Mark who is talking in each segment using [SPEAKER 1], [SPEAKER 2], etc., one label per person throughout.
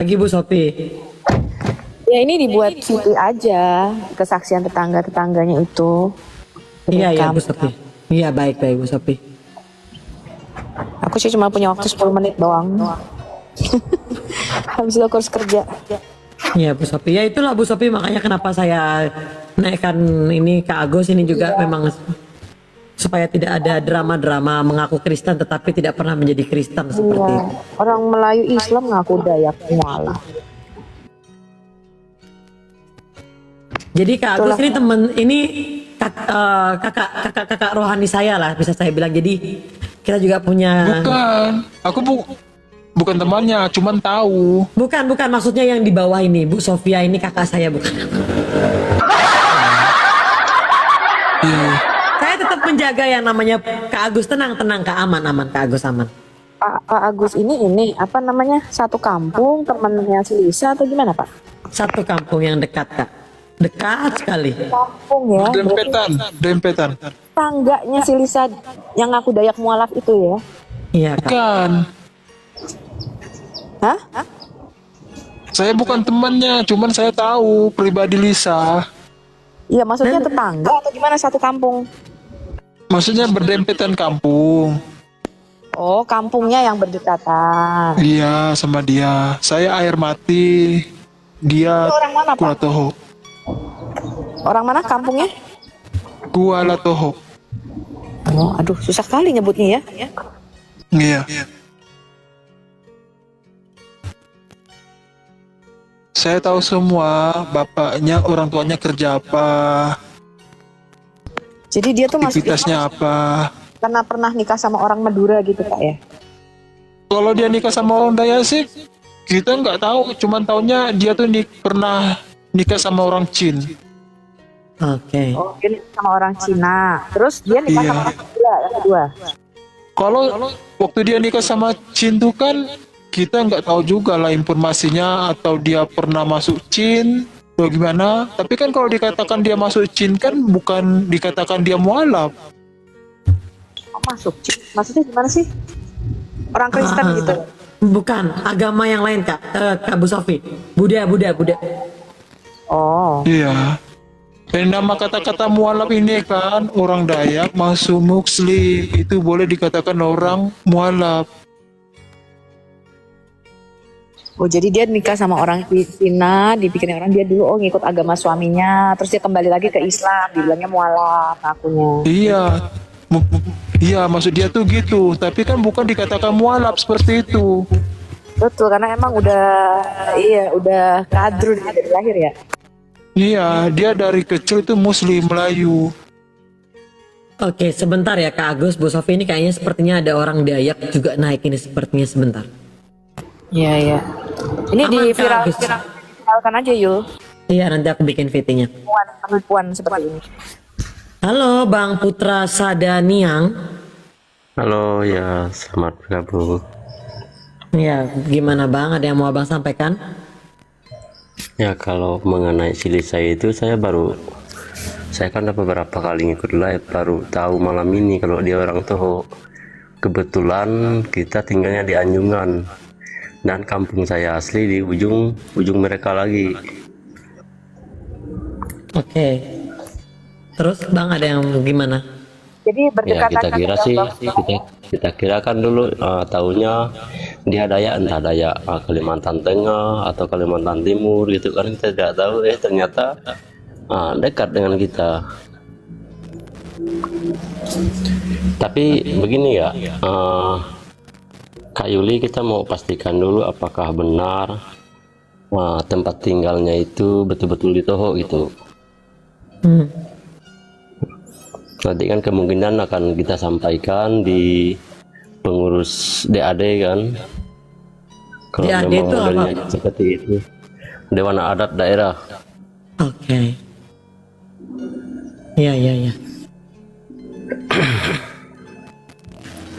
[SPEAKER 1] Lagi Bu Sofi.
[SPEAKER 2] Ya ini dibuat VT aja, kesaksian tetangga-tetangganya itu.
[SPEAKER 1] Iya ya
[SPEAKER 2] Direkam.
[SPEAKER 1] Bu Sofi. Iya baik-baik Bu Sofi.
[SPEAKER 2] Aku sih cuma punya waktu 10 menit doang. Habis itu aku harus kerja.
[SPEAKER 1] Iya Bu Sofi. Ya itulah Bu Sofi, makanya kenapa saya naikkan ini ke Agus ini juga memang supaya tidak ada drama-drama mengaku Kristen tetapi tidak pernah menjadi Kristen seperti
[SPEAKER 2] Iya.
[SPEAKER 1] itu.
[SPEAKER 2] Orang Melayu Islam ngaku Dayak mualah.
[SPEAKER 1] Jadi Kak Agus
[SPEAKER 2] Itulah.
[SPEAKER 1] ini temen ini kakak rohani saya lah bisa saya bilang. Jadi kita juga punya
[SPEAKER 3] Bukan, aku bukan temannya, cuman tahu.
[SPEAKER 1] bukan maksudnya yang di bawah ini Bu Sofia ini kakak saya bukan.
[SPEAKER 3] Iya.
[SPEAKER 1] Saya tetap menjaga yang namanya Kak Agus, tenang Kak, aman Kak Agus aman.
[SPEAKER 2] Pak Agus ini apa namanya? Satu kampung temannya si Lisa atau gimana Pak?
[SPEAKER 1] Satu kampung yang dekat Kak. Dekat sekali.
[SPEAKER 2] Kampung ya. Berarti
[SPEAKER 3] Dempetan.
[SPEAKER 2] tangganya si Lisa yang ngaku Dayak mualaf itu ya?
[SPEAKER 1] Iya Kak.
[SPEAKER 3] Bukan,
[SPEAKER 2] Hah?
[SPEAKER 3] saya bukan temannya, cuman saya tahu pribadi Lisa.
[SPEAKER 2] Iya maksudnya tetangga atau gimana satu kampung?
[SPEAKER 3] Maksudnya berdempetan kampung.
[SPEAKER 2] Oh kampungnya yang berdekatan.
[SPEAKER 3] Iya, sama dia. Saya air mati, dia
[SPEAKER 2] Itu orang mana Pak?
[SPEAKER 3] Kuala
[SPEAKER 2] Orang mana kampungnya?
[SPEAKER 3] Toho.
[SPEAKER 2] Oh, aduh susah kali nyebutnya ya.
[SPEAKER 3] Iya. Saya tahu semua, bapaknya, orang tuanya kerja apa,
[SPEAKER 2] Jadi dia tuh masuk
[SPEAKER 3] aktivitasnya apa.
[SPEAKER 2] karena pernah nikah sama orang Madura gitu Pak ya?
[SPEAKER 3] Kalau dia nikah sama orang Dayak sih, kita nggak tahu, cuman taunya dia tuh pernah nikah sama orang Chin.
[SPEAKER 1] Oke.
[SPEAKER 2] Oh dia nikah sama orang Cina. Terus dia nikah
[SPEAKER 3] Iya.
[SPEAKER 2] sama orang Madura yang kedua.
[SPEAKER 3] Kalau waktu dia nikah sama Chin tuh kan kita nggak tahu juga lah informasinya, atau dia pernah masuk Chin atau gimana. Tapi kan kalau dikatakan dia masuk Chin kan bukan dikatakan dia mualaf.
[SPEAKER 2] Oh, masuk. Maksudnya gimana sih? Orang Kristen
[SPEAKER 1] Ah,
[SPEAKER 2] gitu.
[SPEAKER 1] Bukan agama yang lain Kak. Kak Bu Sofi. Buddha.
[SPEAKER 2] Oh.
[SPEAKER 3] Iya. Dan nama kata-kata mualaf ini kan orang Dayak masuk Muslim itu boleh dikatakan orang mualaf.
[SPEAKER 2] Oh jadi dia nikah sama orang Cina, dipikirnya orang dia dulu ngikut agama suaminya, terus dia kembali lagi ke Islam, dibilangnya mualaf akunya.
[SPEAKER 3] Iya. Iya, maksud dia tuh gitu. Tapi kan bukan dikatakan mualaf seperti itu.
[SPEAKER 2] Betul karena emang udah kadrun dari lahir ya.
[SPEAKER 3] Iya, dia dari kecil itu Muslim Melayu.
[SPEAKER 1] Oke, sebentar ya Kak Agus, Bu Sofi ini kayaknya sepertinya ada orang Dayak juga naik ini sepertinya sebentar.
[SPEAKER 2] Iya iya. Ini
[SPEAKER 1] Aman, Kak Agus.
[SPEAKER 2] viralkan aja Yul.
[SPEAKER 1] Iya nanti aku bikin VT-nya.
[SPEAKER 2] Penipuan seperti ini.
[SPEAKER 1] Halo Bang Putra Sadaniang.
[SPEAKER 4] Halo ya, selamat bergabung.
[SPEAKER 1] Ya, gimana Bang? Ada yang mau Abang sampaikan?
[SPEAKER 4] Ya kalau mengenai si Lisa itu saya kan udah beberapa kali ngikut live, baru tahu malam ini kalau dia orang Toho. Kebetulan kita tinggalnya di Anjungan dan kampung saya asli di ujung mereka lagi.
[SPEAKER 1] Oke. Terus Bang ada yang gimana?
[SPEAKER 2] Jadi
[SPEAKER 4] Ya
[SPEAKER 2] berdekatan
[SPEAKER 4] kita kira sih, kita kira kan dulu taunya dia Dayak, entah Dayak Kalimantan Tengah atau Kalimantan Timur gitu kan, kita tidak tahu ternyata dekat dengan kita. Tapi begini ya, Kak Yuli, kita mau pastikan dulu apakah benar tempat tinggalnya itu betul-betul di Toho gitu.
[SPEAKER 1] Hmm.
[SPEAKER 4] Nanti kan kemungkinan akan kita sampaikan di pengurus DAD kan, kalau
[SPEAKER 1] DAD
[SPEAKER 4] memang
[SPEAKER 1] itu apa?
[SPEAKER 4] modelnya seperti itu, Dewan Adat Daerah.
[SPEAKER 1] Oke. Iya.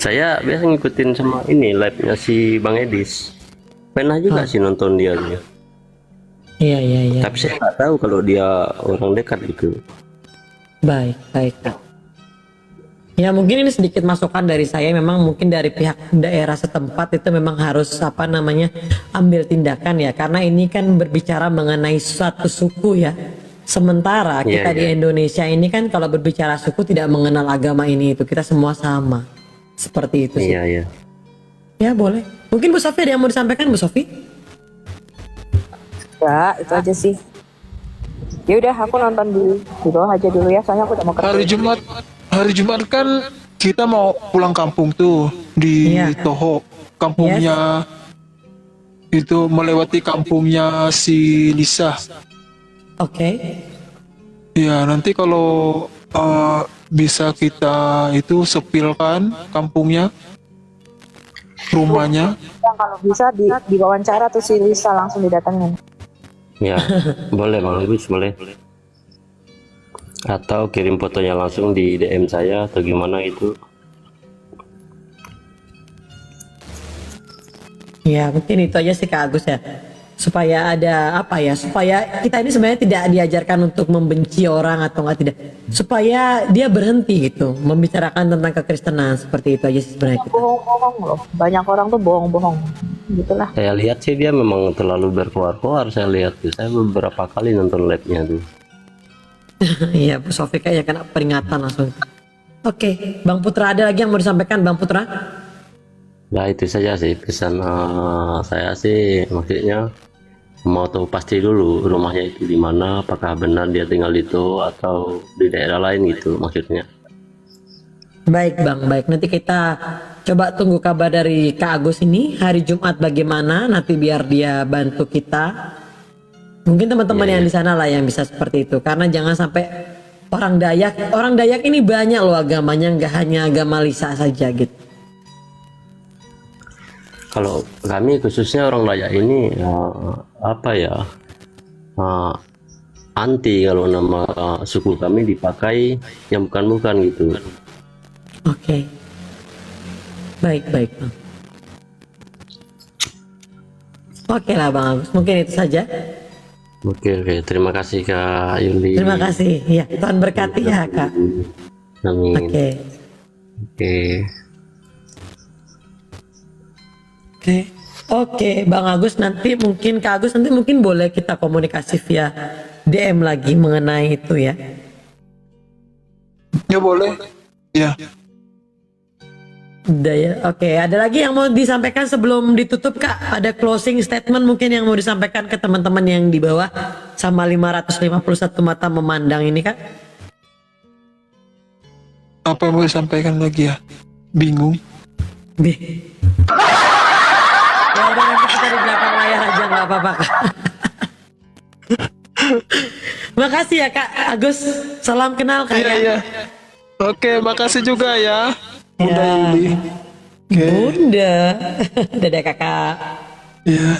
[SPEAKER 4] Saya biasa ngikutin sama ini live-nya si Bang Edis, pernah juga sih nonton dia.
[SPEAKER 1] Iya.
[SPEAKER 4] Tapi saya nggak tahu kalau dia orang dekat gitu.
[SPEAKER 1] Baik Kak. Ya mungkin ini sedikit masukan dari saya, memang mungkin dari pihak daerah setempat itu memang harus apa namanya ambil tindakan ya, karena ini kan berbicara mengenai suatu suku ya. Sementara
[SPEAKER 4] Iya,
[SPEAKER 1] kita di
[SPEAKER 4] iya.
[SPEAKER 1] Indonesia ini kan kalau berbicara suku tidak mengenal agama ini itu, kita semua sama. Seperti itu sih.
[SPEAKER 4] Iya, iya.
[SPEAKER 1] Ya boleh. Mungkin Bu Sofi ada yang mau disampaikan, Bu Sofi?
[SPEAKER 2] Ya, itu aja sih. Ya udah, aku nonton di bawah aja dulu ya, soalnya aku udah mau kerja.
[SPEAKER 3] Hari Jumat kan kita mau pulang kampung tuh di
[SPEAKER 1] Iya.
[SPEAKER 3] Toho, kampungnya itu melewati kampungnya si Lisa.
[SPEAKER 1] Oke.
[SPEAKER 3] Ya nanti kalau bisa kita itu sepilkan kampungnya, rumahnya.
[SPEAKER 2] Ya, kalau bisa di wawancara tuh si Lisa langsung didatengin.
[SPEAKER 4] Ya, boleh Bang Agus, boleh. Atau kirim fotonya langsung di DM saya atau gimana itu.
[SPEAKER 1] Ya mungkin itu aja sih Kak Agus ya. Supaya ada apa ya, supaya kita ini sebenarnya tidak diajarkan untuk membenci orang atau enggak, tidak. Supaya dia berhenti gitu membicarakan tentang kekristenan, seperti itu aja sih sebenarnya kita.
[SPEAKER 2] Bohong-bohong loh, banyak orang tuh bohong-bohong. Gitulah.
[SPEAKER 4] Saya lihat sih dia memang terlalu berkoar-koar, saya lihat tuh. Saya beberapa kali nonton live-nya tuh.
[SPEAKER 1] Iya Bu Sofi kayaknya kena peringatan langsung. Oke, Bang Putra ada lagi yang mau disampaikan Bang Putra?
[SPEAKER 4] Nah itu saja sih pesan saya sih, maksudnya mau tahu pasti dulu rumahnya itu di mana, apakah benar dia tinggal itu atau di daerah lain gitu maksudnya.
[SPEAKER 1] Baik Bang, baik. Nanti kita coba tunggu kabar dari Kak Agus ini hari Jumat bagaimana, nanti biar dia bantu kita. Mungkin teman-teman yang di sana lah yang bisa seperti itu, karena jangan sampai orang Dayak ini banyak loh agamanya, nggak hanya agama Lisa saja gitu.
[SPEAKER 4] Kalau kami khususnya orang Dayak ini apa ya, anti kalau nama suku kami dipakai yang bukan-bukan gitu.
[SPEAKER 1] Oke. Baik, baik Bang. Oke lah Bang Agus, mungkin itu saja.
[SPEAKER 4] Oke, terima kasih Kak Yuli.
[SPEAKER 1] Terima kasih. Ya, Tuhan berkati ya Kak.
[SPEAKER 4] Amin.
[SPEAKER 1] Oke.
[SPEAKER 4] Oke.
[SPEAKER 1] Oke, Bang Agus nanti mungkin Kak Agus nanti mungkin boleh kita komunikasi via DM lagi mengenai itu ya.
[SPEAKER 3] Ya boleh. Ya.
[SPEAKER 1] Udah ya. Oke, ada lagi yang mau disampaikan sebelum ditutup Kak? Ada closing statement mungkin yang mau disampaikan ke teman-teman yang di bawah sama 551 mata memandang ini Kak?
[SPEAKER 3] Apa yang mau disampaikan lagi ya? Bingung.
[SPEAKER 1] B. Ya udah nanti kita di belakang layar aja nggak apa-apa Kak. Makasih ya Kak Agus. Salam kenal Kak.
[SPEAKER 3] Iya,
[SPEAKER 1] Ya.
[SPEAKER 3] iya. Oke, makasih juga ya. Bunda
[SPEAKER 1] Ya.
[SPEAKER 3] Yuli. Oke.
[SPEAKER 1] Bunda. Dadah Kakak.
[SPEAKER 3] Ya.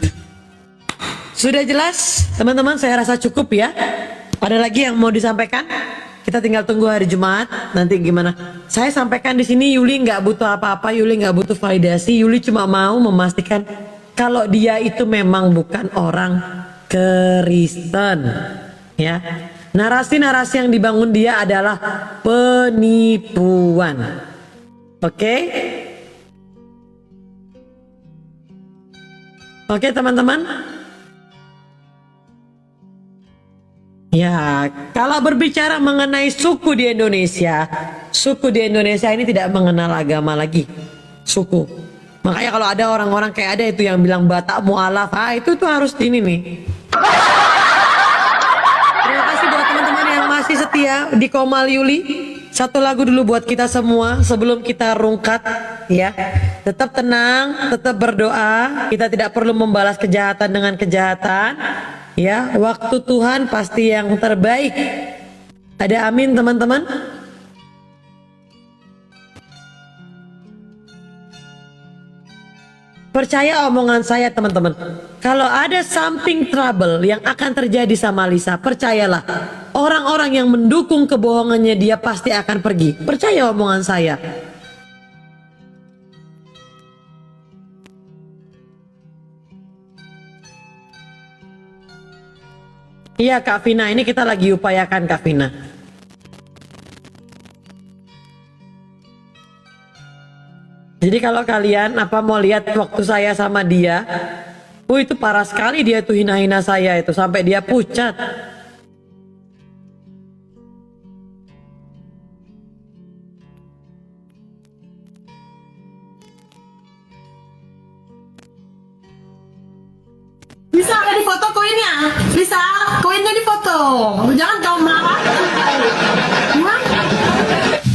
[SPEAKER 1] Sudah jelas teman-teman, saya rasa cukup ya. Ada lagi yang mau disampaikan? Kita tinggal tunggu hari Jumat nanti gimana. Saya sampaikan di sini Yuli nggak butuh apa-apa, Yuli nggak butuh validasi, Yuli cuma mau memastikan kalau dia itu memang bukan orang Kristen, ya. Narasi-narasi yang dibangun dia adalah penipuan. Oke? Oke teman-teman. Ya, kalau berbicara mengenai suku di Indonesia ini tidak mengenal agama lagi. Suku. Makanya kalau ada orang-orang kayak ada itu yang bilang Batak mualaf, itu tuh harus ini nih. Terima kasih buat teman-teman yang masih setia di Komal Yuli. Satu lagu dulu buat kita semua sebelum kita rungkat ya. Tetap tenang, tetap berdoa. Kita tidak perlu membalas kejahatan dengan kejahatan. Ya, waktu Tuhan pasti yang terbaik. Ada amin teman-teman. Percaya omongan saya teman-teman. Kalau ada something trouble yang akan terjadi sama Lisa, percayalah. Orang-orang yang mendukung kebohongannya dia pasti akan pergi. Percaya omongan saya. Iya Kak Vina, ini kita lagi upayakan Kak Vina. Jadi kalau kalian mau lihat waktu saya sama dia, itu parah sekali dia tuh hina-hina saya itu sampai dia pucat.
[SPEAKER 5] Lisa, ada di foto koinnya. Lisa, koinnya di foto. Jangan kau marah.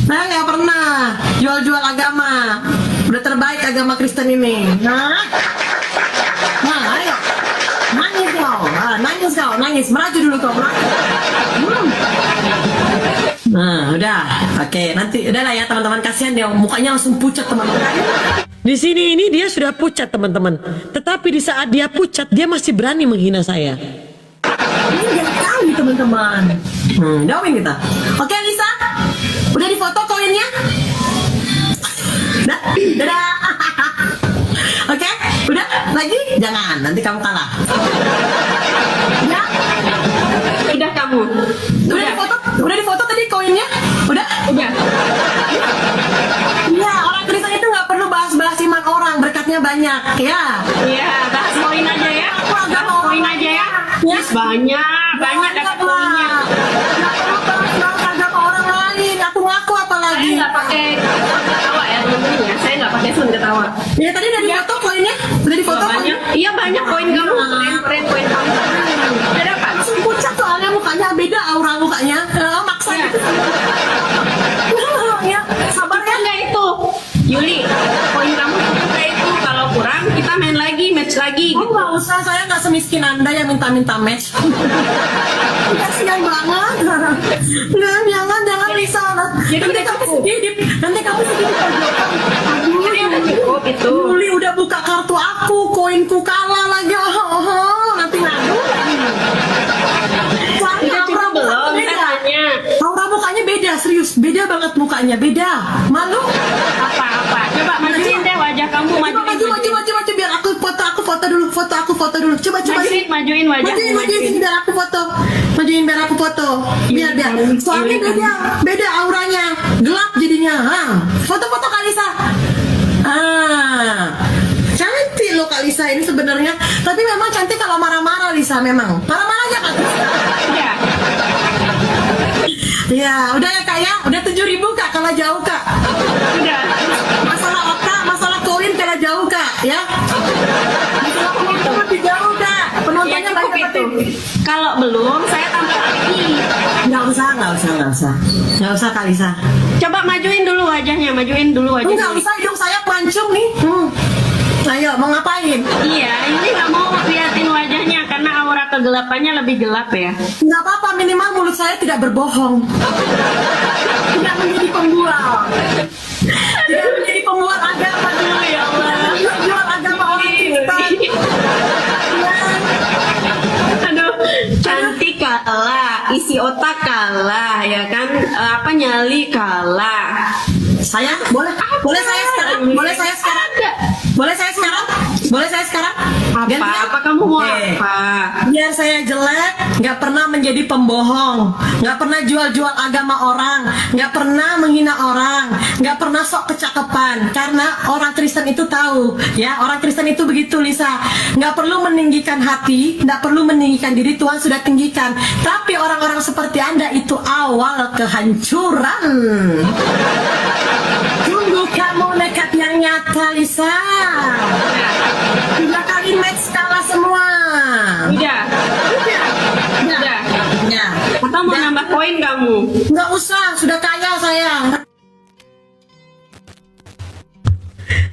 [SPEAKER 5] Saya nggak pernah jual-jual agama. Udah terbaik agama Kristen ini. Nah, ayo. Nangis kau. Nangis kau, nangis. Meraju dulu kau. Nah, udah. Oke, nanti udah lah ya teman-teman, kasihan dia mukanya langsung pucat teman-teman.
[SPEAKER 1] Di sini ini dia sudah pucat teman-teman. Tetapi di saat dia pucat dia masih berani menghina saya.
[SPEAKER 5] Ini gak kali teman-teman. Jauhin kita. Oke Lisa, udah di foto koinnya? Dadah. Oke, udah lagi? Jangan, nanti kamu kalah. Ya?
[SPEAKER 6] Udah kamu.
[SPEAKER 5] Udah di foto tadi koinnya? Udah?
[SPEAKER 6] Udah.
[SPEAKER 5] Iya, orang Kristen itu nggak perlu bahas-bahas iman orang, berkatnya banyak, ya.
[SPEAKER 6] Iya, bahas koin aja ya. Bahas koin aja ya. Yes, banyak dapat koinnya.
[SPEAKER 5] Nggak perlu bahas agama orang lain, aku ngaku apa
[SPEAKER 6] Saya
[SPEAKER 5] lagi?
[SPEAKER 6] nggak pakai ketawa ya teman-teman ya. Saya nggak pakai sound ketawa.
[SPEAKER 5] Ya tadi udah di foto koinnya? Udah di foto
[SPEAKER 6] Banyak. Iya banyak koin kamu. Keren koin kamu. Udah dapat.
[SPEAKER 5] Langsung pucat soalnya mukanya beda aura mukanya. Maksa
[SPEAKER 6] Ya.
[SPEAKER 5] gitu. Ya, sabar ya.
[SPEAKER 6] Enggak itu. Yuli, koin kamu cukup nggak itu? Kalau kurang kita main lagi, match lagi.
[SPEAKER 5] Oh, nggak usah, saya nggak semiskin Anda yang minta-minta match. Kasihan banget. Jangan Lisa. Nanti kamu sedih, nanti kamu sedih.
[SPEAKER 6] Ini udah cukup itu.
[SPEAKER 5] Juli udah buka kartu aku, koinku kalah lagi. Nanti ngadu.
[SPEAKER 6] Udah cukup belum? Saya tanya.
[SPEAKER 5] Aura mukanya beda, serius. Beda banget mukanya, beda. Malu?
[SPEAKER 6] Apa? Coba majuin deh wajah kamu,
[SPEAKER 5] Maju, biar aku foto dulu. Coba.
[SPEAKER 6] Majuin wajah.
[SPEAKER 5] Majuin sini biar aku foto. Biar. Soalnya beda auranya. Gelap jadinya. Foto-foto Kalisa. Cantik loh Kalisa ini sebenarnya. Tapi memang cantik kalau marah-marah Lisa memang. Marah-marah aja Kak.
[SPEAKER 6] Iya.
[SPEAKER 5] Ya, udah ya Kak ya. Udah 7.000 Kak kalau jauh Kak.
[SPEAKER 6] Udah.
[SPEAKER 5] Masalah otak, masalah koin kalau jauh Kak ya. Masalah koin itu lebih jauh Kak.
[SPEAKER 6] Ya
[SPEAKER 5] Penontonnya
[SPEAKER 6] cukup
[SPEAKER 5] banyak
[SPEAKER 6] itu. Kalau belum, saya tambah lagi.
[SPEAKER 5] Nggak usah Kalisa.
[SPEAKER 6] Coba majuin dulu wajahnya,
[SPEAKER 5] Nggak usah, hidung saya pancung nih. Ayo, mau ngapain?
[SPEAKER 6] Iya, ini nggak mau liatin wajahnya karena aura kegelapannya lebih gelap ya.
[SPEAKER 5] Nggak apa-apa, minimal mulut saya tidak berbohong. Tidak menjadi pembual. Tidak menjadi pembual agama dulu ya Allah. Jual agama orang Kristen.
[SPEAKER 6] Aduh, cantik kalah, isi otak kalah, ya kan? Nyali kalah.
[SPEAKER 5] Saya boleh saya sekarang?
[SPEAKER 6] Apa kamu mau apa?
[SPEAKER 5] Biar saya jelek, nggak pernah menjadi pembohong, nggak pernah jual-jual agama orang, nggak pernah menghina orang, nggak pernah sok kecakepan. Karena orang Kristen itu tahu, ya orang Kristen itu begitu Lisa, nggak perlu meninggikan hati, nggak perlu meninggikan diri, Tuhan sudah tinggikan. Tapi orang-orang seperti Anda itu awal kehancuran. Tunggu kamu nekat yang nyata Lisa. 3 kali match kalah semua.
[SPEAKER 6] Udah.
[SPEAKER 5] Ya.
[SPEAKER 6] Atau mau nambah koin kamu?
[SPEAKER 5] Nggak usah, sudah kaya saya.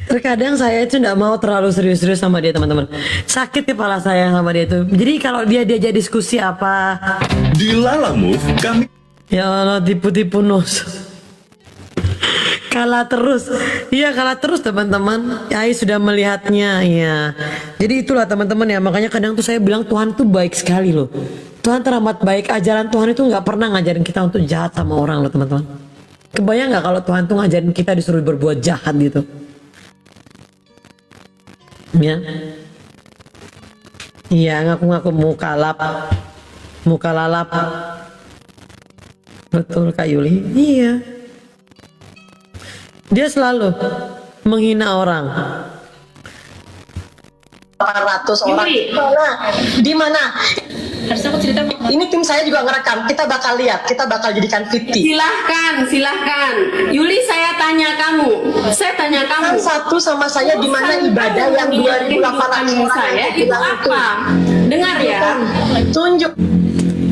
[SPEAKER 1] Terkadang saya itu nggak mau terlalu serius-serius sama dia teman-teman. Sakit kepala saya sama dia itu. Jadi kalau dia diajak diskusi apa,
[SPEAKER 7] Di Lala Move, kami
[SPEAKER 1] ya Allah tipu-tipu nus. Kalah terus. Iya kalah terus teman-teman. Ai sudah melihatnya ya. Jadi itulah teman-teman ya. Makanya kadang tuh saya bilang Tuhan tuh baik sekali loh. Tuhan teramat baik. Ajaran Tuhan itu nggak pernah ngajarin kita untuk jahat sama orang loh teman-teman. Kebayang nggak kalau Tuhan tuh ngajarin kita disuruh berbuat jahat gitu? Ya. Iya ngaku-ngaku muka lalap. Betul Kak Yuli. Iya. Dia selalu menghina orang.
[SPEAKER 5] 800 orang.
[SPEAKER 6] Yuli.
[SPEAKER 5] Di mana?
[SPEAKER 6] Harusnya aku cerita.
[SPEAKER 5] Ini tim saya juga ngerekam. Kita bakal lihat. Kita bakal jadikan VT.
[SPEAKER 6] Silahkan. Yuli, saya tanya kamu.
[SPEAKER 5] Kan satu sama saya di mana ibadah yang 2.800
[SPEAKER 6] saya itu apa? Dengar ya.
[SPEAKER 5] Tunjuk.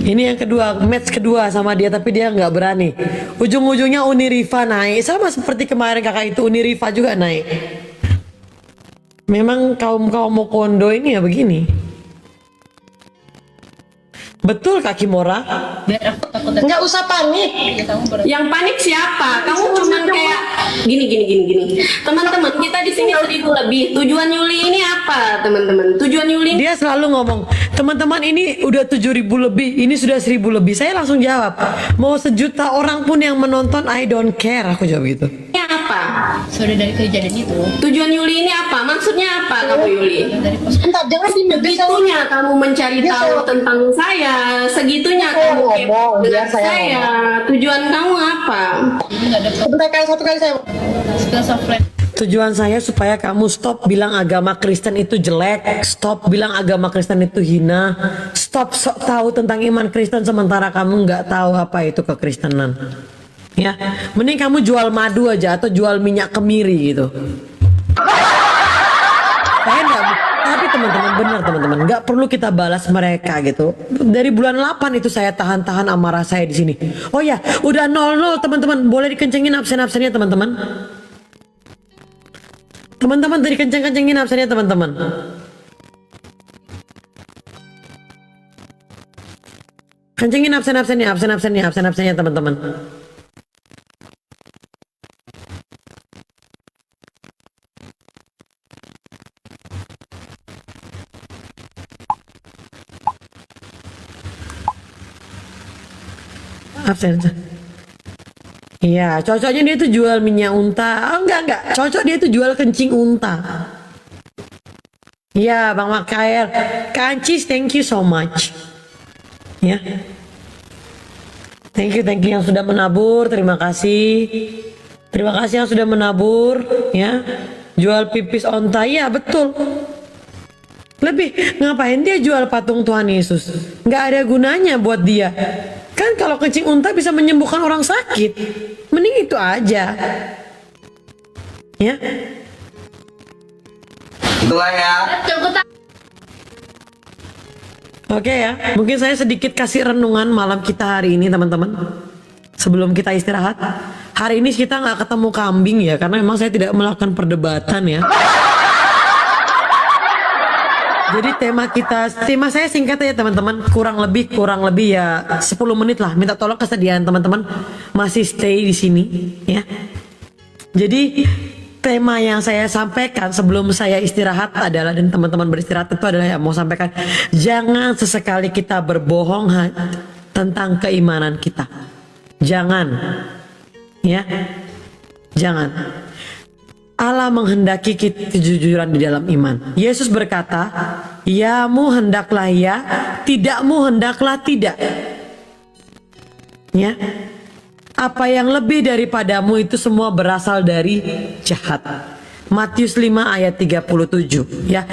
[SPEAKER 1] Ini yang kedua, match kedua sama dia tapi dia nggak berani. Ujung-ujungnya Uniriva naik, sama seperti kemarin kakak itu Uniriva juga naik. Memang kaum Mokondo ini ya begini. Betul Kak Kimora?
[SPEAKER 5] Nggak usah panik.
[SPEAKER 6] Yang panik siapa? Kamu cuman kayak gini. Teman-teman, kita di sini 1000 lebih. Tujuan Yuli ini apa, teman-teman? Tujuan Yuli
[SPEAKER 1] Dia selalu ngomong, teman-teman ini udah 7.000 lebih, ini sudah 1.000 lebih. Saya langsung jawab, mau 1 juta orang pun yang menonton, I don't care. Aku jawab gitu.
[SPEAKER 6] ini apa?
[SPEAKER 8] Sudah dari kejadian itu.
[SPEAKER 6] Tujuan Yuli ini apa? Maksudnya apa kamu Yuli?
[SPEAKER 5] Entar jangan
[SPEAKER 6] Segitunya kamu mencari tahu tentang saya, segitunya kamu kepo dengan saya. Tujuan kamu apa?
[SPEAKER 5] Sebentar kali satu kali saya.
[SPEAKER 8] Skills of life.
[SPEAKER 1] Tujuan saya supaya kamu stop bilang agama Kristen itu jelek, stop bilang agama Kristen itu hina, stop sok tahu tentang iman Kristen sementara kamu nggak tahu apa itu kekristenan. Ya, mending kamu jual madu aja atau jual minyak kemiri gitu. Saya nggak, tapi teman-teman benar teman-teman, nggak perlu kita balas mereka gitu. Dari bulan 8 itu saya tahan-tahan amarah saya di sini. Oh ya, udah 0-0 teman-teman, boleh dikencengin absen-absennya teman-teman. Teman-teman tadi kenceng-kencengin absennya teman-teman. Kencengin absen-absennya teman-teman. Absen. Iya, cocoknya dia tuh jual minyak unta. Oh, enggak. Cocok dia tuh jual kencing unta. Iya, Bang Makael. Kancis, thank you so much. Ya. Thank you yang sudah menabur. Terima kasih. Terima kasih yang sudah menabur. Ya. Jual pipis unta. Iya, betul. Lebih, ngapain dia jual patung Tuhan Yesus? Nggak ada gunanya buat dia. Kan kalau kencing unta bisa menyembuhkan orang sakit. Mending itu aja. Ya.
[SPEAKER 9] Itulah ya.
[SPEAKER 1] Oke ya. Mungkin saya sedikit kasih renungan malam kita hari ini teman-teman. Sebelum kita istirahat. Hari ini kita nggak ketemu kambing ya. Karena memang saya tidak melakukan perdebatan ya. Jadi tema saya singkat aja teman-teman, kurang lebih ya 10 menit lah. Minta tolong kesediaan teman-teman masih stay di sini ya. Jadi tema yang saya sampaikan sebelum saya istirahat adalah, dan teman-teman beristirahat itu adalah yang mau sampaikan, jangan sesekali kita berbohong tentang keimanan kita. Jangan ya. Jangan. Allah menghendaki kita kejujuran di dalam iman. Yesus berkata, yamu hendaklah ya, tidakmu hendaklah tidak. Ya. Apa yang lebih daripadamu itu semua berasal dari jahat. Matius 5 ayat 37 ya.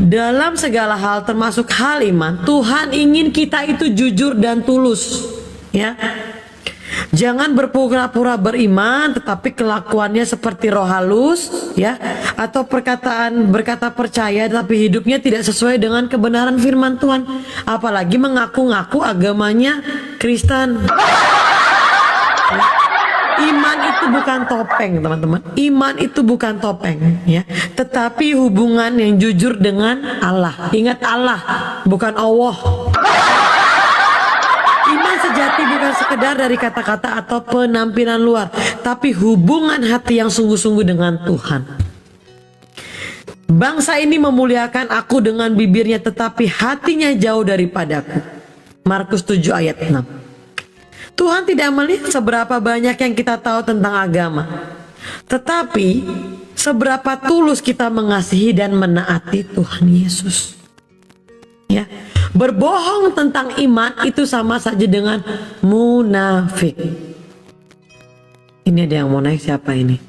[SPEAKER 1] Dalam segala hal termasuk hal iman, Tuhan ingin kita itu jujur dan tulus. Ya. Jangan berpura-pura beriman tetapi kelakuannya seperti roh halus ya, atau berkata percaya tapi hidupnya tidak sesuai dengan kebenaran firman Tuhan, apalagi mengaku-ngaku agamanya Kristen. Ya. Iman itu bukan topeng teman-teman. Iman itu bukan topeng ya, tetapi hubungan yang jujur dengan Allah. Ingat Allah, bukan Allah. Iman sejati bukan sekedar dari kata-kata atau penampilan luar, tapi hubungan hati yang sungguh-sungguh dengan Tuhan. Bangsa ini memuliakan aku dengan bibirnya, tetapi hatinya jauh daripadaku. Markus 7 ayat 6. Tuhan tidak melihat seberapa banyak yang kita tahu tentang agama, tetapi seberapa tulus kita mengasihi dan menaati Tuhan Yesus. Ya. Berbohong tentang iman itu sama saja dengan munafik. Ini ada yang mau naik, siapa ini?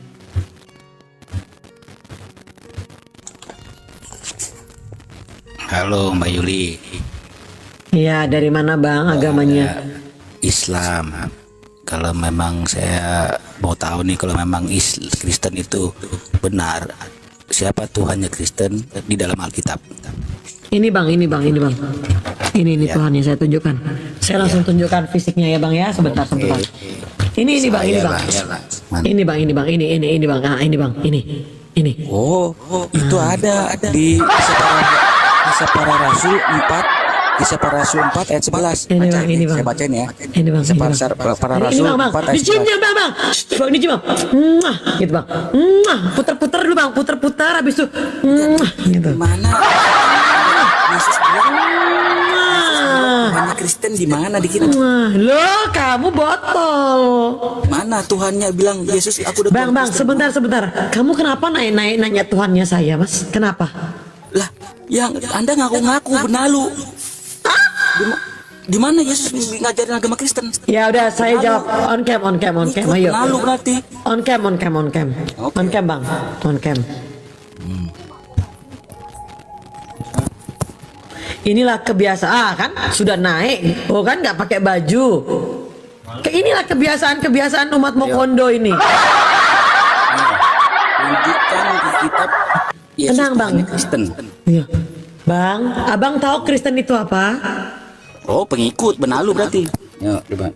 [SPEAKER 9] Halo Mbak Yuli.
[SPEAKER 1] Iya, dari mana Bang agamanya?
[SPEAKER 9] Islam. Kalau memang saya mau tahu nih, kalau memang Kristen itu benar, siapa Tuhannya Kristen di dalam Alkitab?
[SPEAKER 1] Ini Bang. Ini
[SPEAKER 9] Ya.
[SPEAKER 1] Tuhannya saya tunjukkan. Saya langsung tunjukkan fisiknya ya Bang ya, sebentar. Ini Bang. Ini Bang. Ini Bang. Ah, ini Bang. Ini.
[SPEAKER 9] Oh, itu ada di Kisah Para Rasul 4. Kisah Para Rasul 4 ayat 11.
[SPEAKER 1] Ini
[SPEAKER 9] Baca
[SPEAKER 1] Bang, ini Bang.
[SPEAKER 9] Saya bacain ya.
[SPEAKER 1] Ini Bang.
[SPEAKER 9] Kisah Para Rasul 4 ayat 11.
[SPEAKER 1] Diciumnya Bang. Bang, dicium Bang. Muah, gitu Bang. Muah, putar-putar dulu Bang, putar habis itu. Muah, gitu.
[SPEAKER 9] Mana? Yesus bilang
[SPEAKER 1] Muah.
[SPEAKER 9] Tuhannya Kristen di mana dikira?
[SPEAKER 1] Wah, loh kamu botol.
[SPEAKER 9] Mana Tuhannya bilang Yesus aku udah
[SPEAKER 1] Bang, sebentar. Kamu kenapa naik nanya Tuhannya saya, Mas? Kenapa?
[SPEAKER 9] Lah, yang Anda ngaku-ngaku benalu. Di mana Yesus ngajarin agama Kristen?
[SPEAKER 1] Ya udah, saya jawab on cam. Ayo.
[SPEAKER 9] Benalu berarti.
[SPEAKER 1] On cam.
[SPEAKER 9] Oke.
[SPEAKER 1] On cam, Bang. On cam. Inilah kebiasaan kan, sudah naik. Oh kan nggak pakai baju. Inilah kebiasaan umat Mokondo ini.
[SPEAKER 9] Tunjukkan di kitab Yesus
[SPEAKER 1] Tenang, Bang.
[SPEAKER 9] Tuhannya Kristen.
[SPEAKER 1] Iya. Bang, Abang tahu Kristen itu apa?
[SPEAKER 9] Oh, pengikut benalu berarti. Ya, coba.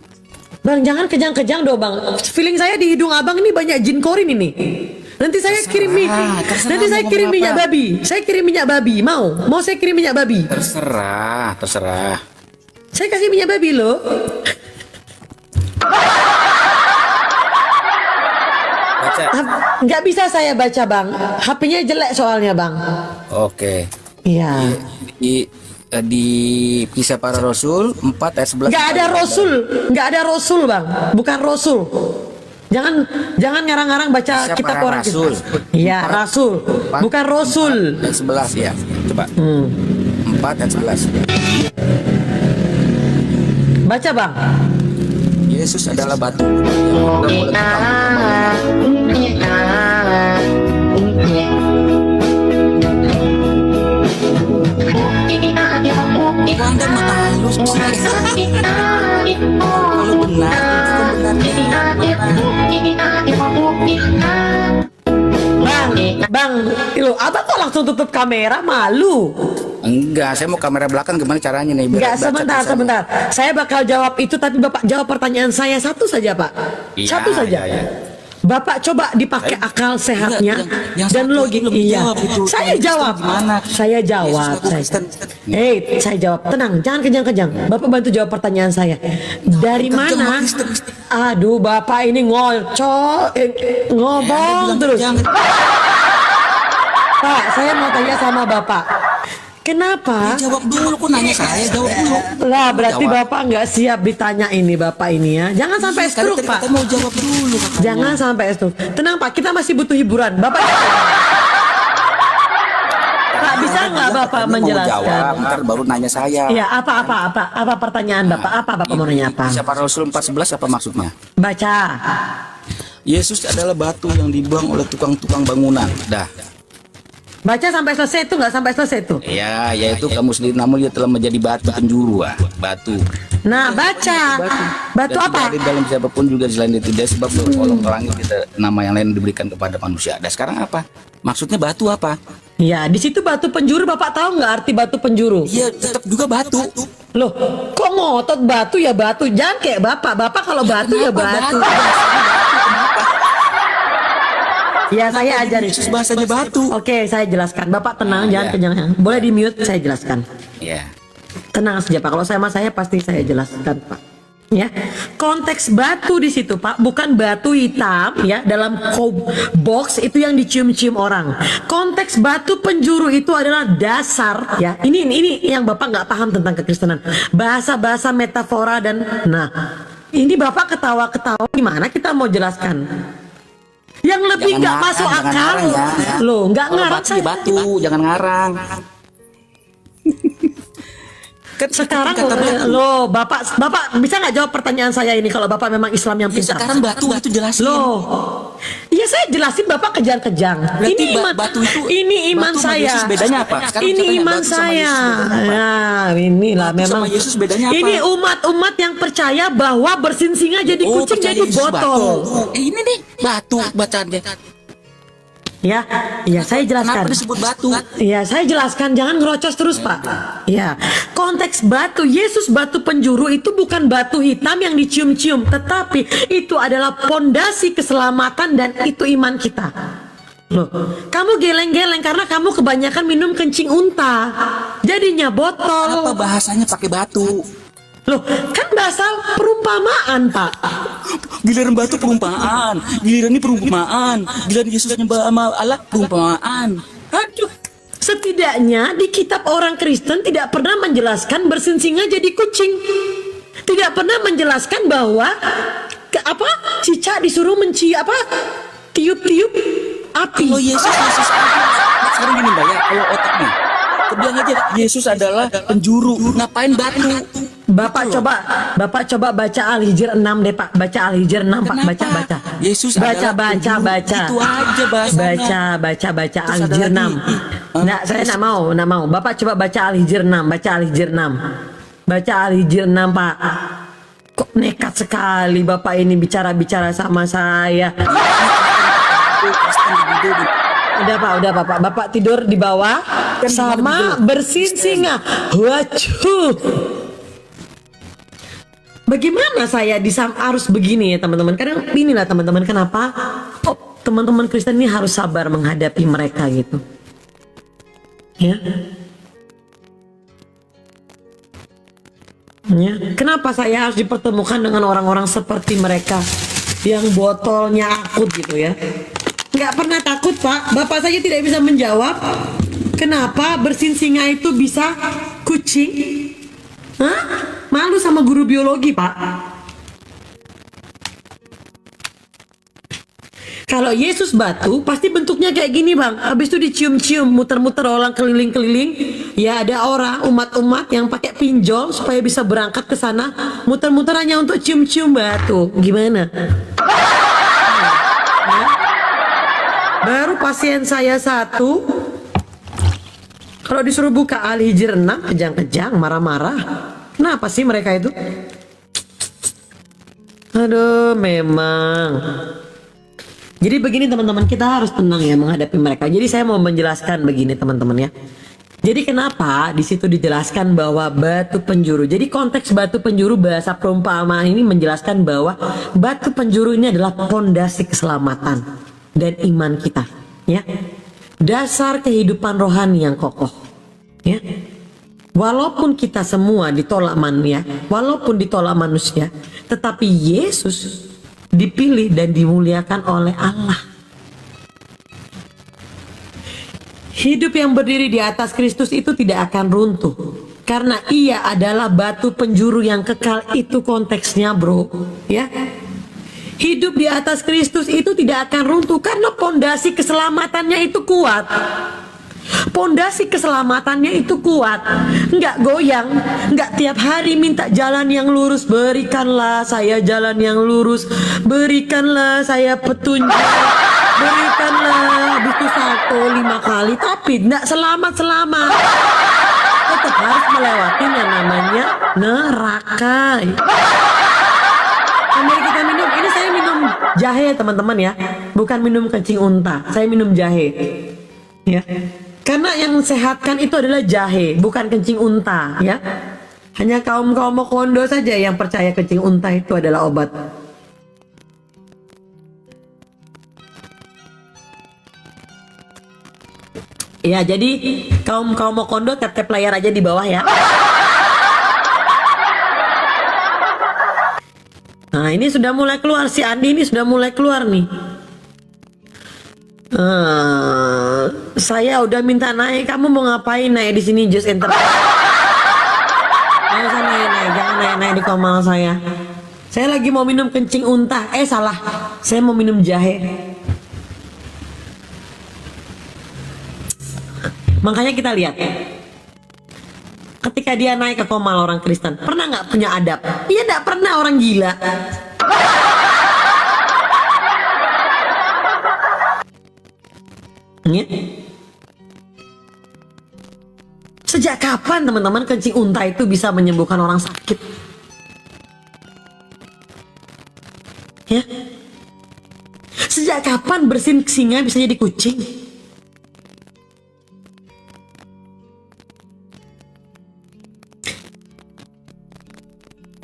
[SPEAKER 1] Bang, jangan kejang-kejang dong, Bang. Feeling saya di hidung Abang ini banyak jin korin ini. Nanti saya kirim minyak babi. Saya kirim minyak babi. Mau saya kirim minyak babi?
[SPEAKER 9] Terserah.
[SPEAKER 1] Saya kasih minyak babi loh.
[SPEAKER 9] Baca.
[SPEAKER 1] Nggak bisa saya baca Bang. HP-nya jelek soalnya Bang.
[SPEAKER 9] Oke.
[SPEAKER 1] Iya.
[SPEAKER 9] Di Kisah Para Rasul 4 ayat 11.
[SPEAKER 1] Nggak ada Rasul Bang. Bukan Rasul. Jangan ngarang-ngarang baca
[SPEAKER 9] Kisah
[SPEAKER 1] kitab
[SPEAKER 9] Para
[SPEAKER 1] orang
[SPEAKER 9] Rasul.
[SPEAKER 1] Iya, Rasul. Bukan Rasul.
[SPEAKER 9] 4 ayat 11 ya. Coba. 4 ayat 11.
[SPEAKER 1] Baca Bang.
[SPEAKER 9] Yesus adalah batu yang dibuang oleh Kok Anda malu sih? Kalau
[SPEAKER 1] Bang, lo abang kok langsung tutup kamera, malu?
[SPEAKER 9] Enggak, saya mau kamera belakang gimana caranya nih?
[SPEAKER 1] Enggak, sebentar. Saya bakal jawab itu, tapi Bapak jawab pertanyaan saya satu saja, Pak.
[SPEAKER 9] Iya,
[SPEAKER 1] Satu saja.
[SPEAKER 9] iya.
[SPEAKER 1] Bapak coba dipakai akal sehatnya
[SPEAKER 9] yang
[SPEAKER 1] dan
[SPEAKER 9] satu
[SPEAKER 1] logik.
[SPEAKER 9] belum
[SPEAKER 1] Iya,
[SPEAKER 9] dijawab itu.
[SPEAKER 1] saya jawab.
[SPEAKER 9] Gimana?
[SPEAKER 1] Saya jawab. Saya jawab. Tenang, jangan kejang-kejang. Bapak bantu jawab pertanyaan saya. Dari mana? Aduh, Bapak ini ngomong terus. Pak, saya mau tanya sama Bapak. Kenapa?
[SPEAKER 9] Jawab dulu, kok nanya saya, jawab dulu.
[SPEAKER 1] Lah, berarti Bapak nggak siap ditanya ini Bapak ini ya. Jangan sampai stroke, Pak.
[SPEAKER 9] Kita mau jawab dulu, katanya.
[SPEAKER 1] Jangan sampai stroke. Tenang, Pak, kita masih butuh hiburan. Bapak Pak, bisa nggak Bapak menjelaskan?
[SPEAKER 9] Jawab, ntar baru nanya saya.
[SPEAKER 1] Ya, apa pertanyaan Bapak? Apa Bapak mau nanya apa?
[SPEAKER 9] Kisah Para Rasul 4:11 apa maksudnya?
[SPEAKER 1] Baca.
[SPEAKER 9] Yesus adalah batu yang dibuang oleh tukang-tukang bangunan. Dah.
[SPEAKER 1] Baca sampai selesai itu, nggak sampai selesai itu.
[SPEAKER 9] Ya, yaitu kamu sendiri, namun dia telah menjadi batu penjuru, batu.
[SPEAKER 1] Nah, baca. Batu
[SPEAKER 9] Dan
[SPEAKER 1] apa?
[SPEAKER 9] tidak ada dalam siapapun juga selain itu dia, sebab kolong ke langit kita nama yang lain diberikan kepada manusia. Dan sekarang apa? Maksudnya batu apa?
[SPEAKER 1] Ya, di situ batu penjuru. Bapak tahu nggak arti batu penjuru?
[SPEAKER 9] Iya, tetap juga batu.
[SPEAKER 1] Loh, kok ngotot batu ya batu? Jangan kayak Bapak. Bapak kalau batu ya batu. Ya, saya ajarin.
[SPEAKER 9] Yesus bahasanya batu.
[SPEAKER 1] Oke, saya jelaskan. Bapak tenang, jangan kejang. Boleh di mute, saya jelaskan.
[SPEAKER 9] Ya.
[SPEAKER 1] Tenang saja Pak. Kalau saya pasti saya jelaskan Pak. Ya, konteks batu di situ Pak, bukan batu hitam ya dalam box itu yang dicium-cium orang. Konteks batu penjuru itu adalah dasar ya. Ini yang Bapak nggak paham tentang kekristenan. Bahasa-bahasa metafora dan nah ini Bapak ketawa-ketawa gimana kita mau jelaskan? Yang lebih nggak masuk akal loh, nggak ngarang
[SPEAKER 9] saya batu, jangan ngarang.
[SPEAKER 1] Sekarang loh Bapak bisa nggak jawab pertanyaan saya ini kalau Bapak memang Islam yang pintar?
[SPEAKER 9] Sekarang batu itu jelas
[SPEAKER 1] loh. Iya saya jelasin Bapak kejang-kejang.
[SPEAKER 9] Berarti
[SPEAKER 1] Ini iman,
[SPEAKER 9] batu itu,
[SPEAKER 1] ini iman
[SPEAKER 9] batu sama
[SPEAKER 1] saya.
[SPEAKER 9] Yesus bedanya apa? Sekarang
[SPEAKER 1] Ini
[SPEAKER 9] saya tanya,
[SPEAKER 1] iman
[SPEAKER 9] batu sama
[SPEAKER 1] saya.
[SPEAKER 9] Yesus bedanya apa?
[SPEAKER 1] Nah, inilah
[SPEAKER 9] Batu
[SPEAKER 1] memang.
[SPEAKER 9] sama Yesus bedanya apa?
[SPEAKER 1] Ini umat-umat yang percaya bahwa bersin singa jadi kucing
[SPEAKER 9] percaya
[SPEAKER 1] jadi
[SPEAKER 9] Yesus
[SPEAKER 1] botol.
[SPEAKER 9] batu. Ini nih batu bacaannya.
[SPEAKER 1] Ya, ya saya jelaskan.
[SPEAKER 9] Kenapa disebut batu?
[SPEAKER 1] Ya, saya jelaskan, jangan ngerocos terus, Pak. Ya, konteks batu, Yesus batu penjuru itu bukan batu hitam yang dicium-cium, tetapi itu adalah pondasi keselamatan dan itu iman kita. Loh, kamu geleng-geleng karena kamu kebanyakan minum kencing unta. Jadinya botol.
[SPEAKER 9] Apa bahasanya pakai batu?
[SPEAKER 1] Loh, kan bahasa perumpamaan, Pak.
[SPEAKER 9] Giliran batu perumpamaan, giliran ini perumpamaan, giliran Yesus nyembah sama Allah perumpamaan. Aduh.
[SPEAKER 1] Setidaknya di kitab orang Kristen tidak pernah menjelaskan bersin singa jadi kucing. Tidak pernah menjelaskan bahwa cicak disuruh tiup-tiup api.
[SPEAKER 9] Kalau Yesus sekarang gini Mbak ya, kalau otaknya bilang aja Yesus adalah penjuru, ngapain batu?
[SPEAKER 1] Bapak coba baca Al-Hijr 6 deh Pak. Baca Al-Hijr 6 Pak. Baca.
[SPEAKER 9] Yesus
[SPEAKER 1] baca.
[SPEAKER 9] Itu aja bahasanya.
[SPEAKER 1] Baca Al-Hijr 6. Nggak, saya nggak mau. Bapak coba baca Al-Hijr 6. Baca Al-Hijr 6 Pak. Kok nekat sekali Bapak ini bicara sama saya. Udah Pak. Bapak tidur di bawah sama bersin singa. Wajuh. Bagaimana saya harus begini ya teman-teman? Kadang inilah teman-teman kenapa teman-teman Kristen ini harus sabar menghadapi mereka gitu. Ya. Kenapa saya harus dipertemukan dengan orang-orang seperti mereka yang botolnya akut gitu ya? Nggak pernah takut Pak. Bapak saja tidak bisa menjawab kenapa bersin singa itu bisa kucing. Hah? Malu sama guru biologi Pak. Kalau Yesus batu pasti bentuknya kayak gini Bang. Habis itu dicium-cium, muter-muter orang keliling-keliling. Ya ada orang umat-umat yang pakai pinjol supaya bisa berangkat ke sana, muter-muter hanya untuk cium-cium batu. Gimana? Baru pasien saya satu, kalau disuruh buka Al-Hijr 6 kejang-kejang, marah-marah. Kenapa sih mereka itu? Aduh, memang. Jadi begini teman-teman, kita harus tenang ya menghadapi mereka. Jadi saya mau menjelaskan begini teman-teman ya. Jadi kenapa di situ dijelaskan bahwa batu penjuru. Jadi konteks batu penjuru bahasa perumpamaan ini menjelaskan bahwa batu penjuru ini adalah pondasi keselamatan dan iman kita, ya. Dasar kehidupan rohani yang kokoh, ya. Walaupun kita semua ditolak manusia, tetapi Yesus dipilih dan dimuliakan oleh Allah. Hidup yang berdiri di atas Kristus itu tidak akan runtuh, karena ia adalah batu penjuru yang kekal. Itu konteksnya bro, ya. Hidup di atas Kristus itu tidak akan runtuh karena pondasi keselamatannya itu kuat. Pondasi keselamatannya itu kuat, nggak goyang, nggak tiap hari minta jalan yang lurus. Berikanlah saya jalan yang lurus, berikanlah saya petunjuk, berikanlah. Habis itu salto 5 kali, tapi nggak selamat-selamat. Tetap harus melewati yang namanya neraka. Mari kita minum. Ini saya minum jahe teman-teman ya, bukan minum kencing unta. Saya minum jahe, ya. Karena yang sehatkan itu adalah jahe, bukan kencing unta, ya. Hanya kaum Mokondo saja yang percaya kencing unta itu adalah obat. Ya, jadi kaum Mokondo tap-tap layar aja di bawah ya. Nah, ini sudah mulai keluar, si Andi ini sudah mulai keluar nih. Saya udah minta naik, kamu mau ngapain naik di sini Just Enter? Nggak usah naik, jangan naik di komal saya. Saya lagi mau minum kencing unta. Salah, saya mau minum jahe. Makanya kita lihat, ketika dia naik ke komal orang Kristen, pernah nggak punya adab? Iya, nggak pernah, orang gila. Ya. Sejak kapan teman-teman kencing unta itu bisa menyembuhkan orang sakit? Ya. Sejak kapan bersin singa bisa jadi kucing?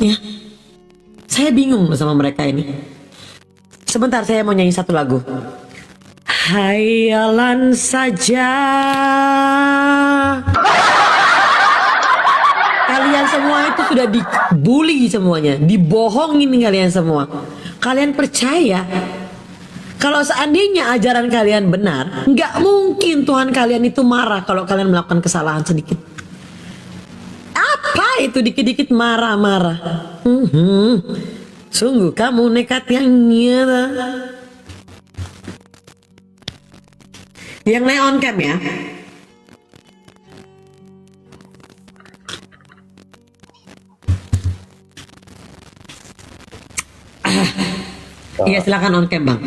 [SPEAKER 1] Ya. Saya bingung sama mereka ini. Sebentar, saya mau nyanyi satu lagu. Hayalan saja. Kalian semua itu sudah dibully semuanya, dibohongin kalian semua. Kalian percaya kalau seandainya ajaran kalian benar, nggak mungkin Tuhan kalian itu marah kalau kalian melakukan kesalahan sedikit. Apa itu dikit-dikit marah-marah? Sungguh kamu nekat yang nyata. Yang naik on cam ya. Iya silakan on cam bang.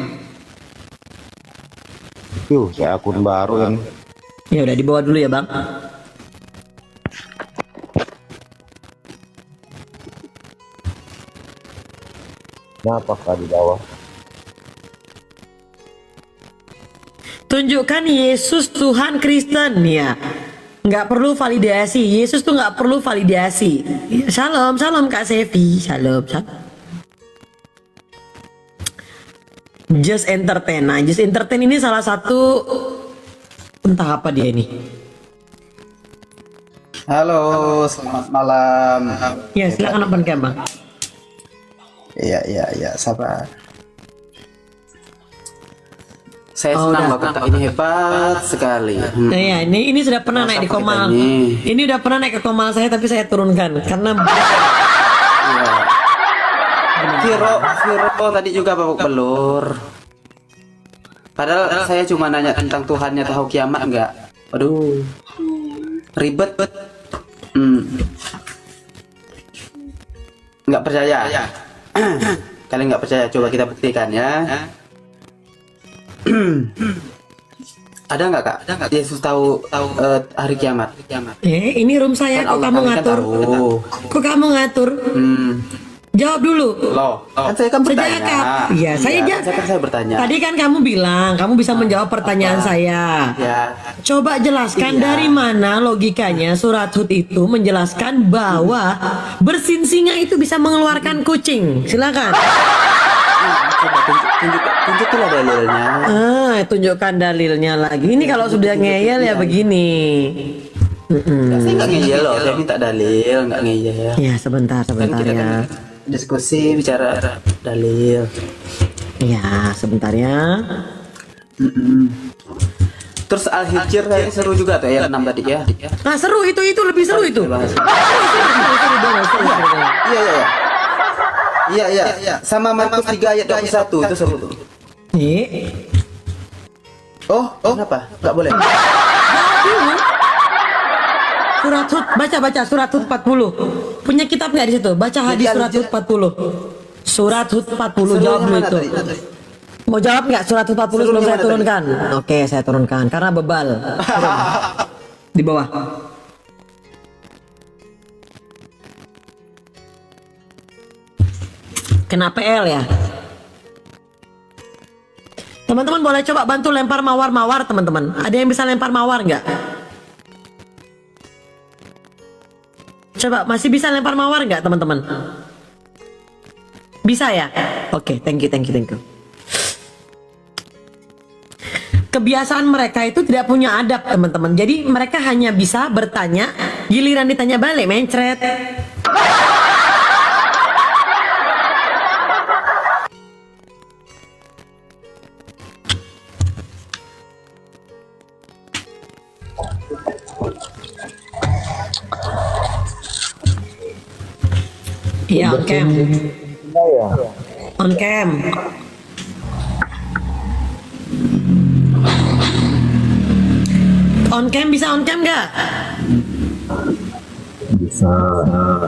[SPEAKER 10] Saya akun baru kan.
[SPEAKER 1] Ya udah dibawa dulu ya bang.
[SPEAKER 10] Kenapa di bawah?
[SPEAKER 1] Tunjukkan Yesus Tuhan Kristen ya. Nggak perlu validasi. Yesus tuh nggak perlu validasi. Ya, shalom, shalom Kak Sevi. Shalom, shalom. Just Entertain. Nah, Just Entertain ini salah satu entah apa dia ini.
[SPEAKER 11] Halo, selamat malam.
[SPEAKER 1] Ya, silakan open cam, Bang.
[SPEAKER 11] Iya, sabar. Saya senang loh kakak ini hebat sekali.
[SPEAKER 1] Iya, ini sudah pernah naik di Komal. Ini udah pernah naik ke Komal saya tapi saya turunkan karena
[SPEAKER 11] Viro tadi juga babak belur. Padahal saya cuma nanya tentang Tuhannya tahu kiamat enggak. Aduh, ribet. Nggak percaya. Kalian nggak percaya, coba kita buktikan ya. Ada nggak kak? Yesus tahu hari kiamat?
[SPEAKER 1] Ini room saya, kok kamu ngatur? Kok kamu ngatur? Jawab dulu.
[SPEAKER 11] Loh, kan saya kan bertanya.
[SPEAKER 1] Iya, saya
[SPEAKER 11] bertanya.
[SPEAKER 1] Tadi kan kamu bilang kamu bisa menjawab pertanyaan saya.
[SPEAKER 11] Ya.
[SPEAKER 1] Coba jelaskan dari mana logikanya surat Hud itu menjelaskan bahwa bersin singa itu bisa mengeluarkan kucing. Silakan.
[SPEAKER 11] Coba tunjukilah dalilnya.
[SPEAKER 1] Tunjukkan dalilnya lagi. Ini kalau sudah ngeyel ya begini.
[SPEAKER 11] Saya nggak ngeyel loh, saya minta dalil, nggak ngeyel.
[SPEAKER 1] Ya sebentar ya.
[SPEAKER 11] Diskusi bicara dalil.
[SPEAKER 1] Ya sebentar ya.
[SPEAKER 11] Terus Al-Hijr kayaknya seru juga tuh ayat 6 tadi ya.
[SPEAKER 1] Nah seru itu lebih seru itu.
[SPEAKER 11] Iya. Sama Markus 3 ayat 21 itu seru tuh. Oh, kenapa? Nggak boleh.
[SPEAKER 1] Surat Hud, baca surat Hud 40. Punya kitab nggak di situ? Baca hadis surat Hud 40. Surat Hud 40 jawab dulu itu. Mau jawab nggak surat Hud 40 sebelum saya turunkan? Oke, saya turunkan karena bebal. Di bawah. Kenapa L ya? Teman-teman boleh coba bantu lempar mawar-mawar teman-teman. Ada yang bisa lempar mawar nggak? Coba masih bisa lempar mawar nggak teman-teman? Bisa ya? Oke, thank you. Kebiasaan mereka itu tidak punya adab teman-teman. Jadi mereka hanya bisa bertanya, giliran ditanya balik mencret. Iya, on cam. On cam. On cam bisa on cam nggak?
[SPEAKER 10] Bisa.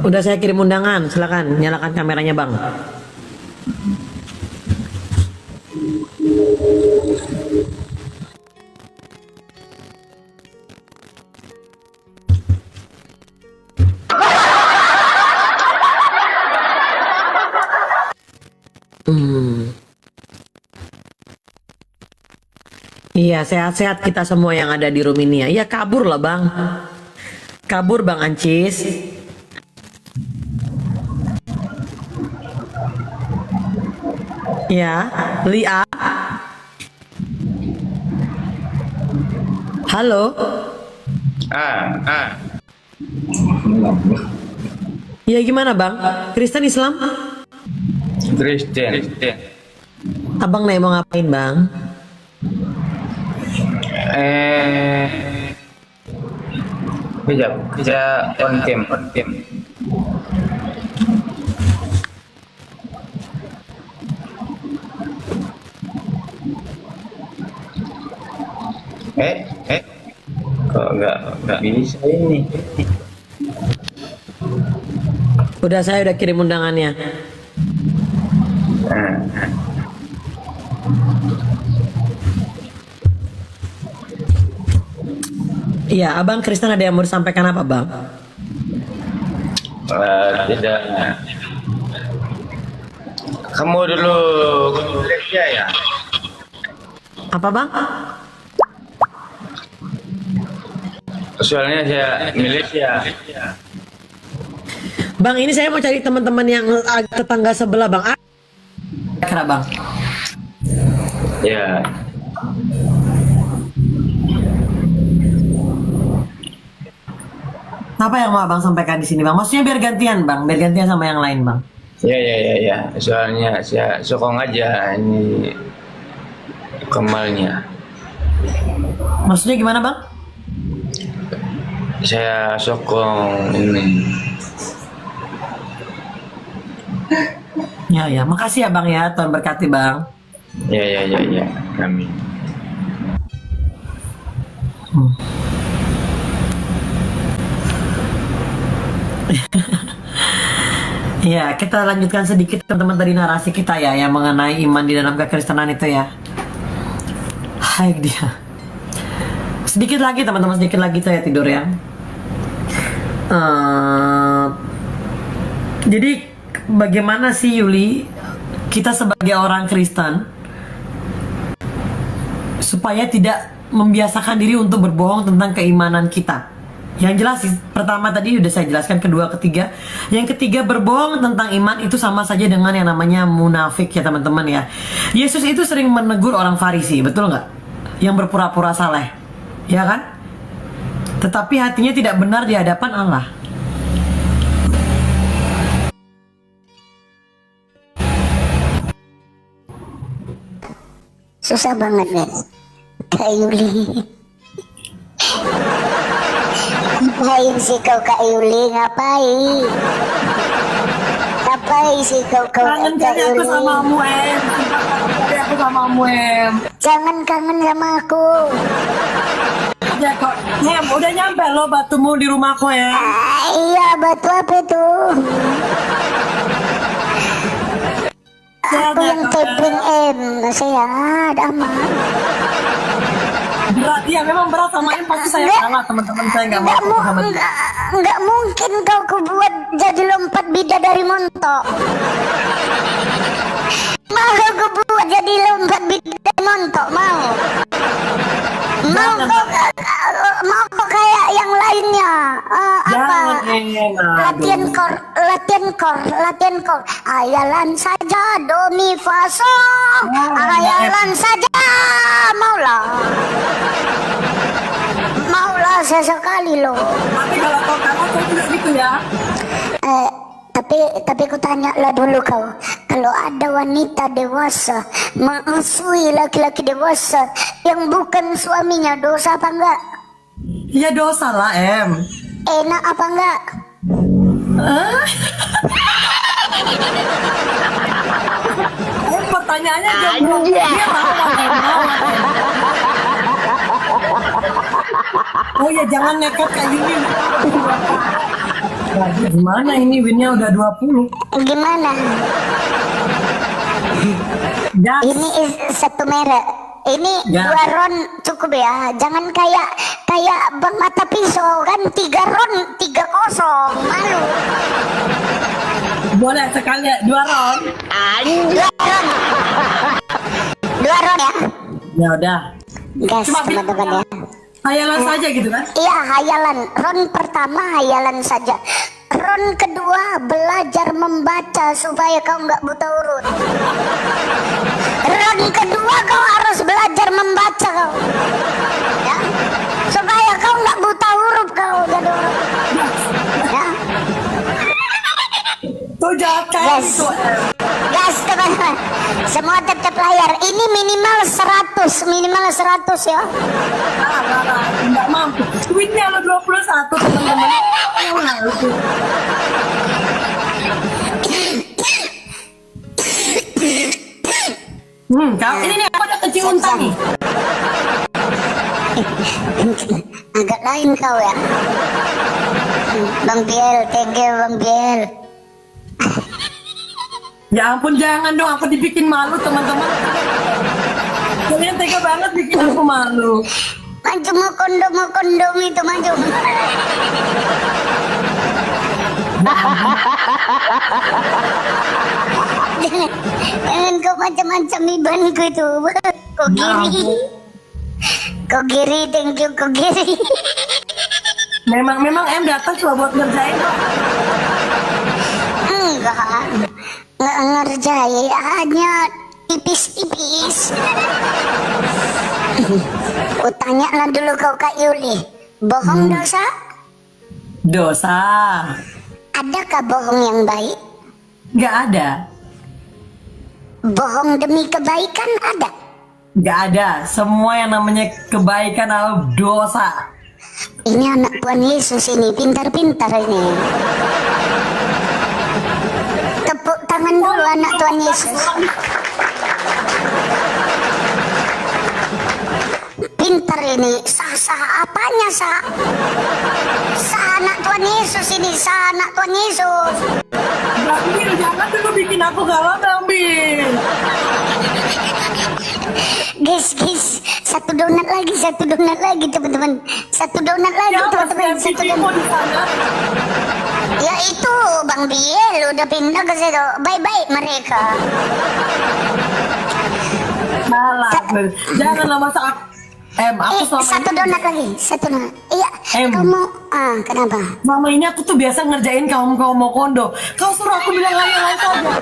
[SPEAKER 1] Udah saya kirim undangan, silakan nyalakan kameranya bang. Iya, sehat-sehat kita semua yang ada di room ini ya. Iya, kabur lah Bang. Kabur Bang Ancis. Ya, Lia. Halo. Ya gimana Bang? Kristen Islam?
[SPEAKER 12] Kristen.
[SPEAKER 1] Abang nih mau ngapain Bang?
[SPEAKER 12] Kerja on cam. Kok nggak bisa ini?
[SPEAKER 1] Udah, saya udah kirim undangannya. Iya, Abang Kristen ada yang mau disampaikan apa Bang?
[SPEAKER 12] Tidak. Kamu dulu Malaysia ya?
[SPEAKER 1] Apa Bang?
[SPEAKER 12] Soalnya saya Malaysia.
[SPEAKER 1] Bang, ini saya mau cari teman-teman yang tetangga sebelah Bang. Kira Bang.
[SPEAKER 12] Ya.
[SPEAKER 1] Apa yang mau Abang sampaikan di sini Bang? Maksudnya biar gantian Bang, biar gantian sama yang lain Bang.
[SPEAKER 12] Ya. Soalnya saya sokong aja ini Kemalnya.
[SPEAKER 1] Maksudnya gimana Bang?
[SPEAKER 12] Saya sokong ini.
[SPEAKER 1] Ya, makasih ya Bang ya, Tuhan berkati Bang.
[SPEAKER 12] Ya. Amin.
[SPEAKER 1] Ya, kita lanjutkan sedikit teman-teman dari narasi kita ya, yang mengenai iman di dalam kekristenan itu ya. Hai dia. Sedikit lagi teman-teman, sedikit lagi saya tidur ya. Jadi bagaimana sih Yuli, kita sebagai orang Kristen supaya tidak membiasakan diri untuk berbohong tentang keimanan kita? Yang jelas pertama tadi udah saya jelaskan, kedua, ketiga. Yang ketiga, berbohong tentang iman itu sama saja dengan yang namanya munafik ya teman-teman ya. Yesus itu sering menegur orang Farisi, betul nggak? Yang berpura-pura saleh, ya kan? Tetapi hatinya tidak benar di hadapan Allah.
[SPEAKER 13] Susah banget guys, Kak Yuli. Ngapain sih kau Kak Yuli, ngapain? Ngapain sih kau
[SPEAKER 1] kangen
[SPEAKER 13] Kak Yuli?
[SPEAKER 1] Aku sama Em. Aku sama Em.
[SPEAKER 13] Jangan kangen sama aku.
[SPEAKER 1] Ya kok, Em, udah nyampe lo batumu di rumahku ya?
[SPEAKER 13] Iya, batu apa tuh? Aku yang taping sayang, ada aman.
[SPEAKER 1] Berat, ya memang berat sama Em, pasti saya salah teman-teman, saya nggak mau sama dia.
[SPEAKER 13] Nggak mungkin kau kubuat jadi lompat bidadari montok. Mau kau buat jadi lompat bidadari montok, mau kau kayak yang lainnya, apa latihan kor ayalan saja do mi fa so, ayalan saja maulah sesekali loh.
[SPEAKER 1] Tapi kalau kau kalah kau tidak gitu ya.
[SPEAKER 13] Tapi aku tanya lah dulu kau, kalau ada wanita dewasa mengasuhi laki-laki dewasa yang bukan suaminya, dosa apa enggak?
[SPEAKER 1] Ya dosa lah Em.
[SPEAKER 13] Enak apa enggak?
[SPEAKER 1] Pertanyaannya jawab dia oh ya, jangan nekat kayak gini. Gimana ini winnya udah 20?
[SPEAKER 13] Gimana? Ini satu merek. Ini 2 ron cukup ya. Jangan kayak bang mata pisau kan, 3 ron 3-0. Malu.
[SPEAKER 1] Boleh sekali 2 ron.
[SPEAKER 13] 2 ron
[SPEAKER 5] Ya udah.
[SPEAKER 13] Gas teman-teman ya.
[SPEAKER 5] Hayalan saja gitu kan?
[SPEAKER 13] Iya, hayalan. Ron pertama hayalan saja. Ron kedua belajar membaca supaya kau nggak buta huruf. Ron kedua kau harus belajar membaca kau. Ya. Supaya kau nggak buta huruf kau jadi orang. Ya.
[SPEAKER 5] Tuh jahat kayak gitu.
[SPEAKER 13] Gas teman-teman. Semua tap layar. Ini minimal 100 ya.
[SPEAKER 5] Nggak mampu. Duitnya lo 21 teman-teman. Kau ini nih aku ada kencing unta nih.
[SPEAKER 13] Agak lain kau ya. Bang Biel, thank you Bang Biel.
[SPEAKER 5] Ya ampun, jangan dong, aku dibikin malu teman-teman. Kalian tega banget bikin aku malu.
[SPEAKER 13] Maju mau kondom itu maju. Jangan kau macam-macam ibanku itu. Kok giri, thank you kok giri.
[SPEAKER 5] Memang em datang cuma buat ngerjain kok.
[SPEAKER 13] Nggak ngerjain, hanya tipis-tipis. Tanyalah dulu kau Kak Yuli, bohong dosa?
[SPEAKER 5] Dosa.
[SPEAKER 13] Adakah bohong yang baik?
[SPEAKER 5] Nggak ada.
[SPEAKER 13] Bohong demi kebaikan ada?
[SPEAKER 5] Nggak ada. Semua yang namanya kebaikan adalah dosa.
[SPEAKER 13] Ini anak Tuhan Yesus ini, pintar-pintar ini. Tepuk tangan dulu anak Tuhan Yesus. Pintar ini, sah apanya sah? Sah anak Tuhan Yesus ini, sah anak Tuhan Yesus.
[SPEAKER 5] Bang Bil, jangan dulu bikin aku galau Bang Bil.
[SPEAKER 13] Guys, satu donat lagi teman-teman. Satu donat lagi teman-teman. Satu donat. Ya itu Bang Biel udah pindah ke situ. Bye-bye mereka.
[SPEAKER 5] Salah. Janganlah masak aku
[SPEAKER 13] satu donat lagi. Iya. Kamu kenapa?
[SPEAKER 5] Mama ini aku tuh biasa ngerjain kaum mau kondo. Kau suruh aku bilang hayal saja.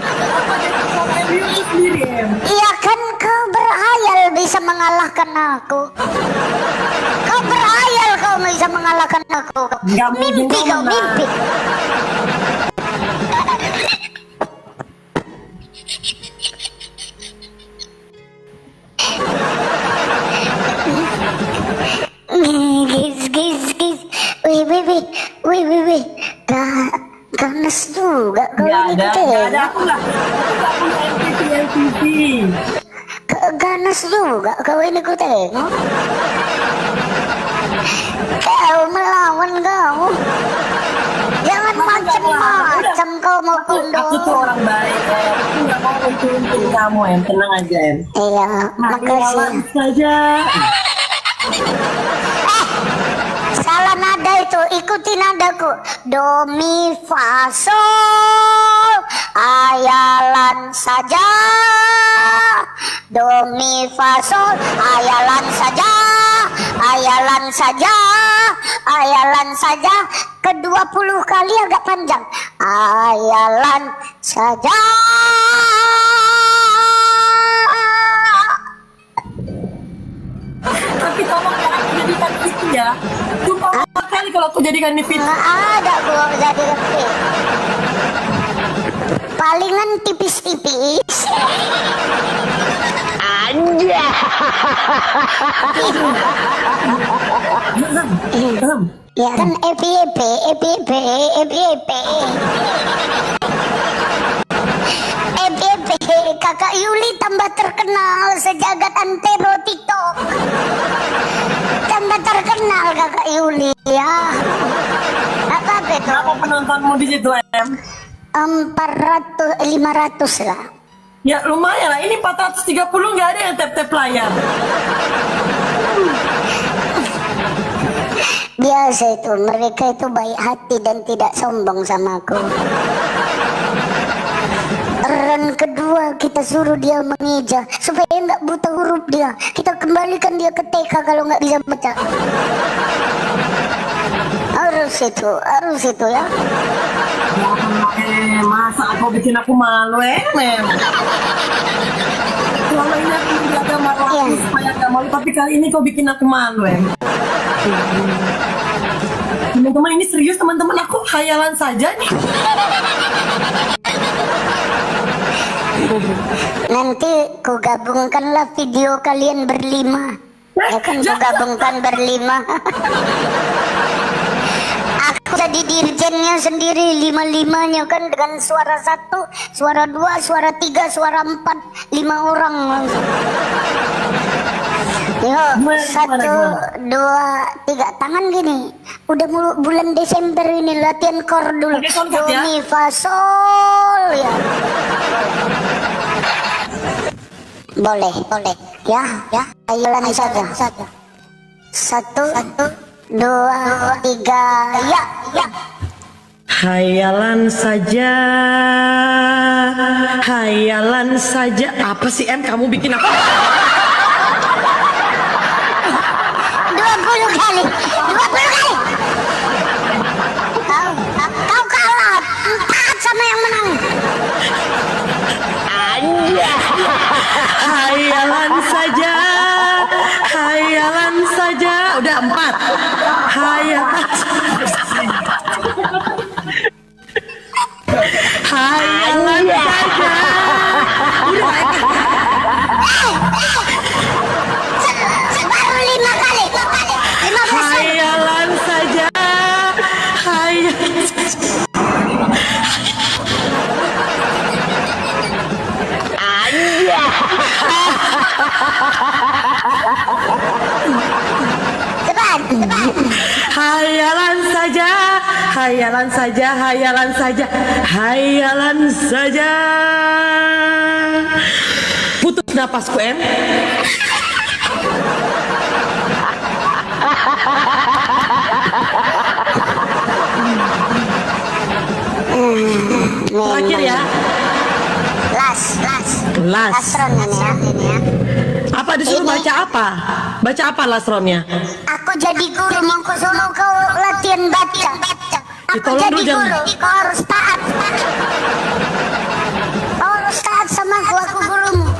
[SPEAKER 13] Iya kan kau berhayal bisa mengalahkan aku. Kau berhayal kau bisa mengalahkan aku. Mimpi kau mimpi. Guys. Wih. Ganas juga kau ini
[SPEAKER 5] ada aku lah. Aku punya MTV.
[SPEAKER 13] Ganas juga kau ini ku tengok. Kau melawan kau. Jangan macam-macam kau mau kondo.
[SPEAKER 5] Aku tuh orang baik. Aku nggak mau untung kamu tenang aja
[SPEAKER 13] Iya, makasih.
[SPEAKER 5] Saja.
[SPEAKER 13] Salah nada itu, ikuti nadaku. Do mi fa sol, ayalan saja. Do mi fa sol, ayalan saja. Ayalan saja. Ke-20 kali agak panjang. Ayalan saja.
[SPEAKER 5] Tapi tolong jangan jadikan itu ya. Sumpah kali kalau aku jadikan ini fit.
[SPEAKER 13] Nggak ada gua jadikan fit. Palingan tipis-tipis. Anja. Ya kan EPP. Kakak Yuli tambah terkenal sejagat antero TikTok. Tambah terkenal Kakak Yuli ya. Apa itu?
[SPEAKER 5] Berapa penontonmu di situ
[SPEAKER 13] 500 lah.
[SPEAKER 5] Ya lumayan lah, ini 430 nggak ada yang tap-tap layar.
[SPEAKER 13] Biasa itu, mereka itu baik hati dan tidak sombong sama aku. Ron kedua kita kita suruh dia mengeja supaya nggak buta huruf dia. Kita kembalikan dia ke TK kalau nggak bisa baca. Harus itu ya.
[SPEAKER 5] Masa kau bikin aku malu Mem? Selama ini aku menjaga marwahku supaya gak malu, tapi kali ini kau bikin aku malu Teman-teman, ini serius teman-teman, aku khayalan saja nih.
[SPEAKER 13] Nanti ku gabungkanlah video kalian berlima. Ya kan, ku gabungkan berlima. Aku jadi dirjennya sendiri, lima-limanya kan, dengan suara 1, suara 2, suara 3, suara 4, 5 orang langsung. Yo, 1, 2, 3, tangan gini. Udah bulan Desember ini latihan kor dulu. Do, mi, fa, sol ya. Boleh. Ya. Ayolah saja. 1, 2, 3, ya.
[SPEAKER 1] Hayalan saja. Apa sih kamu bikin apa?
[SPEAKER 13] 20 kali. Kau kalah 4 sama yang menang.
[SPEAKER 1] Hayalan saja. Udah 4. Hayalan saja.
[SPEAKER 13] Baru 5 kali. 15 kali.
[SPEAKER 1] Hayalan saja. Hayalan saja. Putus napasku Terakhir ya. Last. Apa disuruh baca apa? Baca apa lasronnya?
[SPEAKER 13] Aku jadi guru, mau ku suruh kau latihan baca. Aku jadi guru, kau harus taat. Kau harus taat sama aku gurumu.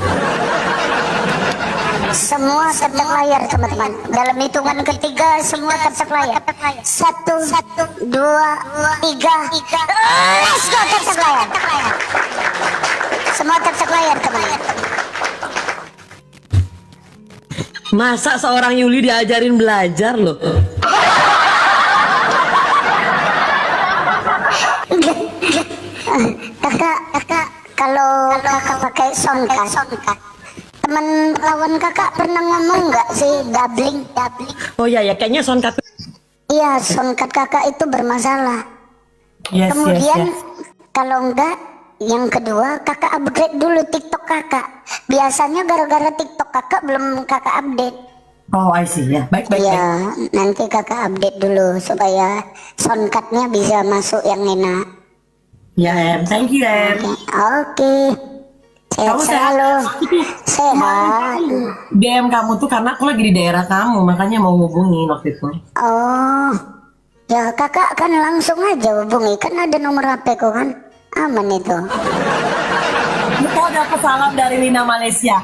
[SPEAKER 13] Semua tetap layar teman-teman. Dalam hitungan ketiga semua tetap layar. 1, 2, 3. Let's go, tetap layar. Semua tetap layar teman-teman.
[SPEAKER 1] Masa seorang Yuli diajarin belajar loh?
[SPEAKER 13] Kakak, kalau kakak pakai soundcard, teman lawan kakak pernah ngomong nggak sih doubling?
[SPEAKER 1] Oh ya, kayaknya soundcard.
[SPEAKER 13] Iya, soundcard kakak itu bermasalah. Kemudian kalau enggak, yang kedua kakak upgrade dulu TikTok kakak. Biasanya gara-gara TikTok kakak belum kakak update.
[SPEAKER 5] Oh, I see ya. Baik.
[SPEAKER 13] Iya, nanti kakak update dulu supaya soundcardnya bisa masuk yang enak.
[SPEAKER 5] Ya, thank you
[SPEAKER 13] Oke. Sehat selalu. Sehat.
[SPEAKER 5] DM kamu tuh karena aku lagi di daerah kamu, makanya mau hubungin waktu itu.
[SPEAKER 13] Oh, ya kakak kan langsung aja hubungi, kan ada nomor HP kok kan, aman itu.
[SPEAKER 5] Itu ada salam dari Lina Malaysia.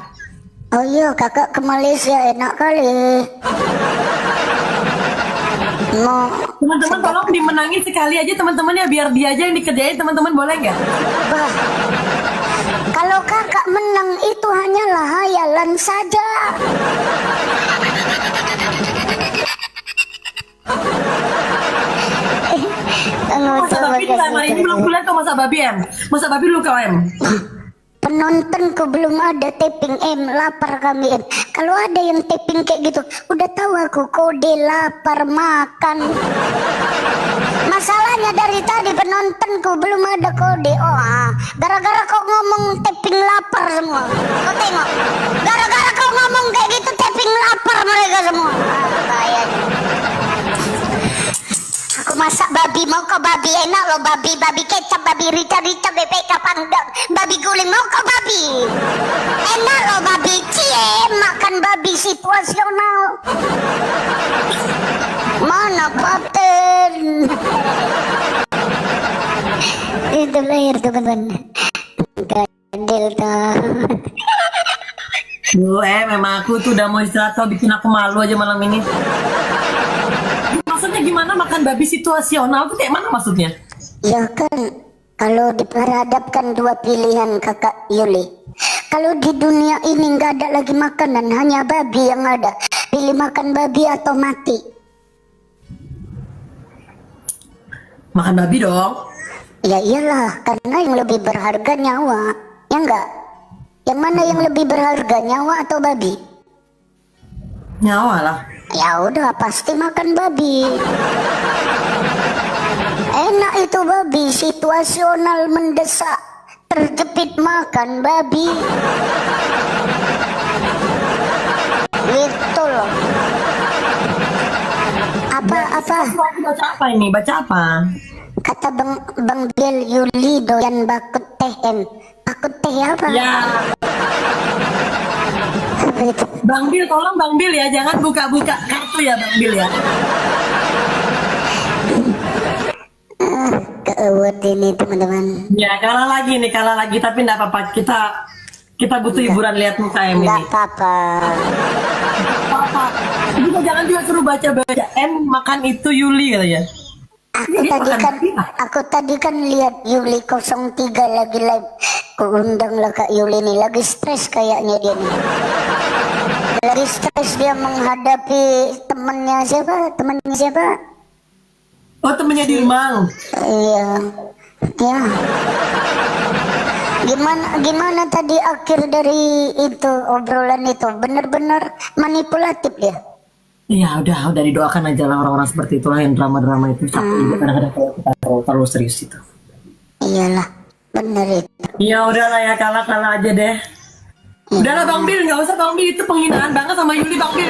[SPEAKER 13] Oh iya, kakak ke Malaysia enak kali.
[SPEAKER 5] Teman-teman tolong dimenangin sekali aja teman-teman ya, biar dia aja yang dikerjain teman-teman, boleh nggak?
[SPEAKER 13] Kalau kakak menang itu hanyalah hayalan saja.
[SPEAKER 5] Masa babi selama ini belum pulang kau masa babi Masa babi lu kau
[SPEAKER 13] Penontonku belum ada tapping lapar kami Kalau ada yang tapping kayak gitu, udah tahu aku kode lapar makan. Masalahnya dari tadi penontonku belum ada kode. Gara-gara kau ngomong tapping lapar semua. Kau tengok, gara-gara kau ngomong kayak gitu tapping lapar mereka semua. Kayaknya. Aku masak babi, mau kau babi enak loh, babi kecap, babi rica-rica, BPK panggang, babi guling, mau kau babi enak loh, babi cie, makan babi situasional. Mana kapten? Itu lahir teman-teman. Gadil tuh.
[SPEAKER 5] Memang aku tuh udah mau istirahat, kau bikin aku malu aja malam ini. Maksudnya gimana makan babi situasional tuh kayak mana maksudnya?
[SPEAKER 13] Ya kan, kalau diperhadapkan dua pilihan kakak Yuli. Kalau di dunia ini nggak ada lagi makanan, hanya babi yang ada. Pilih makan babi atau mati?
[SPEAKER 5] Makan babi dong.
[SPEAKER 13] Ya iyalah, karena yang lebih berharga nyawa, ya enggak? Yang mana yang lebih berharga, nyawa atau babi?
[SPEAKER 5] Nyawa lah.
[SPEAKER 13] Ya udah, pasti makan babi. Enak itu babi, situasional mendesak, terjepit makan babi. Gitu loh. Apa?
[SPEAKER 5] Baca apa ini? Baca apa?
[SPEAKER 13] Kata Bang Biel Yuli doyan bakut teh Bakut teh apa?
[SPEAKER 5] Ya. Bang Bil, tolong Bang Bil ya, jangan buka-buka kartu ya Bang Bil ya.
[SPEAKER 13] Keewet ini teman-teman.
[SPEAKER 5] Ya kalah lagi tapi enggak apa-apa, kita butuh hiburan lihat muka M ini.
[SPEAKER 13] Enggak apa-apa.
[SPEAKER 5] Juga jangan juga suruh baca-baca M makan itu Yuli katanya.
[SPEAKER 13] Aku tadi kan lihat Yuli 03 lagi live. Kuundang lah Kak Yuli nih, lagi stres kayaknya dia nih. Lagi stres dia menghadapi temennya siapa?
[SPEAKER 5] Oh, temennya Dirmang.
[SPEAKER 13] Iya. Ya. Gimana tadi akhir dari itu obrolan itu? Bener-bener manipulatif dia.
[SPEAKER 5] Iya, udah didoakan aja lah orang-orang seperti itulah yang drama-drama itu. Capek kadang-kadang kalau kita terlalu serius itu.
[SPEAKER 13] Iyalah, bener itu.
[SPEAKER 5] Ya udahlah ya, kalah aja deh. Udahlah Bang Bil, nggak usah Bang Bil, itu penghinaan banget sama Yuli Bang Bil.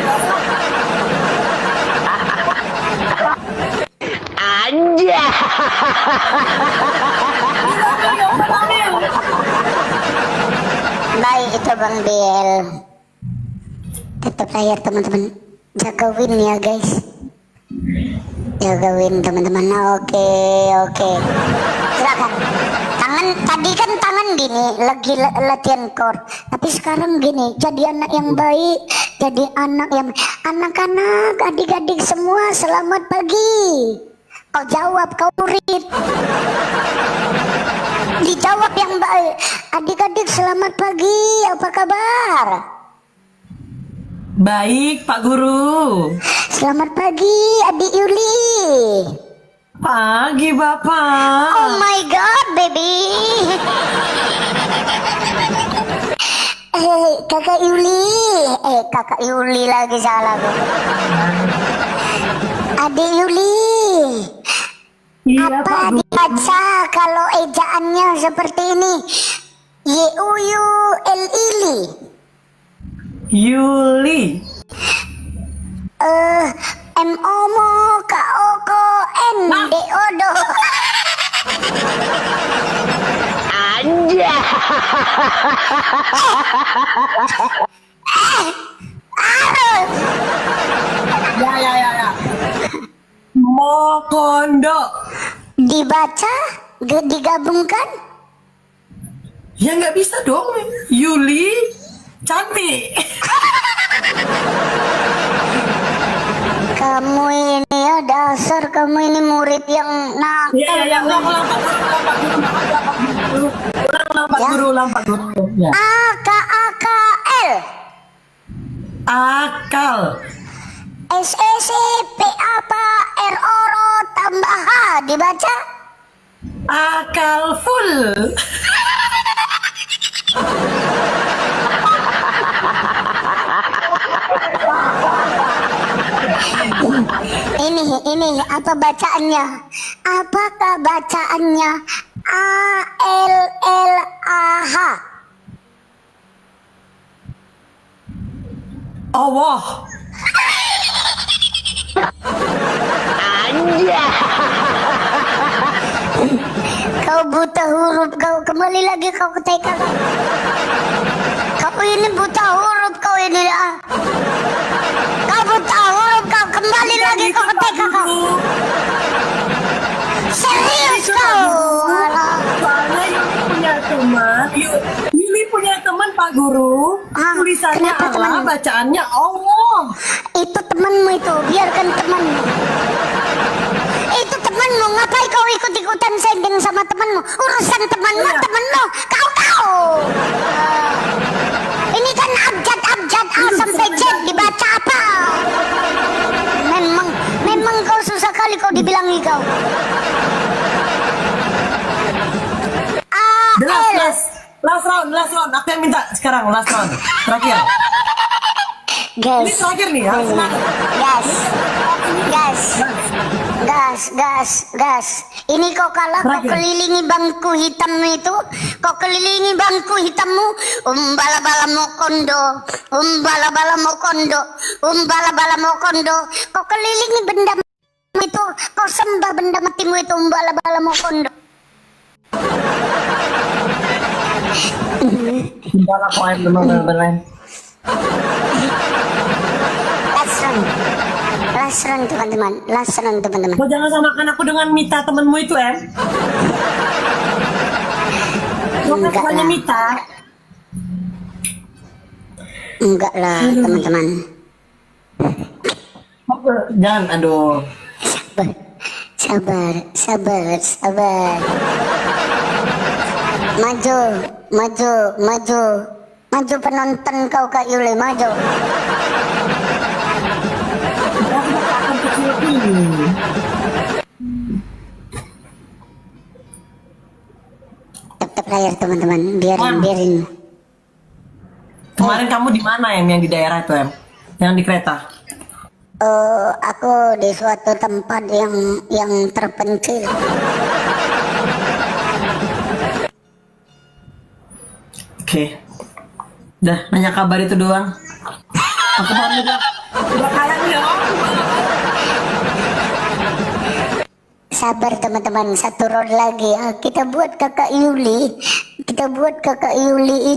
[SPEAKER 13] Anja. Baik itu Bang Bil. Tetap layar teman-teman. Jaga win ya guys. Jaga win teman-teman. Oke. Silakan. Tadi kan tangan gini lagi latihan core. Tapi sekarang gini, jadi anak yang baik, jadi anak-anak, adik-adik semua selamat pagi. Kau jawab, kau murid. Dijawab yang baik. Adik-adik selamat pagi, apa kabar?
[SPEAKER 5] Baik Pak Guru.
[SPEAKER 13] Selamat pagi Adik Yuli.
[SPEAKER 5] Pagi Bapak.
[SPEAKER 13] Oh my god baby. Kakak Yuli lagi salah. Adik Yuli.
[SPEAKER 5] Iya,
[SPEAKER 13] apa dibaca kalau ejaannya seperti ini? Yuli.
[SPEAKER 5] Yuli.
[SPEAKER 13] M-O-M-O K-O-K-N-D-O-D-O. Anja.
[SPEAKER 5] Ya. Mokondo.
[SPEAKER 13] Dibaca? Digabungkan?
[SPEAKER 5] Ya nggak bisa dong. Yuli cantik.
[SPEAKER 13] Kamu ini ya dasar, kamu ini murid yang nakal.
[SPEAKER 5] Ya, ulang Pak Guru. Ya.
[SPEAKER 13] A-K-A-K-L.
[SPEAKER 5] Akal.
[SPEAKER 13] S-E-C-P-A-P-R-O-R-O tambah H dibaca?
[SPEAKER 5] Akal full.
[SPEAKER 13] Ini apa bacaannya? Apakah bacaannya A-L-L-A-H?
[SPEAKER 5] Allah.
[SPEAKER 13] Anja. Kau buta huruf, kau kembali lagi kau ke TK. Kau ini buta huruf, kau ini Kau buta huruf, kau kembali lagi kau ke TK kau. Serius kau.
[SPEAKER 5] Soalnya Yuli punya teman Pak Guru. Tulisannya Allah, bacaannya Allah.
[SPEAKER 13] Itu temanmu itu, biarkan temanmu. Itu temanmu, ngapain kau ikut-ikutan sending sama temanmu? Urusan temanmu, temanmu, kau tahu. Ini kan abjad A sampai Z dibaca apa? Memang kau susah kali kau dibilangi kau.
[SPEAKER 5] Last round. Aku yang minta sekarang last round. Terakhir.
[SPEAKER 13] Gas.
[SPEAKER 5] Ini terakhir nih ya.
[SPEAKER 13] Gas. Ini kau kalah, kau kelilingi bangku hitammu itu. Kau kelilingi bangku hitammu. Umbala-bala mokondo. Kau kelilingi benda itu. Kau sembah benda matimu itu. Umbala-bala mokondo.
[SPEAKER 5] Umbala koin benar.
[SPEAKER 13] Last round teman-teman.
[SPEAKER 5] Kau jangan samakan aku dengan Mita temanmu itu, Em. Kau kan sukanya Mita.
[SPEAKER 13] Enggak lah, teman-teman.
[SPEAKER 5] Jangan, aduh.
[SPEAKER 13] Sabar. Maju penonton kau Kak Yuli, maju. Tetap layar teman-teman, biarin.
[SPEAKER 5] Kemarin kamu di mana yang di daerah itu, Em? Yang di kereta?
[SPEAKER 13] Aku di suatu tempat yang terpencil.
[SPEAKER 5] Oke. Dah, nanya kabar itu doang. Aku pamit dah. Udah kayak ya.
[SPEAKER 13] Sabar teman-teman, satu round lagi. Kita buat kakak Yuli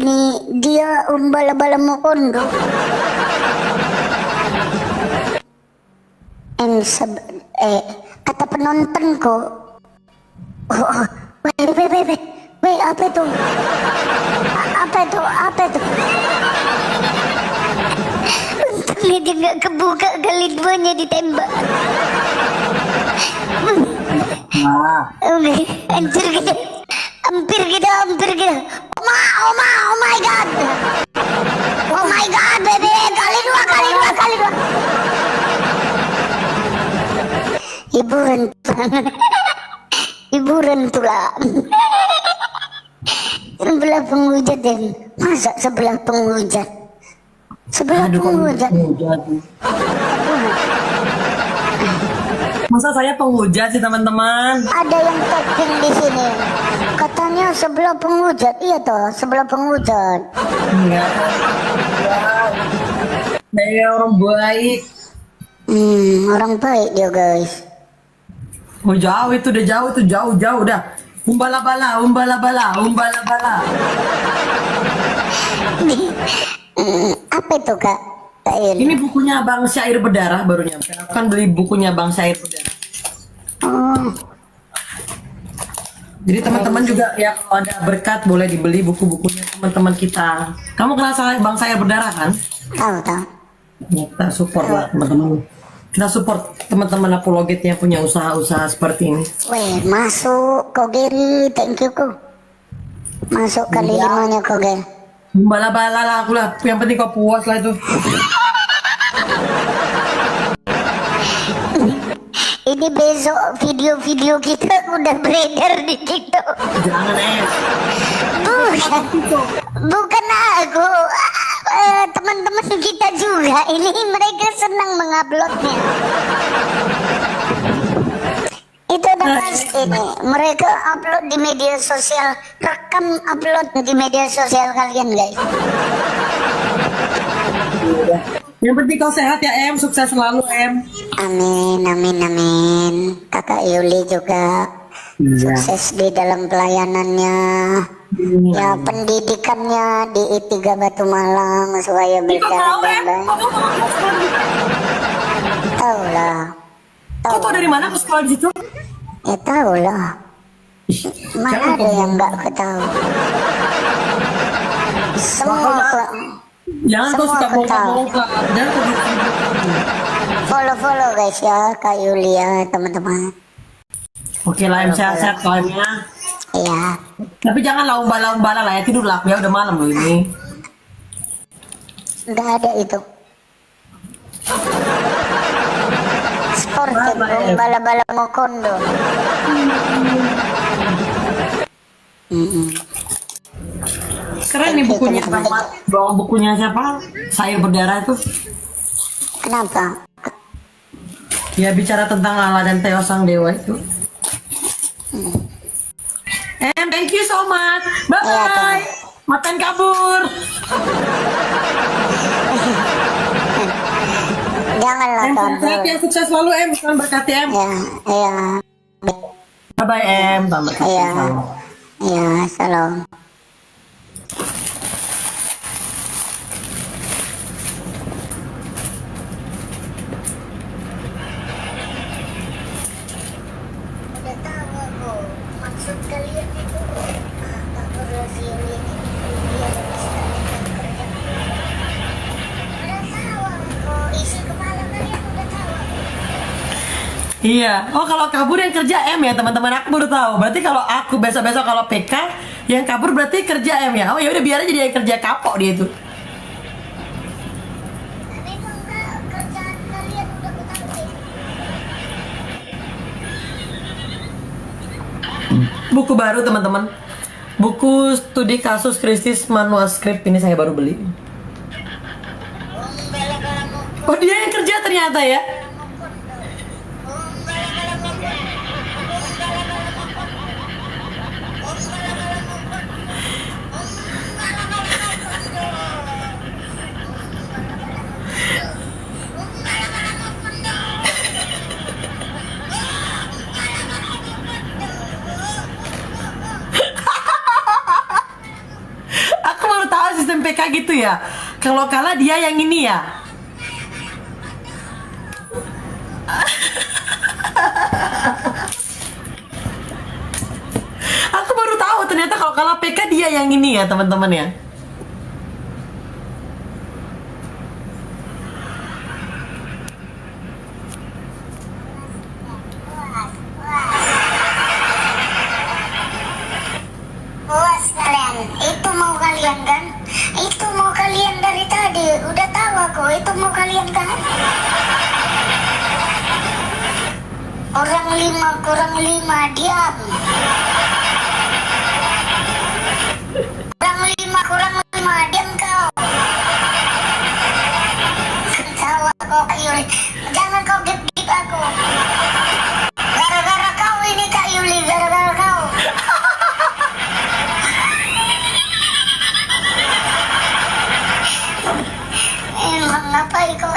[SPEAKER 13] ini dia umbala-bala mokondo. Kata penontonku. Wait, apa itu? Untungnya dia nggak kebuka kali duanya ditembak. Hampir kita. Oh my god, baby, kali dua. Hiburan pula. Sebelah penghujat deh. Masa sebelah penghujat?
[SPEAKER 5] Masa saya penghujat sih teman-teman?
[SPEAKER 13] Ada yang tagging di sini. Katanya sebelah penghujat. Iya toh, sebelah penghujat.
[SPEAKER 5] Enggak. Saya orang baik.
[SPEAKER 13] Orang baik dia guys.
[SPEAKER 5] Oh jauh itu, udah jauh dah. Umbala-bala.
[SPEAKER 13] Apa itu Kak?
[SPEAKER 5] Ini bukunya Bang Syair Berdarah baru nyampe. Aku kan beli bukunya Bang Syair Berdarah.
[SPEAKER 13] Oh.
[SPEAKER 5] Jadi teman-teman juga ya kalau ada berkat boleh dibeli buku-bukunya teman-teman kita. Kamu kenal sama Bang Syair Berdarah kan?
[SPEAKER 13] Tahu.
[SPEAKER 5] Ya, kita support lah teman-teman. Kita support teman-teman apologet yang punya usaha-usaha seperti ini.
[SPEAKER 13] Weh, masuk kau Geri, thank you kau. Masuk kali 5-nya kau Geri.
[SPEAKER 5] Bala-bala lah aku lah, yang penting kau puas lah itu.
[SPEAKER 13] Ini besok video-video kita udah beredar di TikTok.
[SPEAKER 5] Jangan
[SPEAKER 13] Bukan aku, teman-teman kita juga. Ini mereka senang menguploadnya. Itu udah pasti nih. Mereka upload di media sosial, rekam upload di media sosial kalian guys.
[SPEAKER 5] Yang penting kau sehat ya Em, sukses selalu Em.
[SPEAKER 13] Amin. Kakak Yuli juga Sukses di dalam pelayanannya. Ya, pendidikannya di I3 Batu Malang supaya berjalan dengan baik. Tahu lah.
[SPEAKER 5] Kau tahu dari mana aku sekolah di situ?
[SPEAKER 13] Ya tahu lah. Mana ada yang nggak ketahui. Semua kok.
[SPEAKER 5] Jangan kau suka bongkar-bongkar. Jangan kau
[SPEAKER 13] follow guys ya Kak Yulia teman-teman.
[SPEAKER 5] Oke lah, sehat-sehat soalnya.
[SPEAKER 13] Iya.
[SPEAKER 5] Tapi jangan umbala-umbala lah ya, tidurlah ya, udah malam loh ini.
[SPEAKER 13] Nggak ada itu. Sportif, umbala-bala mokondo.
[SPEAKER 5] Keren nih bukunya, bawa bukunya siapa? Sayur Berdarah itu.
[SPEAKER 13] Kenapa?
[SPEAKER 5] Ya bicara tentang Allah dan Theo Sang Dewa itu. Thank you so much. Bye bye. Makan kabur.
[SPEAKER 13] Janganlah kabur.
[SPEAKER 5] Yang sukses selalu Tuhan berkati
[SPEAKER 13] Ya, iya.
[SPEAKER 5] Bye bye Selamat
[SPEAKER 13] iya. Iya, salam.
[SPEAKER 5] Iya. Oh kalau kabur yang kerja M ya teman-teman, aku baru tahu. Berarti kalau aku besok-besok kalau PK yang kabur berarti kerja M ya. Oh ya udah biar aja dia yang kerja kapok dia itu. Buku baru teman-teman. Buku studi kasus Kristus manuskrip ini saya baru beli. Oh dia yang kerja ternyata ya. Aku baru tahu sistem PK gitu ya. Kalau kalah dia yang ini ya. Aku baru tahu ternyata kalau kalah PK dia yang ini ya teman-teman ya.
[SPEAKER 13] Puas kalian, itu mau kalian kan? Itu mau kalian dari tadi, udah tahu aku, itu mau kalian kan? Orang 5 kurang 5, diam. Orang 5 kurang 5, diam kau. Ketawa kau Kak Yuli, jangan kau gip-gip aku. Gara-gara kau ini Kak Yuli, gara-gara kau. Emang ngapain kau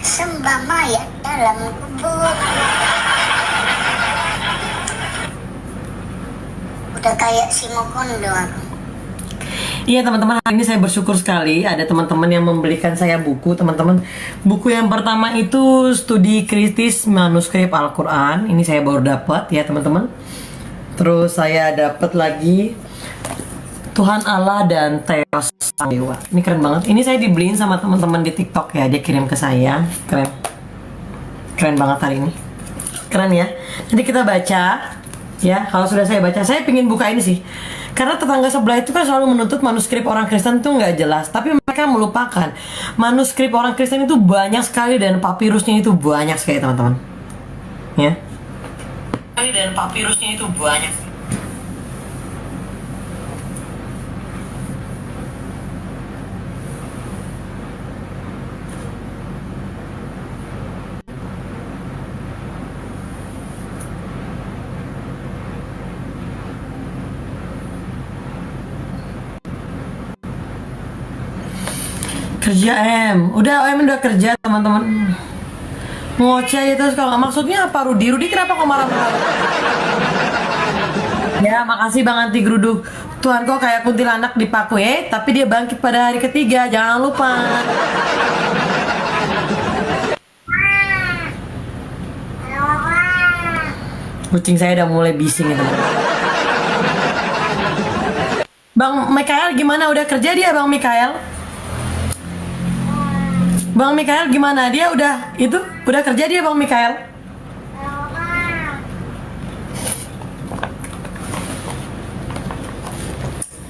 [SPEAKER 13] sembah mayat dalam kubur? Udah kayak si Mokondo aku.
[SPEAKER 5] Iya teman-teman, hari ini saya bersyukur sekali ada teman-teman yang membelikan saya buku teman-teman. Buku yang pertama itu studi kritis manuskrip Al-Quran. Ini saya baru dapat ya teman-teman. Terus saya dapat lagi Tuhan Allah dan Theo Sang Dewa. Ini keren banget. Ini saya dibeliin sama teman-teman di TikTok ya. Dia kirim ke saya. Keren. Keren banget hari ini. Keren ya. Nanti kita baca. Ya, kalau sudah saya baca, saya pingin buka ini sih. Karena tetangga sebelah itu kan selalu menuntut manuskrip orang Kristen itu nggak jelas. Tapi mereka melupakan manuskrip orang Kristen itu banyak sekali dan papirusnya itu banyak sekali teman-teman. Ya. Dan papirusnya itu banyak. Kerja udah kerja teman-teman. Ngoceh itu kalau nggak maksudnya apa Rudi kenapa kok marah-marah? Ya, makasih Bang Anti Geruduk. Tuhan kok kayak kuntilanak dipaku tapi dia bangkit pada hari ketiga. Jangan lupa. Kucing saya udah mulai bising itu. Bang Mikael gimana? Udah kerja dia Bang Mikael? Bang Mikael gimana? Dia udah kerja dia Bang Mikael?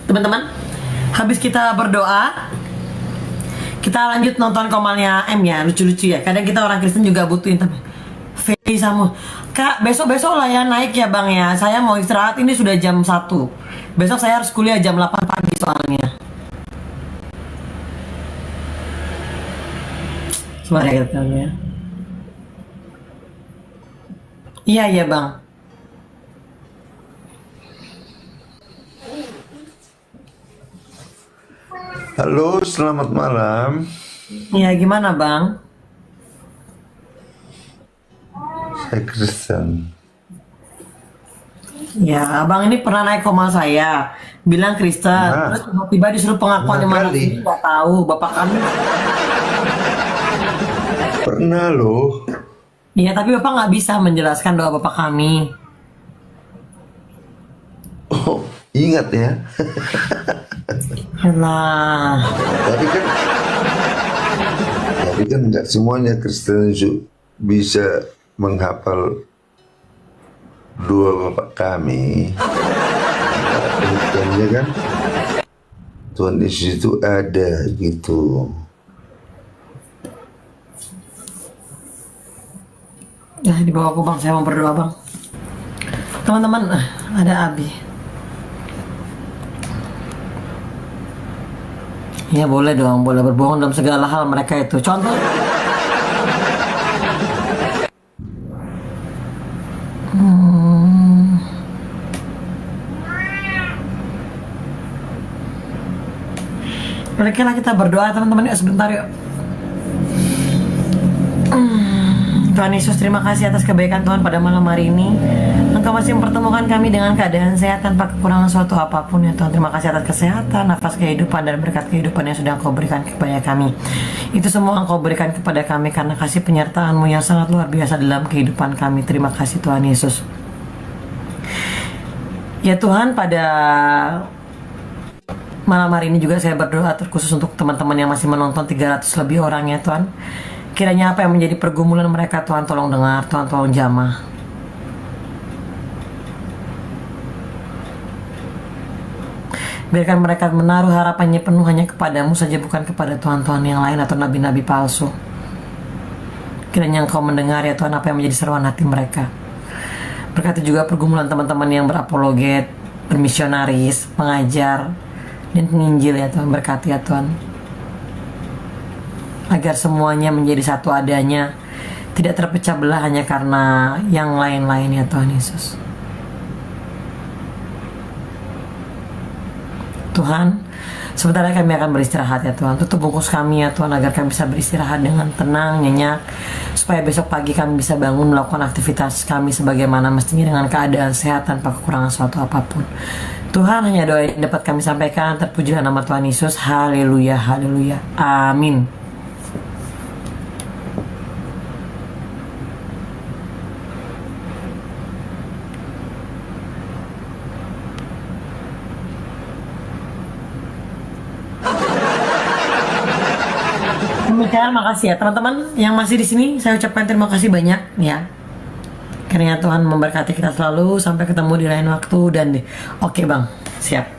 [SPEAKER 5] Teman-teman, habis kita berdoa, kita lanjut nonton Komalnya M ya, lucu-lucu ya. Kadang kita orang Kristen juga butuhin teman. Feli Samu, Kak, besok-besok lah ya naik ya Bang ya. Saya mau istirahat, ini sudah jam 1. Besok saya harus kuliah jam 8 pagi soalnya. Suara ya. Iya Bang.
[SPEAKER 14] Halo, selamat malam.
[SPEAKER 5] Iya, gimana Bang?
[SPEAKER 14] Saya Kristen.
[SPEAKER 5] Ya, Abang ini pernah naik Komal saya, bilang Kristen, terus tiba-tiba disuruh pengakuan yang mana sih? Nggak tahu, Bapak kami.
[SPEAKER 14] Pernah loh.
[SPEAKER 5] Iya, tapi Bapak nggak bisa menjelaskan doa Bapak kami.
[SPEAKER 14] Oh, ingat ya.
[SPEAKER 5] Nah.
[SPEAKER 14] Tapi kan nggak semuanya Kristen bisa menghafal doa Bapak kami. Bukannya kan Tuhan Yesus itu ada gitu.
[SPEAKER 5] Ya, di bawahku Bang, saya mau berdoa Bang. Teman-teman, ada Abi. Ya boleh dong, boleh berbohong dalam segala hal mereka itu. Contoh. Mereka kita berdoa teman-teman ya sebentar yuk. Tuhan Yesus, terima kasih atas kebaikan Tuhan pada malam hari ini. Engkau masih mempertemukan kami dengan keadaan sehat tanpa kekurangan suatu apapun ya Tuhan. Terima kasih atas kesehatan, nafas kehidupan, dan berkat kehidupan yang sudah Engkau berikan kepada kami. Itu semua Engkau berikan kepada kami karena kasih penyertaan-Mu yang sangat luar biasa dalam kehidupan kami. Terima kasih Tuhan Yesus. Ya Tuhan, pada malam hari ini juga saya berdoa terkhusus untuk teman-teman yang masih menonton 300 lebih orang ya Tuhan. Kiranya apa yang menjadi pergumulan mereka Tuhan tolong dengar, Tuhan tolong jamah. Biarkan mereka menaruh harapannya penuh hanya kepadamu saja, bukan kepada Tuhan-Tuhan yang lain atau nabi-nabi palsu. Kiranya Engkau mendengar ya Tuhan apa yang menjadi seruan hati mereka. Berkati juga pergumulan teman-teman yang berapologet, bermisionaris, pengajar, dan penginjil ya Tuhan. Berkati ya Tuhan, agar semuanya menjadi satu adanya, tidak terpecah belah hanya karena yang lain-lain ya Tuhan Yesus. Tuhan, sebentar kami akan beristirahat ya Tuhan. Tutup bungkus kami ya Tuhan, agar kami bisa beristirahat dengan tenang, nyenyak, supaya besok pagi kami bisa bangun melakukan aktivitas kami sebagaimana mestinya dengan keadaan sehat tanpa kekurangan suatu apapun. Tuhan, hanya doa yang dapat kami sampaikan. Terpujilah nama Tuhan Yesus. Haleluya, haleluya, amin. Mikael, makasih ya teman-teman yang masih di sini. Saya ucapkan terima kasih banyak ya. Kiranya Tuhan memberkati kita selalu. Sampai ketemu di lain waktu dan Oke Bang, siap.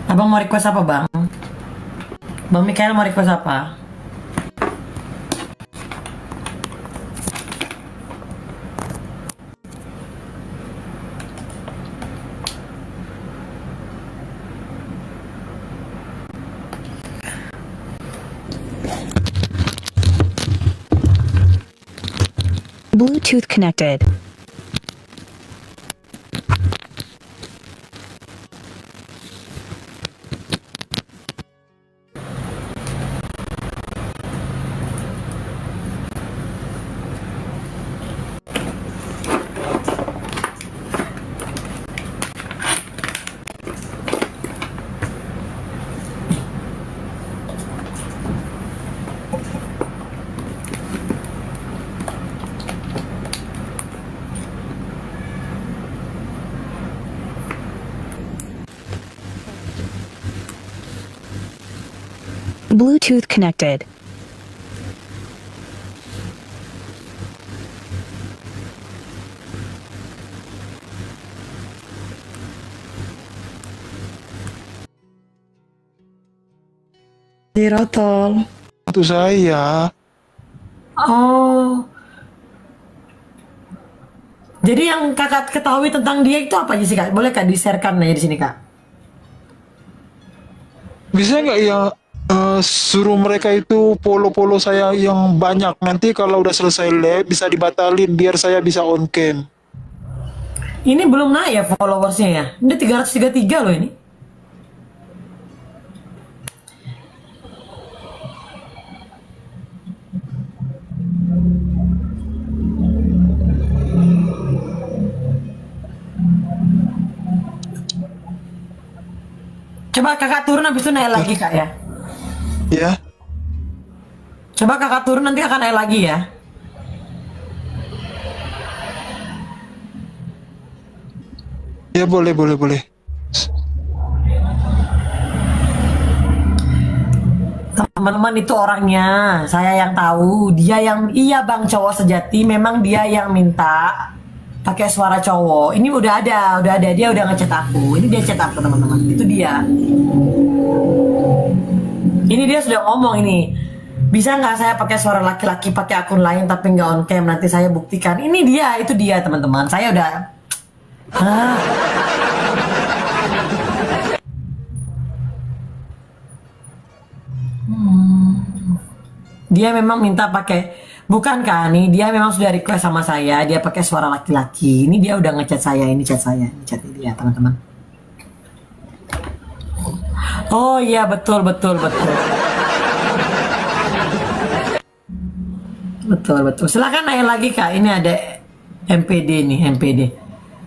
[SPEAKER 5] Abang mau request apa Bang? Bang Mikael mau request apa?
[SPEAKER 15] Bluetooth connected. Bluetooth connected.
[SPEAKER 1] Dirotol.
[SPEAKER 3] Itu saya.
[SPEAKER 5] Oh. Jadi yang kakak ketahui tentang dia itu apa aja sih kak? Boleh kak di-sharekan aja di sini kak?
[SPEAKER 3] Bisa nggak ya suruh mereka itu follow saya yang banyak. Nanti kalau udah selesai live bisa dibatalin biar saya bisa on cam.
[SPEAKER 5] Ini belum naik ya followersnya ya? Ini 333 loh ini. Coba kakak turun habis itu naik lagi kak ya.
[SPEAKER 3] Ya.
[SPEAKER 5] Coba kakak turun nanti akan naik lagi ya.
[SPEAKER 3] Ya boleh.
[SPEAKER 5] Teman-teman itu orangnya, saya yang tahu. Dia yang, iya bang cowok sejati, memang dia yang minta pakai suara cowok. Ini udah ada, dia udah ngechat aku. Ini dia chat aku teman-teman, itu dia. Ini dia sudah ngomong ini. Bisa nggak saya pakai suara laki-laki pakai akun lain tapi nggak on cam? Nanti saya buktikan. Ini dia, itu dia teman-teman. Saya udah. Dia memang minta pakai, bukan kan nih, dia memang sudah request sama saya, dia pakai suara laki-laki. Ini dia udah ngechat saya, ini chat saya, ini chat dia teman-teman. Oh iya betul. Betul. Silakan naik lagi kak, ini ada MPD nih, MPD.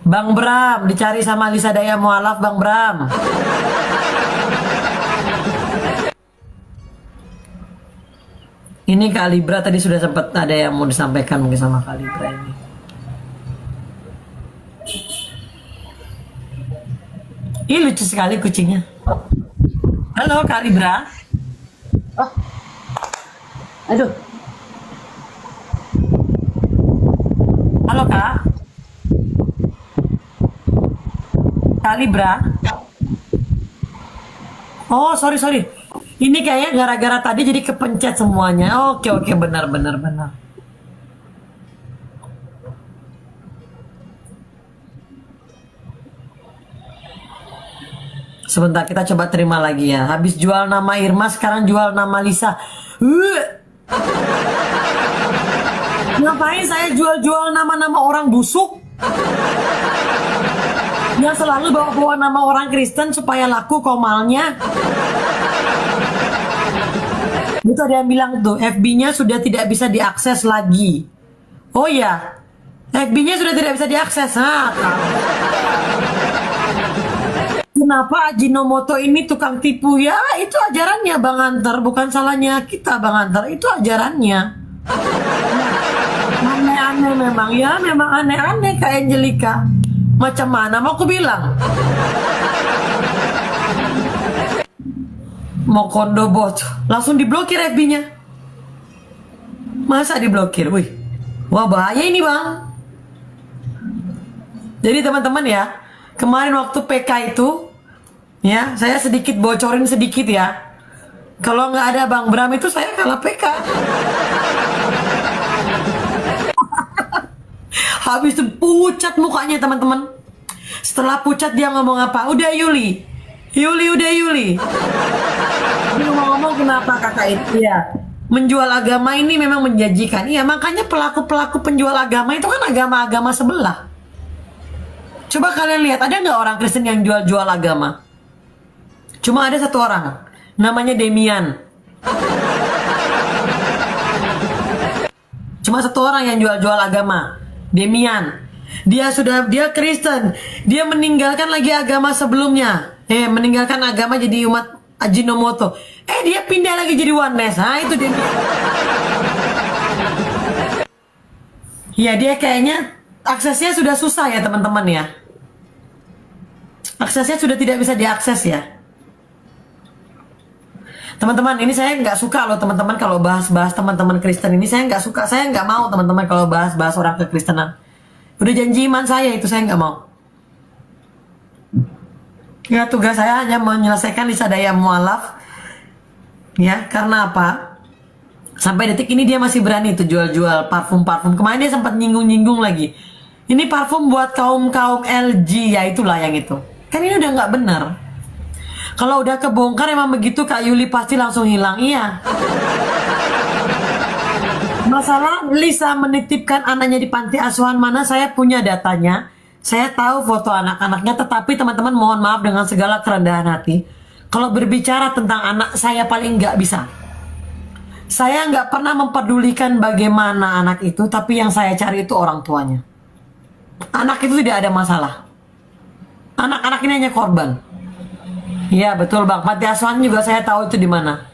[SPEAKER 5] Bang Bram, dicari sama Lisa Daya Mualaf Bang Bram. Ini Kak Libra tadi sudah sempat ada yang mau disampaikan mungkin sama Kak Libra ini. Ih lucu sekali kucingnya. Halo Kak Libra. Aduh. Halo Kak. Kak Libra. Oh sorry. Ini kayaknya gara-gara tadi jadi kepencet semuanya. Oke, benar. Sebentar, kita coba terima lagi ya. Habis jual nama Irma, sekarang jual nama Lisa. Ngapain saya jual-jual nama-nama orang busuk? Yang selalu bawa-bawa nama orang Kristen supaya laku komalnya. Itu ada yang bilang tuh, FB-nya sudah tidak bisa diakses lagi. Oh iya, FB-nya sudah tidak bisa diakses. Kenapa Ajinomoto ini tukang tipu? Ya itu ajarannya Bang Hunter, bukan salahnya kita Bang Hunter, itu ajarannya. Aneh-aneh memang, ya memang aneh-aneh Kak Angelika. Macam mana mau aku bilang? Mau kondo bot, langsung diblokir FB-nya. Masa diblokir? Wih, wah bahaya ini bang. Jadi teman-teman ya, kemarin waktu PK itu, ya saya sedikit bocorin sedikit ya. Kalau nggak ada Bang Bram itu saya kalah PK. Habis itu pucat mukanya teman-teman. Setelah pucat dia ngomong apa? Udah Yuli. Ngomong kenapa kakak itu ya? Menjual agama ini memang menjanjikan. Iya makanya pelaku-pelaku penjual agama itu kan agama-agama sebelah. Coba kalian lihat ada nggak orang Kristen yang jual-jual agama? Cuma ada satu orang, namanya Demian. Cuma satu orang yang jual-jual agama, Demian. Dia Kristen, dia meninggalkan lagi agama sebelumnya. Meninggalkan agama jadi umat Ajinomoto. Dia pindah lagi jadi Oneness. Itu dia. Ya dia kayaknya aksesnya sudah susah ya teman-teman ya. Aksesnya sudah tidak bisa diakses ya.
[SPEAKER 1] Teman-teman, ini saya nggak suka loh teman-teman kalau bahas-bahas teman-teman Kristen ini, saya nggak suka, saya nggak mau teman-teman kalau bahas-bahas orang kekristenan. Udah janji iman saya itu, saya nggak mau. Ya, tugas saya hanya menyelesaikan lisadaya mualaf. Ya, karena apa? Sampai detik ini dia masih berani tuh jual-jual parfum-parfum. Kemarin dia sempat nyinggung-nyinggung lagi. Ini parfum buat kaum-kaum LG, ya itulah yang itu. Kan ini udah nggak benar. Kalau udah kebongkar emang begitu, Kak Yuli pasti langsung hilang. Iya. Masalah Lisa menitipkan anaknya di panti asuhan mana, saya punya datanya. Saya tahu foto anak-anaknya, tetapi teman-teman mohon maaf dengan segala kerendahan hati. Kalau berbicara tentang anak, saya paling nggak bisa. Saya nggak pernah mempedulikan bagaimana anak itu, tapi yang saya cari itu orang tuanya. Anak itu tidak ada masalah. Anak-anak ini hanya korban. Iya betul bang, panti asuhan juga saya tahu itu di mana.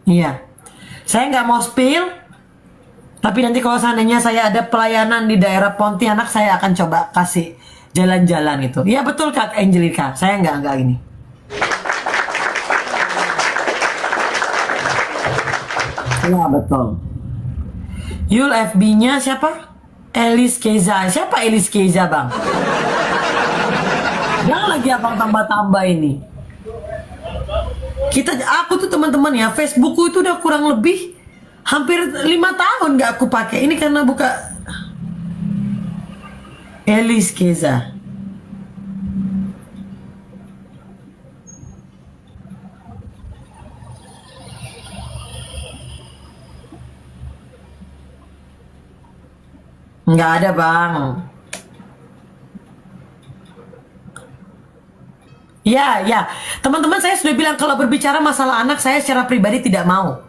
[SPEAKER 1] Iya, saya nggak mau spill, tapi nanti kalau seandainya saya ada pelayanan di daerah Pontianak, saya akan coba kasih jalan-jalan itu. Iya betul Kak Angelica, saya nggak gini. Iya betul. Yul FB-nya siapa? Elis Keza. Siapa Elis Keza bang? Jangan lagi abang tambah-tambah ini. Aku tuh teman-teman ya, Facebookku itu udah kurang lebih hampir 5 tahun gak aku pakai. Ini karena buka Elis Keza. Nggak ada bang. Ya, teman-teman saya sudah bilang kalau berbicara masalah anak saya secara pribadi tidak mau.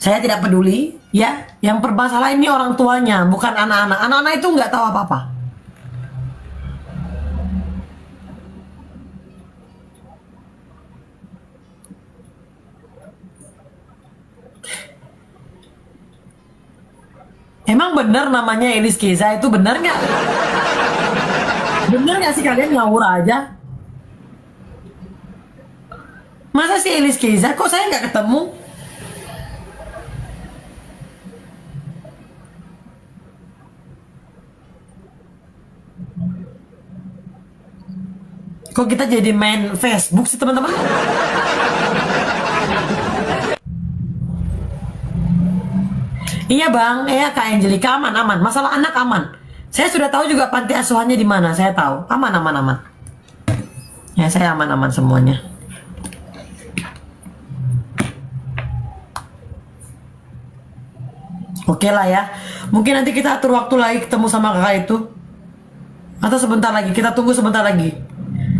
[SPEAKER 1] Saya tidak peduli, ya. Yang bermasalah ini orang tuanya, bukan anak-anak. Anak-anak itu nggak tahu apa-apa. Emang benar namanya Elis Keza itu benar nggak? Benar nggak sih kalian ngawur aja? Masa sih Elis Keza? Kok saya nggak ketemu? Kok kita jadi main Facebook sih teman-teman? Iya bang, ya Kak Angelica aman. Masalah anak aman. Saya sudah tahu juga panti asuhannya di mana. Saya tahu, aman. Ya saya aman semuanya. Oke lah ya. Mungkin nanti kita atur waktu lagi ketemu sama kakak itu. Atau sebentar lagi, kita tunggu sebentar lagi.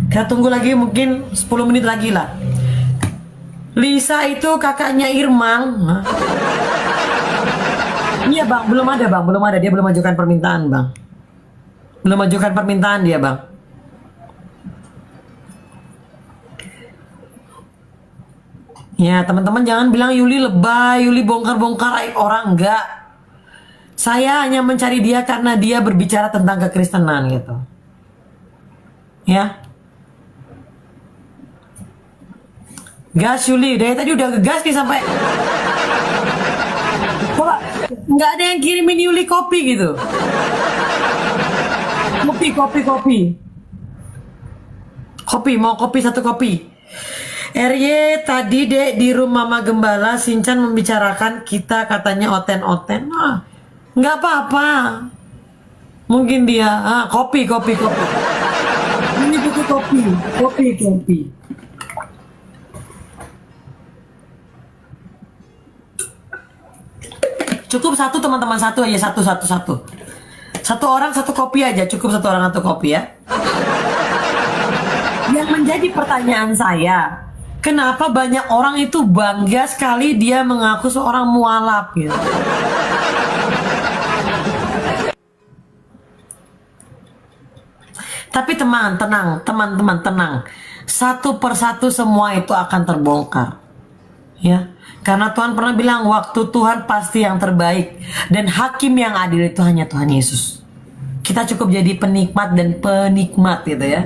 [SPEAKER 1] Kita tunggu lagi mungkin 10 menit lagi lah. Lisa itu kakaknya Irmang. Hah? Iya bang, belum ada. Dia belum ajukan permintaan bang. Belum ajukan permintaan dia bang. Ya teman-teman jangan bilang Yuli lebay, Yuli bongkar-bongkar aib orang, enggak. Saya hanya mencari dia karena dia berbicara tentang kekristenan gitu. Ya. Gas Yuli, dari tadi udah ngegas nih sampai. Coba, nggak ada yang kirimin Yuli kopi gitu. Kopi, mau kopi 1 kopi. RY tadi dek di rumah Mama Gembala Sinchan membicarakan kita katanya oten-oten. Nggak apa-apa. Mungkin dia kopi. Ini buku kopi. Cukup 1 teman-teman, 1 aja, 1. 1 orang 1 kopi aja, cukup 1 orang 1 kopi ya. Yang menjadi pertanyaan saya, kenapa banyak orang itu bangga sekali dia mengaku seorang mualaf gitu. Tapi teman-teman tenang. 1 persatu semua itu akan terbongkar. Ya. Karena Tuhan pernah bilang waktu Tuhan pasti yang terbaik dan hakim yang adil itu hanya Tuhan Yesus.
[SPEAKER 5] kita cukup jadi penikmat dan penikmat gitu ya.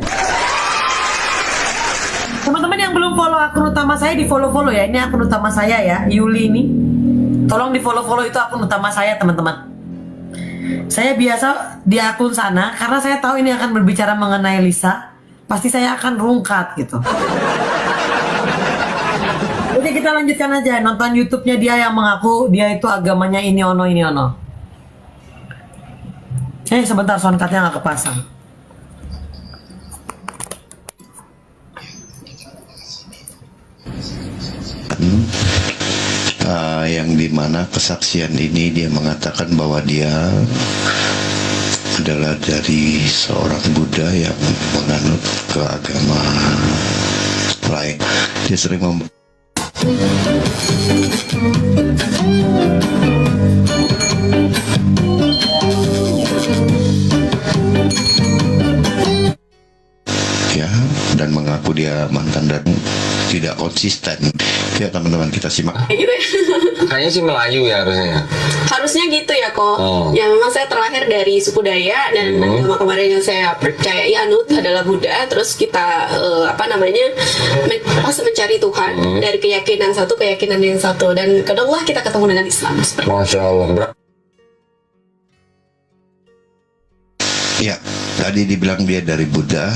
[SPEAKER 5] Teman-teman yang belum follow akun utama saya, di follow ya. Ini akun utama saya ya, Yuli ini. Tolong di follow itu akun utama saya teman-teman. Saya biasa di akun sana karena saya tahu ini akan berbicara mengenai Lisa. Pasti saya akan rungkat gitu. Oke, kita lanjutkan aja. Nonton YouTube-nya dia yang mengaku dia itu agamanya ini ono. Sebentar, soundcard-nya nggak kepasang.
[SPEAKER 14] Yang dimana kesaksian ini dia mengatakan bahwa dia adalah dari seorang Buddha yang menganut ke agama lain. Dia sering ya, dan mengaku dia mantan dan tidak konsisten. Ya teman-teman, kita simak.
[SPEAKER 6] Gitu ya.
[SPEAKER 16] Kayaknya sih Melayu ya harusnya.
[SPEAKER 6] Harusnya gitu ya kok.
[SPEAKER 16] Oh.
[SPEAKER 6] Ya memang saya terlahir dari suku Dayak dan agama kemarin yang saya percayai anut adalah Buddha. Terus kita pas mencari Tuhan dari keyakinan satu keyakinan yang satu, dan kedua kita ketemu dengan Islam.
[SPEAKER 16] Masya Allah.
[SPEAKER 14] Ya, tadi dibilang dia dari Buddha.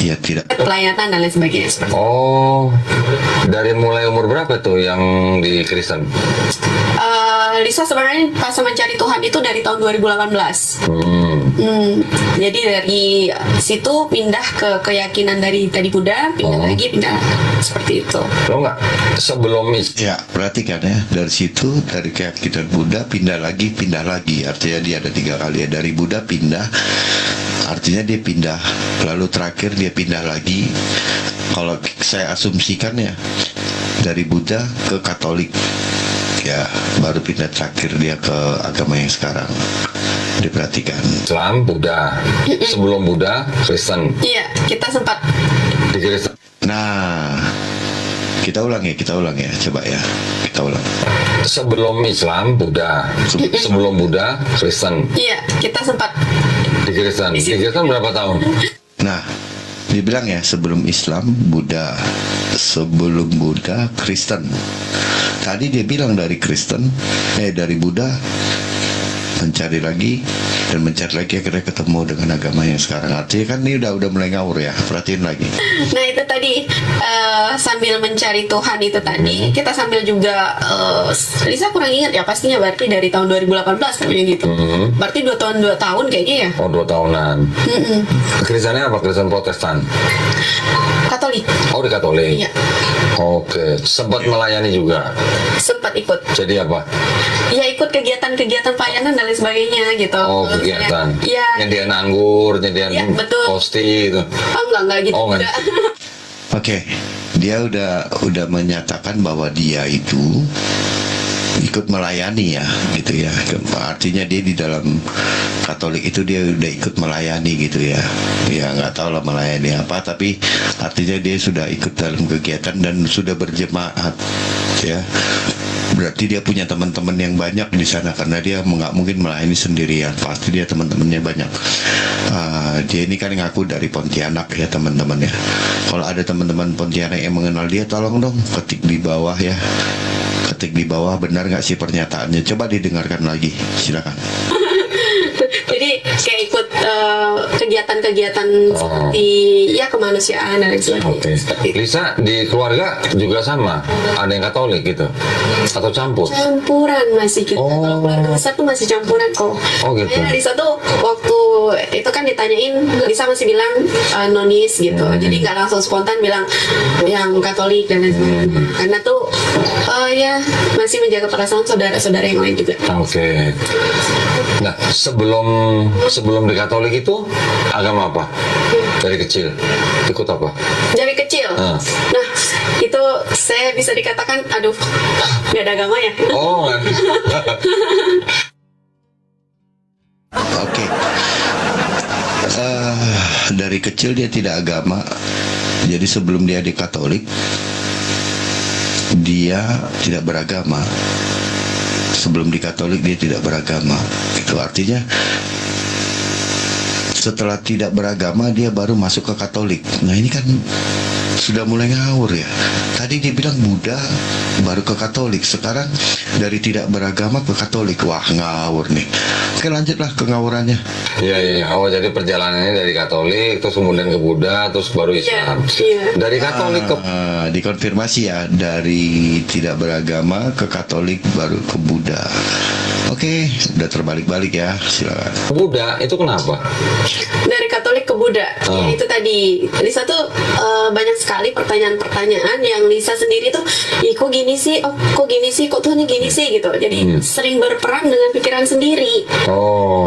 [SPEAKER 14] Ya tidak.
[SPEAKER 6] Pelayanan dan lain sebagainya.
[SPEAKER 16] Oh, dari mulai umur berapa tuh yang di Kristen?
[SPEAKER 6] Lisa sebenarnya pas mencari Tuhan itu dari tahun 2018. Jadi dari situ pindah ke keyakinan dari tadi Buddha, pindah seperti itu.
[SPEAKER 16] Lo nggak sebelum
[SPEAKER 14] ya, perhatikan ya, dari situ dari keyakinan Buddha pindah lagi, artinya dia ada 3 kali ya. Dari Buddha pindah, artinya dia pindah, lalu terakhir dia pindah lagi. Kalau saya asumsikan ya, dari Buddha ke Katolik, ya baru pindah terakhir dia ke agama yang sekarang. Diperhatikan.
[SPEAKER 16] Islam, Buddha. Sebelum Buddha, Kristen.
[SPEAKER 6] Iya, kita sempat
[SPEAKER 16] di Kristen.
[SPEAKER 14] Nah, kita ulang ya, coba ya, kita ulang.
[SPEAKER 16] Sebelum Islam, Buddha. Sebelum Buddha, Kristen.
[SPEAKER 6] Iya, kita sempat
[SPEAKER 16] di Kristen. Di Kristen berapa tahun?
[SPEAKER 14] Nah, dibilang ya, sebelum Islam, Buddha. Sebelum Buddha, Kristen. Tadi dia bilang dari Buddha, mencari lagi akhirnya ketemu dengan agama yang sekarang. Artinya kan ini udah mulai ngawur ya, perhatiin lagi.
[SPEAKER 6] Nah itu tadi sambil mencari Tuhan itu tadi kita sambil juga Lisa kurang ingat ya, pastinya berarti dari tahun 2018 kayaknya gitu. Berarti 2 tahun kayaknya ya.
[SPEAKER 16] Oh 2 tahunan. Kristennya apa? Kristen Protestan?
[SPEAKER 6] Katolik.
[SPEAKER 16] Oh di Katolik.
[SPEAKER 6] Iya.
[SPEAKER 16] Oke, sempat melayani juga.
[SPEAKER 6] Sempat ikut.
[SPEAKER 16] Jadi apa?
[SPEAKER 6] Ya ikut kegiatan pelayanan dan lain sebagainya gitu.
[SPEAKER 16] Oh kegiatan.
[SPEAKER 6] Iya.
[SPEAKER 16] Nyediain anggur, nyediain kosti gitu.
[SPEAKER 6] Oh enggak gitu.
[SPEAKER 16] Oh, enggak.
[SPEAKER 14] Oke, dia udah menyatakan bahwa dia itu ikut melayani ya, gitu ya. Artinya dia di dalam Katolik itu dia udah ikut melayani gitu ya. Ya nggak tahu lah melayani apa, tapi artinya dia sudah ikut dalam kegiatan dan sudah berjemaat ya. Berarti dia punya teman-teman yang banyak di sana, karena dia nggak mungkin melayani sendirian, pasti dia teman-temannya banyak. Dia ini kan ngaku dari Pontianak ya teman-teman ya. Kalau ada teman-teman Pontianak yang mengenal dia, tolong dong ketik di bawah ya. Ketik di bawah, benar nggak sih pernyataannya? Coba didengarkan lagi, silakan.
[SPEAKER 6] Jadi kayak ikut kegiatan-kegiatan seperti ya kemanusiaan dan lain sebagainya.
[SPEAKER 16] Lisa di keluarga juga sama, ada yang Katolik gitu atau campur?
[SPEAKER 6] Campuran masih gitu. Kalau keluarga besar tuh masih campuran kok.
[SPEAKER 16] Oh gitu.
[SPEAKER 6] Lisa tuh waktu itu kan ditanyain, Lisa masih bilang nonis gitu. Jadi nggak langsung spontan bilang yang Katolik dan lain sebagainya. Karena tuh ya masih menjaga perasaan saudara-saudara yang lain juga.
[SPEAKER 16] Oke. Nah sebelum di Katolik itu agama apa? Dari kecil ikut apa?
[SPEAKER 6] Dari kecil. Nah itu saya bisa dikatakan aduh nggak ada agama ya.
[SPEAKER 16] Oh.
[SPEAKER 14] Oke. Dari kecil dia tidak agama. Jadi sebelum dia di Katolik, dia tidak beragama. Sebelum di Katolik dia tidak beragama. Itu artinya setelah tidak beragama dia baru masuk ke Katolik. Nah ini kan sudah mulai ngawur ya. Tadi dia bilang Buddha baru ke Katolik, sekarang dari tidak beragama ke Katolik. Wah ngawur nih. Oke lanjutlah ke ngawurannya.
[SPEAKER 16] Iya. Oh jadi perjalanannya dari Katolik terus kemudian ke Buddha terus baru Islam. Dari Katolik ke
[SPEAKER 14] dikonfirmasi ya, dari tidak beragama ke Katolik baru ke Buddha. Oke, udah terbalik-balik ya. Silakan.
[SPEAKER 16] Buddha itu kenapa?
[SPEAKER 6] Dari Katolik ke Buddha. Ya, itu tadi Lisa tuh banyak sekali pertanyaan-pertanyaan yang Lisa sendiri tuh, kok gini sih, kok gini sih, kok Tuhannya gini sih gitu. Jadi sering berperang dengan pikiran sendiri.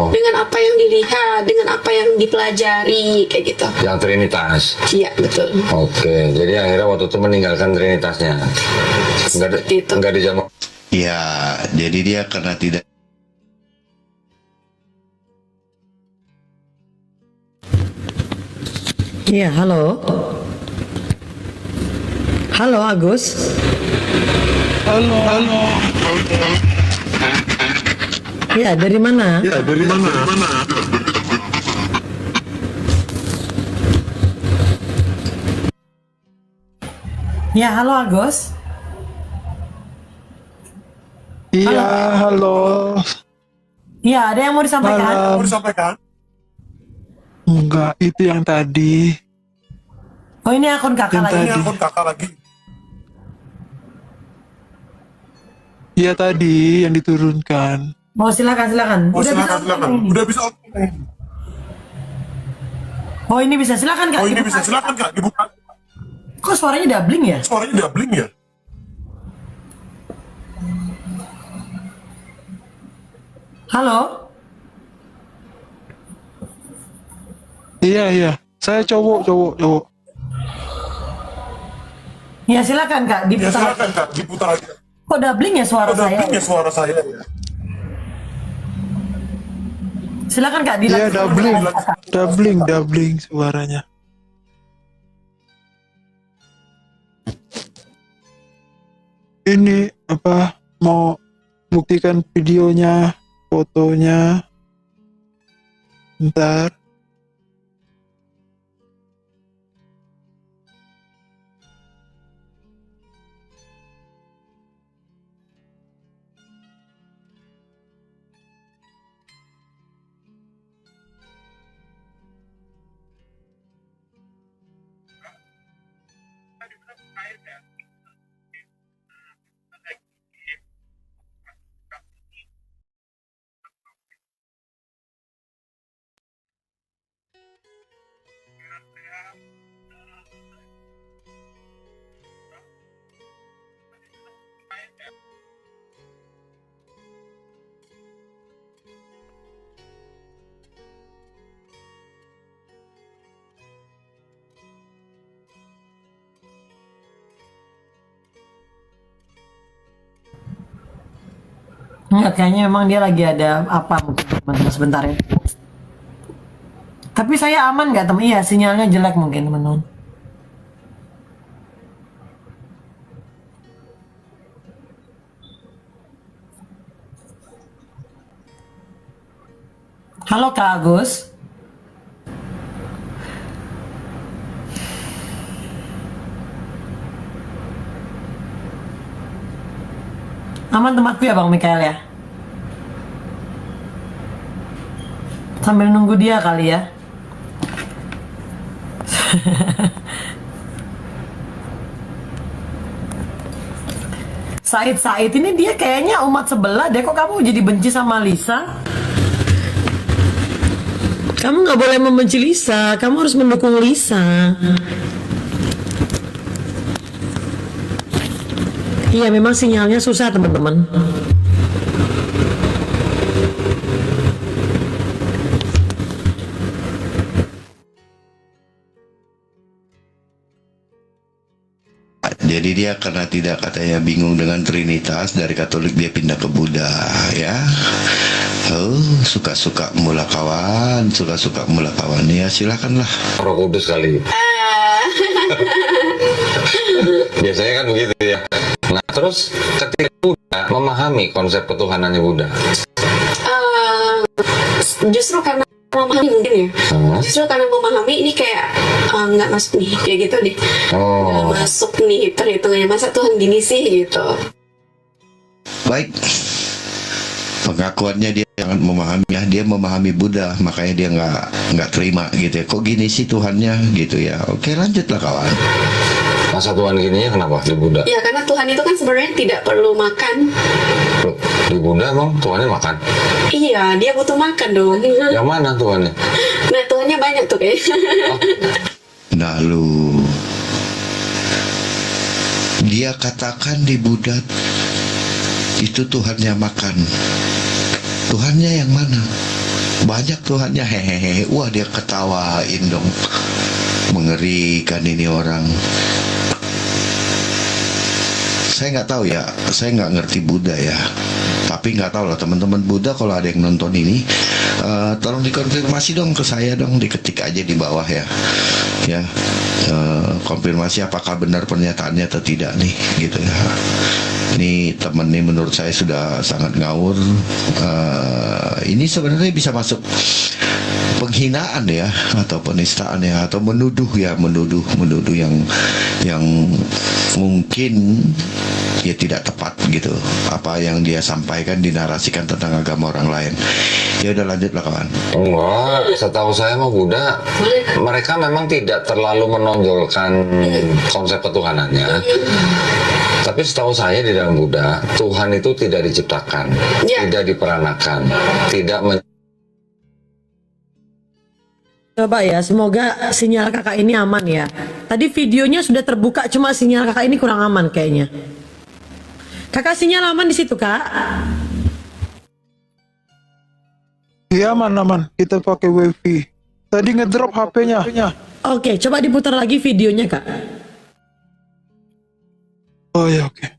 [SPEAKER 6] Dengan apa yang dilihat, dengan apa yang dipelajari kayak gitu.
[SPEAKER 16] Yang Trinitas.
[SPEAKER 6] Iya betul.
[SPEAKER 16] Oke, jadi akhirnya waktu itu meninggalkan Trinitasnya. Enggak dijamuk.
[SPEAKER 14] Ya, jadi dia karena tidak.
[SPEAKER 1] Iya, halo. Halo Agus.
[SPEAKER 3] Halo.
[SPEAKER 1] Ya, dari mana? Ya, halo Agus.
[SPEAKER 3] Iya, halo.
[SPEAKER 1] Iya, ada yang mau disampaikan?
[SPEAKER 3] Enggak, itu yang tadi.
[SPEAKER 1] Oh, ini akun kakak lagi.
[SPEAKER 3] Iya tadi yang diturunkan.
[SPEAKER 1] Oh, silakan.
[SPEAKER 17] Udah bisa.
[SPEAKER 1] Oh, ini bisa. Silakan Kak.
[SPEAKER 17] Kak, dibuka.
[SPEAKER 1] Kok suaranya doubling ya? Halo?
[SPEAKER 3] Iya. Saya cowok.
[SPEAKER 1] Ya, silakan Kak,
[SPEAKER 17] diputar aja.
[SPEAKER 1] Kok doubling ya suara saya?
[SPEAKER 17] Ya.
[SPEAKER 1] Silakan Kak,
[SPEAKER 3] Iya, doubling suaranya. Ini apa, mau buktikan videonya, fotonya. Bentar.
[SPEAKER 1] Enggak, kayaknya memang dia lagi ada apa mungkin teman-teman, sebentar ya. Tapi saya aman nggak teman? Iya, sinyalnya jelek mungkin teman-teman. Halo Kak Agus. Aman tempatku ya Bang Mikael ya? Sambil nunggu dia kali ya. Said ini dia kayaknya umat sebelah deh. Kok kamu jadi benci sama Lisa? Kamu nggak boleh membenci Lisa, kamu harus mendukung Lisa. Iya, memang sinyalnya susah teman-teman.
[SPEAKER 14] Jadi dia karena tidak, katanya bingung dengan Trinitas, dari Katolik dia pindah ke Buddha ya. Oh, suka-suka mula kawan ya, silakanlah.
[SPEAKER 16] Roh Kudus kali. Biasanya kan begitu ya. Nah, terus ketika Buddha memahami konsep ketuhanannya Buddha.
[SPEAKER 6] Justru karena memahami mungkin ya. Justru karena memahami ini kayak nggak masuk nih, kayak gitu deh. Nggak masuk nih perhitungannya, masa Tuhan gini sih gitu.
[SPEAKER 14] Baik, pengakuannya dia sangat memahami ya, dia memahami Buddha, makanya dia nggak terima gitu ya. Kok gini sih Tuhannya gitu ya. Oke, lanjutlah kawan.
[SPEAKER 16] Masa Tuhan gininya kenapa di Buddha?
[SPEAKER 6] Ya karena Tuhan itu kan sebenarnya tidak perlu makan.
[SPEAKER 16] Loh, di Buddha emang Tuhannya makan?
[SPEAKER 6] Iya, dia butuh makan dong.
[SPEAKER 16] Yang mana Tuhannya?
[SPEAKER 6] Nah, Tuhannya banyak tuh kayaknya.
[SPEAKER 14] Nah lu, dia katakan di Buddha itu Tuhannya makan. Tuhannya yang mana? Banyak Tuhannya, hehehe. Wah, dia ketawain dong. Mengerikan ini orang. Saya nggak tahu ya, saya nggak ngerti Buddha ya. Tapi nggak tahu lah teman-teman Buddha, kalau ada yang nonton ini, tolong dikonfirmasi dong ke saya dong, diketik aja di bawah ya. Ya, konfirmasi apakah benar pernyataannya atau tidak nih, gitu ya. Ini teman nih menurut saya sudah sangat ngawur. Ini sebenarnya bisa masuk penghinaan ya, atau penistaan ya, atau menuduh yang mungkin ya tidak tepat gitu, apa yang dia sampaikan dinarasikan tentang agama orang lain. Ya udah, lanjutlah kawan.
[SPEAKER 16] Enggak, setahu saya mah Buddha, mereka memang tidak terlalu menonjolkan konsep ketuhanannya. Tapi setahu saya di dalam Buddha, Tuhan itu tidak diciptakan, tidak diperanakan, tidak
[SPEAKER 1] Coba ya, semoga sinyal kakak ini aman ya. Tadi videonya sudah terbuka, cuma sinyal kakak ini kurang aman kayaknya. Kakak sinyal aman di situ, Kak?
[SPEAKER 3] Iya, aman. Kita pakai wifi. Tadi ngedrop HP-nya.
[SPEAKER 1] Oke, coba diputar lagi videonya, Kak.
[SPEAKER 3] Oh ya, oke.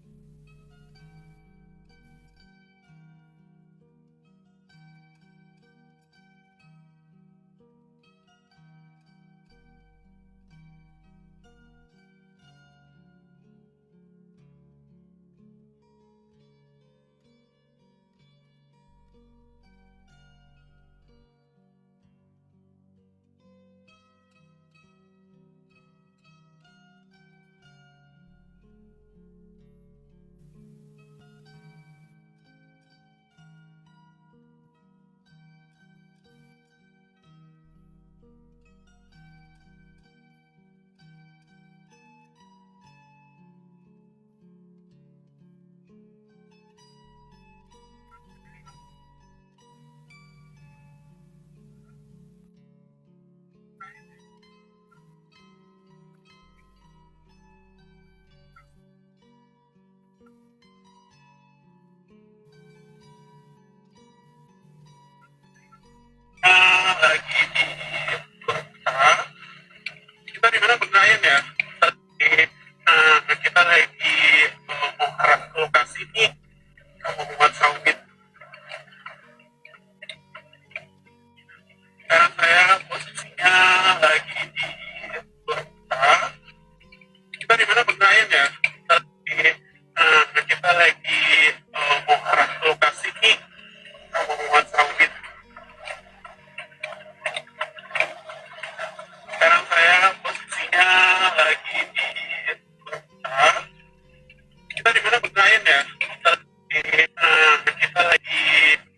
[SPEAKER 17] Kita di mana bernain ya? Kita lagi mau arah ke lokasi ini, mau buat sawit. Sekarang saya posisinya lagi di kota. Kita di mana bernain ya? Kita lagi mau arah ke lokasi ini, mau buat sawit. Sekarang saya posisinya lagi di kota. Kita di mana bernain ya? Kita lagi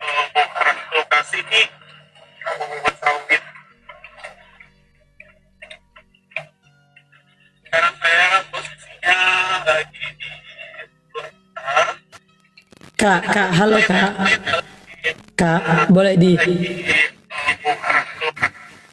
[SPEAKER 17] mau arah ke lokasi ini, mau buat sawit. Sekarang saya posisinya lagi di kota.
[SPEAKER 1] Kak, halo Kak. Kak, boleh di...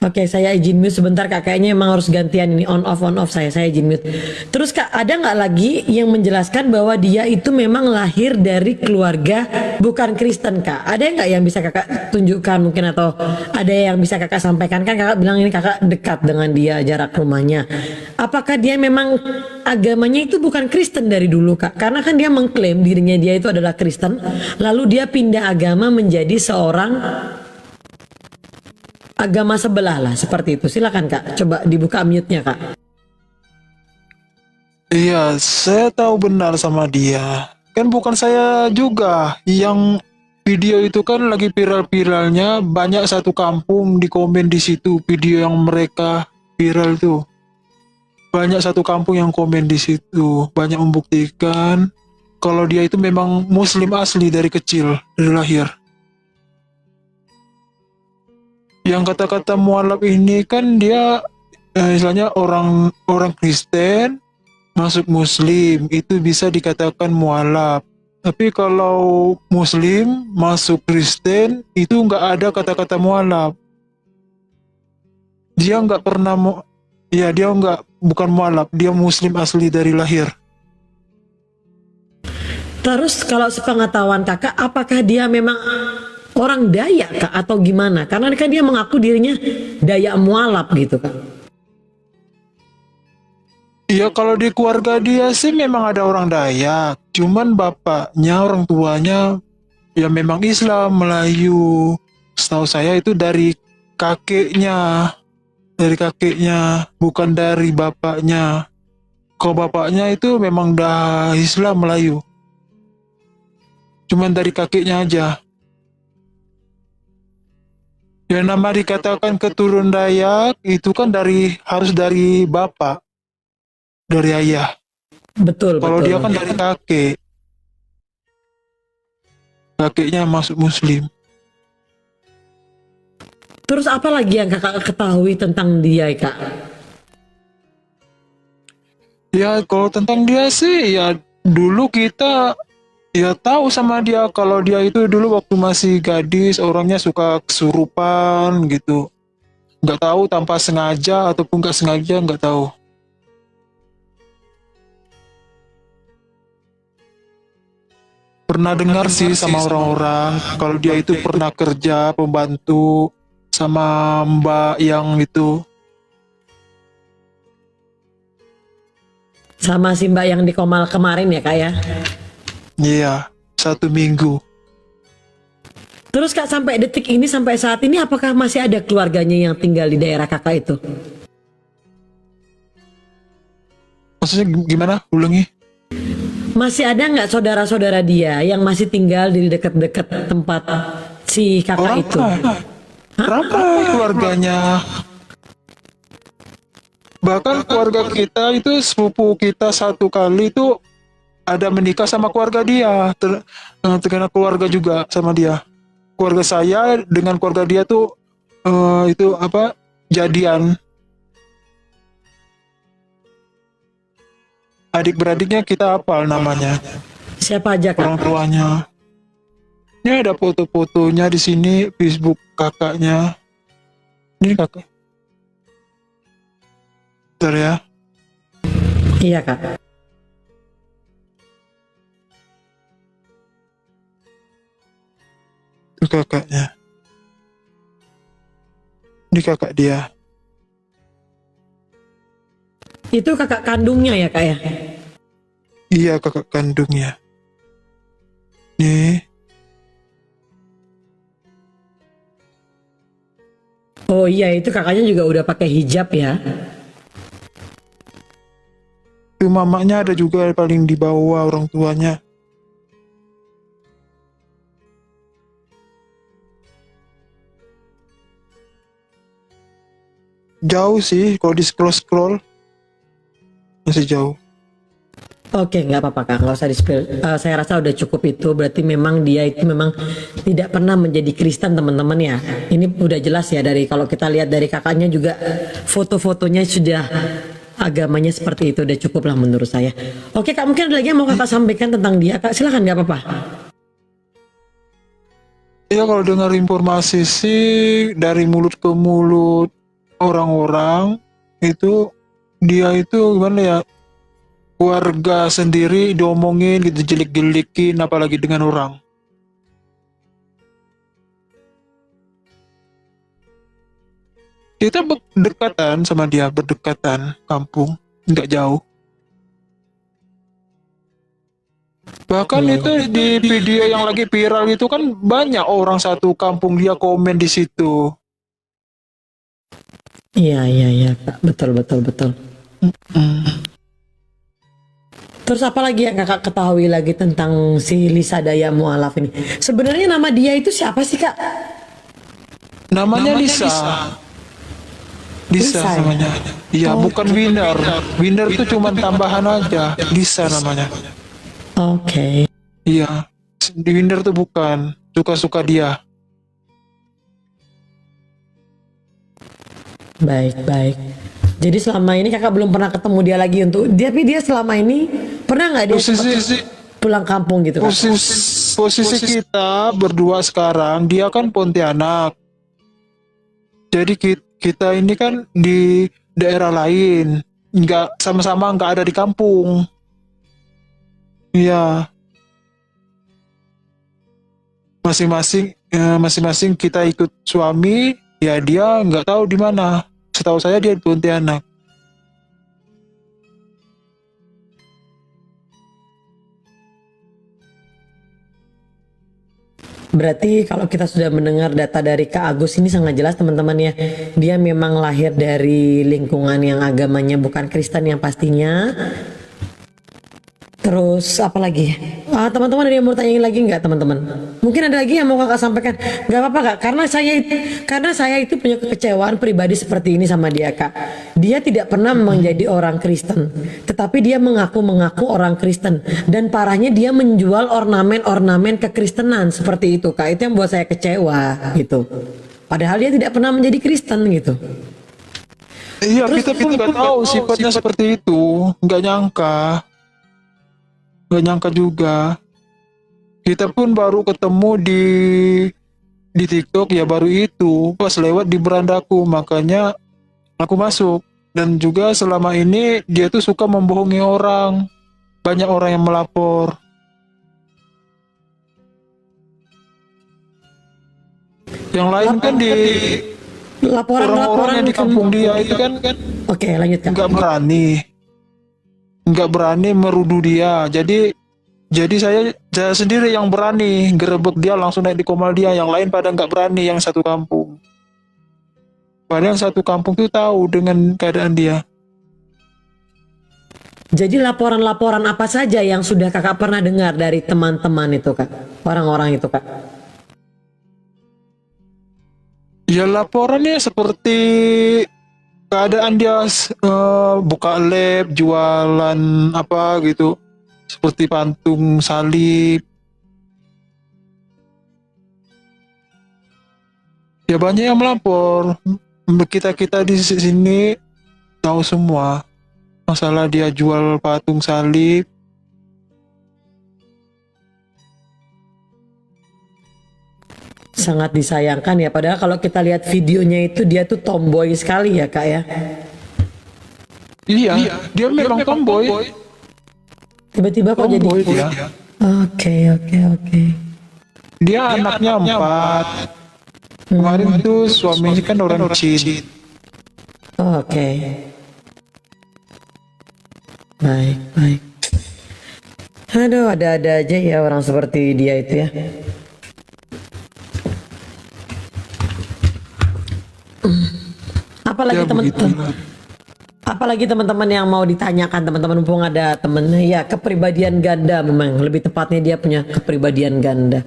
[SPEAKER 1] Oke, saya izin mute sebentar Kak. Kayaknya emang harus gantian ini, on off saya izin mute. Terus Kak, ada nggak lagi yang menjelaskan bahwa dia itu memang lahir dari keluarga bukan Kristen Kak? Ada nggak yang bisa Kakak tunjukkan mungkin, atau ada yang bisa Kakak sampaikan? Kan Kakak bilang ini Kakak dekat dengan dia, jarak rumahnya. Apakah dia memang agamanya itu bukan Kristen dari dulu Kak? Karena kan dia mengklaim dirinya dia itu adalah Kristen, lalu dia pindah agama menjadi seorang agama sebelah lah, seperti itu. Silakan Kak, coba dibuka mute-nya Kak.
[SPEAKER 3] Iya, saya tahu benar sama dia. Kan bukan saya juga yang video itu kan lagi viral-viralnya, banyak satu kampung di komen di situ video yang mereka viral tuh. Banyak satu kampung yang komen di situ, banyak membuktikan kalau dia itu memang muslim asli dari kecil, dari lahir. Yang kata-kata mualaf ini kan dia istilahnya orang Kristen masuk muslim, itu bisa dikatakan mualaf. Tapi kalau muslim masuk Kristen itu nggak ada kata-kata mualaf. Dia nggak pernah dia bukan mualaf, dia muslim asli dari lahir.
[SPEAKER 1] Terus kalau sepengetahuan kakak, apakah dia memang orang Dayak kak atau gimana? Karena kan dia mengaku dirinya Dayak mualaf gitu kan.
[SPEAKER 3] Iya, kalau di keluarga dia sih memang ada orang Dayak, cuman bapaknya, orang tuanya ya memang Islam, Melayu. Setahu saya itu dari kakeknya, bukan dari bapaknya. Kalau bapaknya itu memang dah Islam, Melayu, cuman dari kakeknya aja. Ya nama dikatakan keturunan Dayak itu kan harus dari bapak, dari ayah.
[SPEAKER 1] Betul.
[SPEAKER 3] Kalau
[SPEAKER 1] betul.
[SPEAKER 3] dia kan dari kakeknya masuk muslim.
[SPEAKER 1] Terus apa lagi yang kakak ketahui tentang dia kak?
[SPEAKER 3] Ya kalau tentang dia sih ya dulu kita ya tahu sama dia kalau dia itu dulu waktu masih gadis orangnya suka kesurupan gitu. Nggak tahu tanpa sengaja ataupun nggak sengaja, nggak tahu. Pernah dengar sih sama orang-orang kalau dia itu pernah kerja pembantu sama mbak yang itu.
[SPEAKER 1] Sama si mbak yang di Komal kemarin ya kak ya?
[SPEAKER 3] Iya, 1 minggu.
[SPEAKER 1] Terus kak sampai detik ini, sampai saat ini apakah masih ada keluarganya yang tinggal di daerah kakak itu?
[SPEAKER 3] Maksudnya gimana? Ulangi.
[SPEAKER 1] Masih ada nggak saudara-saudara dia yang masih tinggal di dekat-dekat tempat si kakak itu?
[SPEAKER 3] Ramai keluarganya. Bahkan keluarga kita itu sepupu kita satu kali itu ada menikah sama keluarga dia, terkena keluarga juga sama dia. Keluarga saya dengan keluarga dia tuh itu apa jadian. Adik-beradiknya kita hafal namanya.
[SPEAKER 1] Siapa aja kak?
[SPEAKER 3] Orang tuanya. Ini ada foto-fotonya di sini, Facebook kakaknya. Ini kakak. Bentar ya.
[SPEAKER 1] Iya kak.
[SPEAKER 3] Itu kakaknya. Ini kakak dia.
[SPEAKER 1] Itu kakak kandungnya ya kak ya?
[SPEAKER 3] Iya kakak kandungnya. Nih.
[SPEAKER 1] Oh iya, itu kakaknya juga udah pakai hijab ya?
[SPEAKER 3] Itu mamanya ada juga paling di bawah orang tuanya. Jauh sih kalau di scroll masih jauh.
[SPEAKER 1] Oke, nggak apa-apa kak, nggak usah di-spill. Saya rasa udah cukup itu. Berarti memang dia itu memang tidak pernah menjadi Kristen teman-teman ya. Ini udah jelas ya dari kalau kita lihat dari kakaknya juga foto-fotonya sudah agamanya seperti itu, udah cukup lah menurut saya. Oke kak, mungkin ada lagi yang mau kakak sampaikan tentang dia kak, silahkan, nggak apa-apa.
[SPEAKER 3] Ya kalau dengar informasi sih dari mulut ke mulut orang-orang itu dia itu gimana ya, keluarga sendiri diomongin gitu, jelek-jelekin apalagi dengan orang. Kita berdekatan sama dia, berdekatan kampung, nggak jauh. Bahkan itu di video yang lagi viral itu kan banyak orang satu kampung dia komen di situ.
[SPEAKER 1] Iya kak, betul. Terus apa lagi yang kakak ketahui lagi tentang si Lisa Daya Mualaf ini? Sebenarnya nama dia itu siapa sih kak?
[SPEAKER 3] Namanya Lisa. Lisa
[SPEAKER 1] Lisa, ya?
[SPEAKER 3] namanya. Iya, bukan Winner. Winner itu cuma tambahan aja. Lisa namanya.
[SPEAKER 1] Oke.
[SPEAKER 3] Iya. Di Winner tuh bukan. Suka-suka dia.
[SPEAKER 1] Baik. Jadi selama ini kakak belum pernah ketemu dia lagi tapi dia selama ini pernah nggak dia pulang kampung gitu kak?
[SPEAKER 3] Posisi kita berdua sekarang, dia kan Pontianak. Jadi kita ini kan di daerah lain, nggak sama-sama nggak ada di kampung. Iya. Masing-masing kita ikut suami, ya dia nggak tahu di mana. Setahu saya dia di Pontianak.
[SPEAKER 1] Berarti kalau kita sudah mendengar data dari Kak Agus ini sangat jelas teman-teman ya. Dia memang lahir dari lingkungan yang agamanya bukan Kristen yang pastinya. Terus apa lagi? Teman-teman ada yang mau tanyain lagi nggak teman-teman? Mungkin ada lagi yang mau kakak sampaikan? Nggak apa-apa kak, karena saya itu punya kekecewaan pribadi seperti ini sama dia kak. Dia tidak pernah menjadi orang Kristen, tetapi dia mengaku orang Kristen. Dan parahnya dia menjual ornamen-ornamen kekristenan seperti itu kak. Itu yang buat saya kecewa gitu. Padahal dia tidak pernah menjadi Kristen gitu.
[SPEAKER 3] Iya, kita pun nggak tahu sifatnya seperti itu, nggak nyangka juga. Kita pun baru ketemu di TikTok ya, baru itu pas lewat di berandaku, makanya aku masuk. Dan juga selama ini dia tuh suka membohongi orang, banyak orang yang melapor. Yang lain kan di orang-orang yang di kampung dia itu kan
[SPEAKER 1] Oke, lanjut kak.
[SPEAKER 3] nggak berani merudu dia. Jadi saya sendiri yang berani gerebek dia, langsung naik di komal dia. Yang lain pada nggak berani, yang satu kampung. Padahal yang satu kampung tuh tahu dengan keadaan dia.
[SPEAKER 1] Jadi laporan-laporan apa saja yang sudah kakak pernah dengar dari teman-teman itu kak, orang-orang itu kak?
[SPEAKER 3] Ya laporannya seperti keadaan dia buka lab, jualan apa gitu, seperti pantung salib. Ya banyak yang melapor. Kita di sini tahu semua masalah dia jual patung salib.
[SPEAKER 1] Sangat disayangkan ya, padahal kalau kita lihat videonya itu dia tuh tomboy sekali ya kak ya.
[SPEAKER 3] Iya, dia memang tomboy.
[SPEAKER 1] Tiba-tiba kok jadi
[SPEAKER 3] dia.
[SPEAKER 1] Oke.
[SPEAKER 3] Dia anaknya 4. Kemarin tuh suaminya kan orang Cina.
[SPEAKER 1] Oke. Baik. Aduh, ada-ada aja ya orang seperti dia itu ya. Apalagi teman-teman yang mau ditanyakan, teman-teman, mumpung ada temennya ya, kepribadian ganda, memang lebih tepatnya dia punya kepribadian ganda.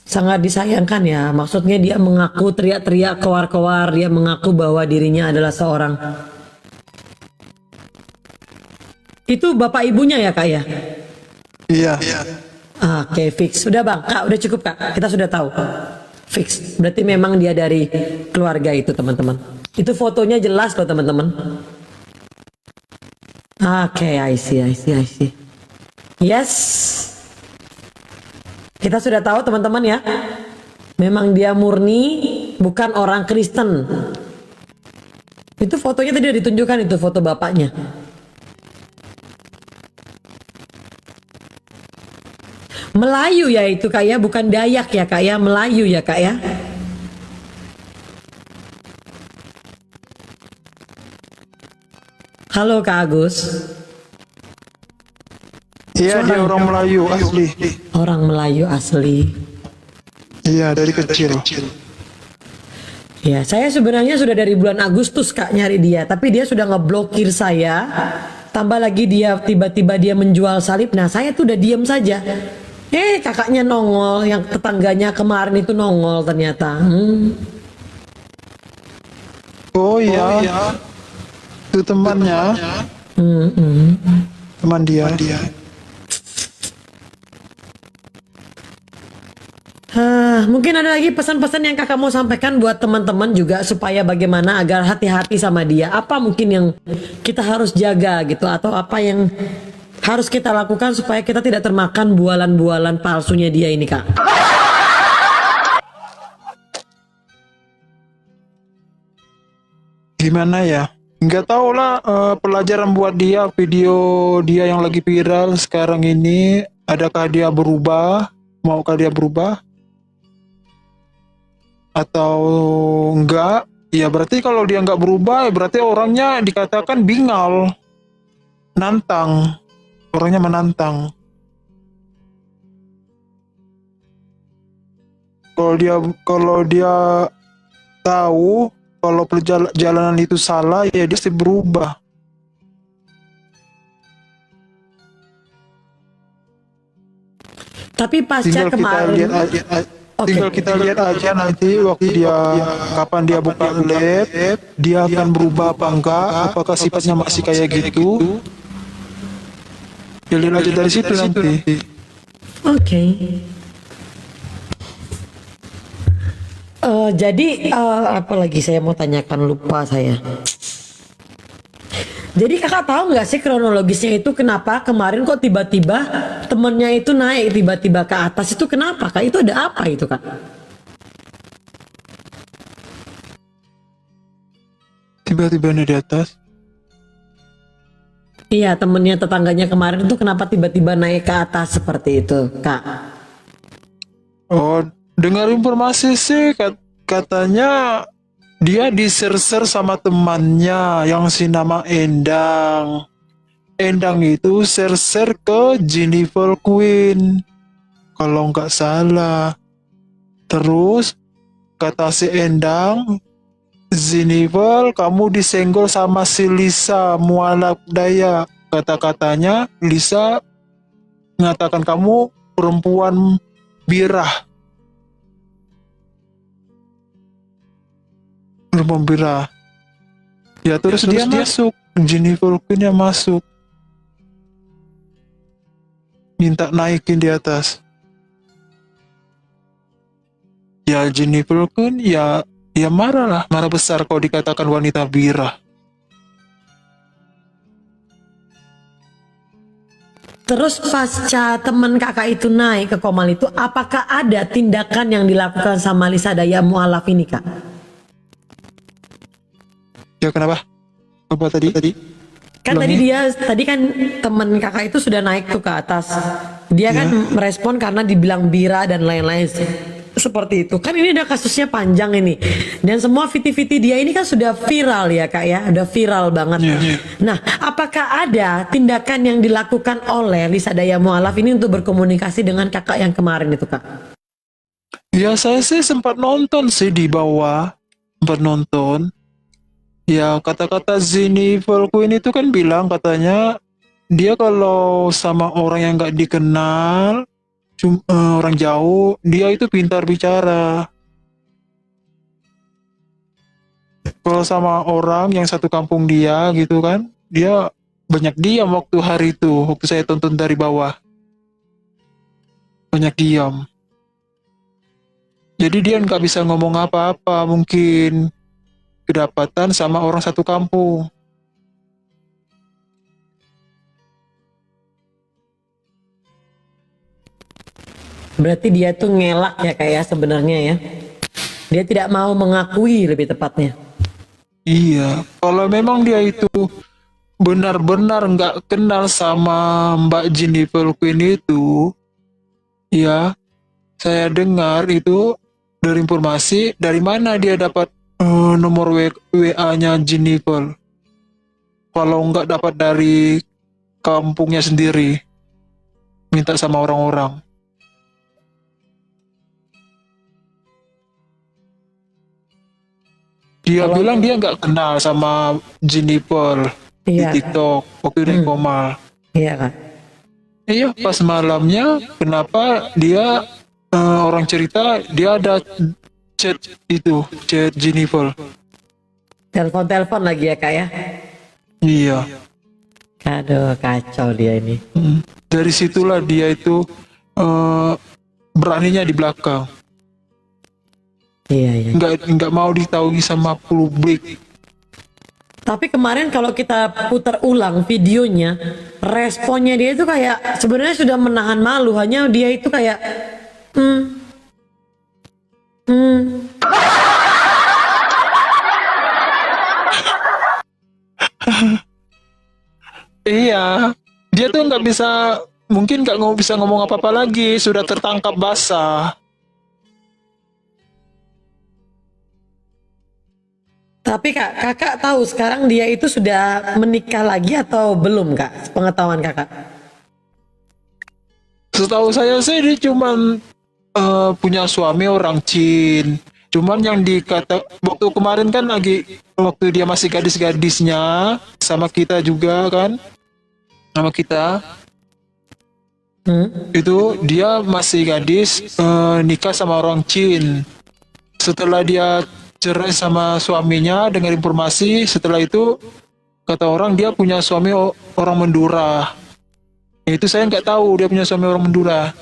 [SPEAKER 1] Sangat disayangkan ya, maksudnya dia mengaku teriak-teriak keluar-keluar, dia mengaku bahwa dirinya adalah seorang. Itu bapak ibunya ya kak ya?
[SPEAKER 3] Iya.
[SPEAKER 1] Oke, fix. Sudah bang, kak udah cukup kak, kita sudah tahu. Fix, berarti memang dia dari keluarga itu teman-teman. Itu fotonya jelas loh teman-teman. Oke, I see. Yes. Kita sudah tahu teman-teman ya. Memang dia murni bukan orang Kristen. Itu fotonya tadi udah ditunjukkan, itu foto bapaknya. Melayu ya itu kak ya, bukan Dayak ya kak ya, Melayu ya kak ya. Halo Kak Agus.
[SPEAKER 3] Iya, dia orang Melayu asli.
[SPEAKER 1] Orang Melayu asli.
[SPEAKER 3] Iya, dari kecil.
[SPEAKER 1] Ya, saya sebenarnya sudah dari bulan Agustus Kak nyari dia, tapi dia sudah ngeblokir saya. Tambah lagi dia tiba-tiba dia menjual salib. Nah, saya tuh udah diem saja. Kakaknya nongol, yang tetangganya kemarin itu nongol ternyata.
[SPEAKER 3] Oh iya, itu temannya, teman dia.
[SPEAKER 1] Mungkin ada lagi pesan-pesan yang kakak mau sampaikan buat teman-teman juga supaya bagaimana agar hati-hati sama dia. Apa mungkin yang kita harus jaga gitu, atau apa yang harus kita lakukan supaya kita tidak termakan bualan-bualan palsunya dia ini Kak?
[SPEAKER 3] Gimana ya? Nggak tahu lah, pelajaran buat dia, video dia yang lagi viral sekarang ini, adakah dia berubah? Maukah dia berubah? Atau enggak? Ya berarti kalau dia nggak berubah, berarti orangnya dikatakan bingal, nantang, orangnya menantang. Kalau dia tahu kalau perjalanan itu salah, ya dia pasti berubah.
[SPEAKER 1] Tapi pasca kemarin,
[SPEAKER 3] tinggal kita lihat aja nanti waktu dia, kapan dia buka lab, dia akan berubah apa enggak, apakah sifatnya masih kayak gitu. Ya lihat aja dari situ nanti.
[SPEAKER 1] Oke. Jadi apa lagi saya mau tanyakan, lupa saya. Jadi kakak tahu nggak sih kronologisnya itu kenapa kemarin kok tiba-tiba temennya itu naik tiba-tiba ke atas, itu kenapa Kak? Itu ada apa itu Kak?
[SPEAKER 3] Tiba-tiba di atas?
[SPEAKER 1] Iya, temennya tetangganya kemarin itu kenapa tiba-tiba naik ke atas seperti itu Kak?
[SPEAKER 3] Oh, dengar informasi sih katanya dia diser-ser sama temannya yang si nama Endang. Endang itu ser-ser ke Jennifer Queen, kalau nggak salah. Terus kata si Endang, Jennifer, kamu disenggol sama si Lisa mualaf daya. Kata-katanya Lisa mengatakan kamu perempuan birah. Birah. Ya terus dia masuk, Jennifer Queen yang masuk, minta naikin di atas. Ya Jennifer Queen ya marah lah, marah besar kalau dikatakan wanita birah.
[SPEAKER 1] Terus pasca teman kakak itu naik ke Komal itu, apakah ada tindakan yang dilakukan sama Lisa Daya mualaf ini Kak?
[SPEAKER 3] Ya kenapa? Apa tadi?
[SPEAKER 1] Kan tadi kan teman kakak itu sudah naik tuh ke atas. Dia kan merespon karena dibilang bira dan lain-lain seperti itu. Kan ini ada kasusnya panjang ini. Dan semua viti-viti dia ini kan sudah viral ya Kak ya, udah viral banget. Nah, apakah ada tindakan yang dilakukan oleh Lisa Daya mualaf ini untuk berkomunikasi dengan kakak yang kemarin itu Kak?
[SPEAKER 3] Ya saya sih sempat nonton sih di bawah, sempat nonton. Ya kata-kata Jennifer Queen itu kan bilang katanya dia kalau sama orang yang nggak dikenal, orang jauh, dia itu pintar bicara. Kalau sama orang yang satu kampung dia gitu kan, dia banyak diam waktu hari itu, waktu saya tonton dari bawah. Banyak diam. Jadi dia nggak bisa ngomong apa-apa, mungkin kedapatan sama orang satu kampung.
[SPEAKER 1] Berarti dia tuh ngelak ya kayak sebenarnya ya. Dia tidak mau mengakui lebih tepatnya.
[SPEAKER 3] Iya, kalau memang dia itu benar-benar nggak kenal sama Mbak Jennifer Queen itu, ya saya dengar itu dari informasi dari mana dia dapat nomor WA-nya Jennifer. Kalau nggak dapat dari kampungnya sendiri, minta sama orang-orang. Dia bilang dia nggak kenal sama Jennifer di TikTok waktu dia koma.
[SPEAKER 1] Iya Kak.
[SPEAKER 3] Iya, pas malamnya kenapa dia orang cerita dia ada chat Jennifer.
[SPEAKER 1] Telepon lagi ya Kak ya.
[SPEAKER 3] Iya.
[SPEAKER 1] Aduh, kacau dia ini.
[SPEAKER 3] Dari situlah dia itu beraninya di belakang.
[SPEAKER 1] Iya.
[SPEAKER 3] Nggak mau diketahui sama publik.
[SPEAKER 1] Tapi kemarin kalau kita putar ulang videonya, responnya dia itu kayak sebenarnya sudah menahan malu, hanya dia itu kayak
[SPEAKER 3] Iya, dia tuh nggak bisa, mungkin nggak bisa ngomong apa-apa lagi, sudah tertangkap basah.
[SPEAKER 1] Tapi kakak tahu sekarang dia itu sudah menikah lagi atau belum Kak? Pengetahuan kakak?
[SPEAKER 3] Setahu saya sih dia cuman punya suami orang Cina. Cuman yang dikata waktu kemarin kan lagi waktu dia masih gadis-gadisnya sama kita juga kan, sama kita. Itu dia masih gadis nikah sama orang Cina. Setelah dia cerai sama suaminya dengan informasi, setelah itu kata orang dia punya suami orang Madura. Itu saya nggak tahu dia punya suami orang Madura.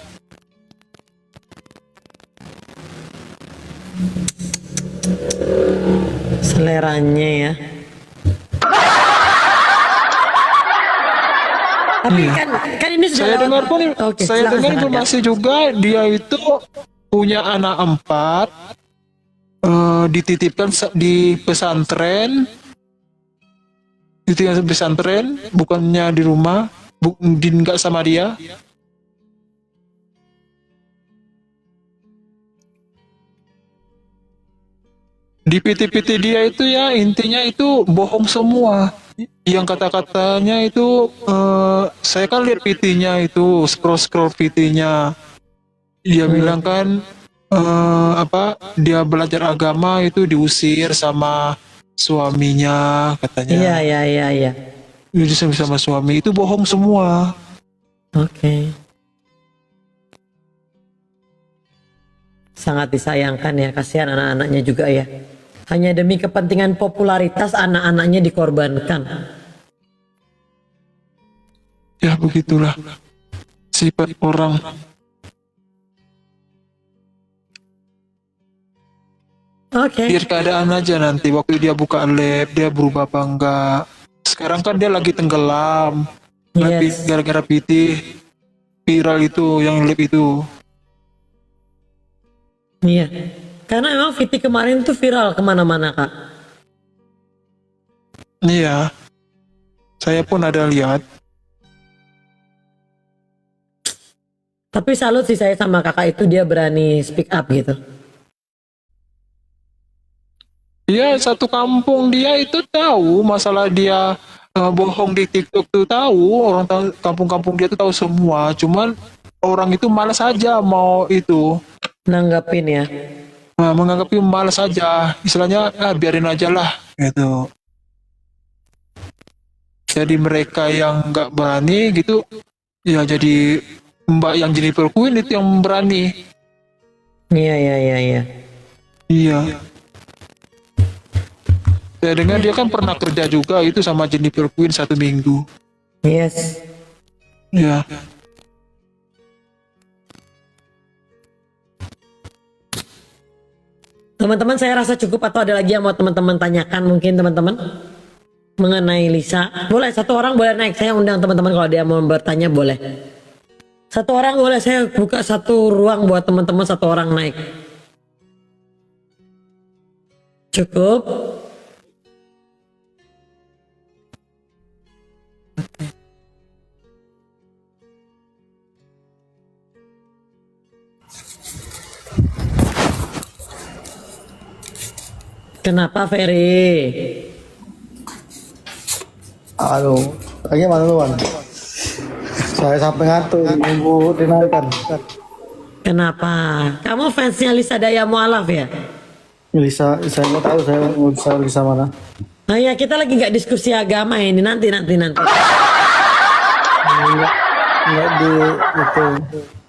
[SPEAKER 1] Seleranya ya. Tapi kan ini sudah
[SPEAKER 3] saya
[SPEAKER 1] lewat.
[SPEAKER 3] dengar pun
[SPEAKER 1] Oke,
[SPEAKER 3] saya
[SPEAKER 1] silakan,
[SPEAKER 3] dengar
[SPEAKER 1] silakan,
[SPEAKER 3] informasi juga dia itu punya anak 4, dititipkan di pesantren, dititipkan di pesantren, bukannya di rumah, nggak sama dia. Di PT-PT dia itu ya intinya itu bohong semua. Yang kata-katanya itu saya kan lihat PT-nya itu scroll PT-nya. Dia bilang kan dia belajar agama itu diusir sama suaminya katanya.
[SPEAKER 1] Iya.
[SPEAKER 3] Diusir sama suami itu bohong semua.
[SPEAKER 1] Oke. Sangat disayangkan ya, kasihan anak-anaknya juga ya. Hanya demi kepentingan popularitas anak-anaknya dikorbankan.
[SPEAKER 3] Ya begitulah sifat orang.
[SPEAKER 1] Oke.
[SPEAKER 3] Biar keadaan aja nanti waktu dia buka lab dia berubah apa enggak. Sekarang kan dia lagi tenggelam.
[SPEAKER 1] Yes.
[SPEAKER 3] Gara-gara PT viral itu yang lab itu.
[SPEAKER 1] Iya. Karena emang Viti kemarin tuh viral kemana-mana Kak.
[SPEAKER 3] Iya. Saya pun ada lihat.
[SPEAKER 1] Tapi salut sih saya sama kakak itu, dia berani speak up gitu.
[SPEAKER 3] Iya, satu kampung dia itu tahu masalah dia bohong di TikTok tuh tahu, orang tahu, kampung-kampung dia tuh tahu semua. Cuman orang itu malas aja mau itu
[SPEAKER 1] nanggapin ya.
[SPEAKER 3] Menganggapnya malas aja, istilahnya biarin aja lah gitu. Jadi mereka yang nggak berani gitu, ya jadi Mbak yang Jennifer Queen itu yang berani.
[SPEAKER 1] Iya.
[SPEAKER 3] Iya. Saya dengar dia kan pernah kerja juga itu sama Jennifer Queen 1 minggu.
[SPEAKER 1] Yes.
[SPEAKER 3] Ya.
[SPEAKER 1] Teman-teman saya rasa cukup, atau ada lagi yang mau teman-teman tanyakan mungkin teman-teman mengenai Lisa? Boleh, satu orang boleh naik, saya undang teman-teman kalau dia mau bertanya boleh. Satu orang boleh, saya buka satu ruang buat teman-teman, satu orang naik. Cukup? Kenapa Ferry?
[SPEAKER 18] Aduh, bagaimana teman? Saya sampai ngantuk nunggu dinaikkan.
[SPEAKER 1] Kenapa? Kamu fansnya Lisa Daya Mualaf ya?
[SPEAKER 18] Lisa, saya nggak tahu saya mau bisa Lisa mana.
[SPEAKER 1] Nah ya kita lagi nggak diskusi agama ini nanti.
[SPEAKER 18] Enggak di itu,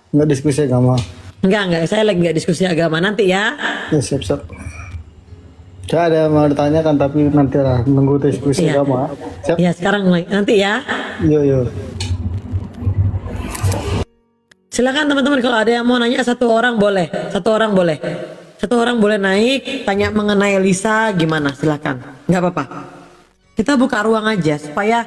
[SPEAKER 18] enggak diskusi agama.
[SPEAKER 1] Enggak, saya lagi nggak diskusi agama nanti ya.
[SPEAKER 18] Ya siap. Saya ada mau ditanyakan tapi nanti lah nunggu diskusi
[SPEAKER 1] Iya.
[SPEAKER 18] agama. Siap.
[SPEAKER 1] Ya sekarang nanti ya.
[SPEAKER 18] Yo.
[SPEAKER 1] Silakan teman-teman kalau ada yang mau nanya satu orang boleh. Satu orang boleh naik tanya mengenai Lisa gimana, silakan. Nggak apa-apa. Kita buka ruang aja supaya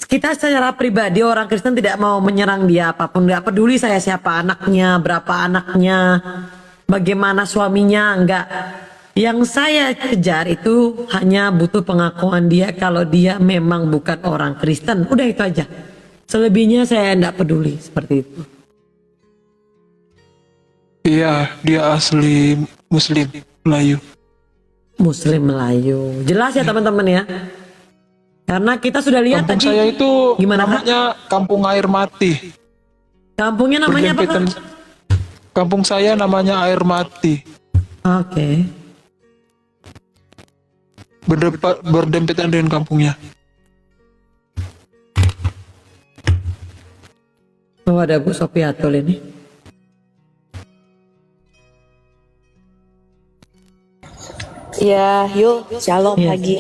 [SPEAKER 1] kita secara pribadi orang Kristen tidak mau menyerang dia apapun, nggak peduli saya siapa anaknya, berapa anaknya, bagaimana suaminya, enggak. Yang saya kejar itu hanya butuh pengakuan dia kalau dia memang bukan orang Kristen, udah itu aja. Selebihnya saya enggak peduli seperti itu.
[SPEAKER 3] Iya, dia asli Muslim Melayu.
[SPEAKER 1] Muslim Melayu, jelas ya teman-teman ya. Karena kita sudah lihat
[SPEAKER 3] Kampung
[SPEAKER 1] tadi.
[SPEAKER 3] saya itu
[SPEAKER 1] gimana
[SPEAKER 3] namanya Kampung Air Mati.
[SPEAKER 1] Kampungnya namanya apa? Kak?
[SPEAKER 3] Kampung saya namanya Air Mati.
[SPEAKER 1] Oke.
[SPEAKER 3] Berdempetan dengan kampungnya.
[SPEAKER 1] Oh ada Bu Sopiatul ini.
[SPEAKER 2] Ya, yuk, shalom
[SPEAKER 1] Yes.
[SPEAKER 2] pagi.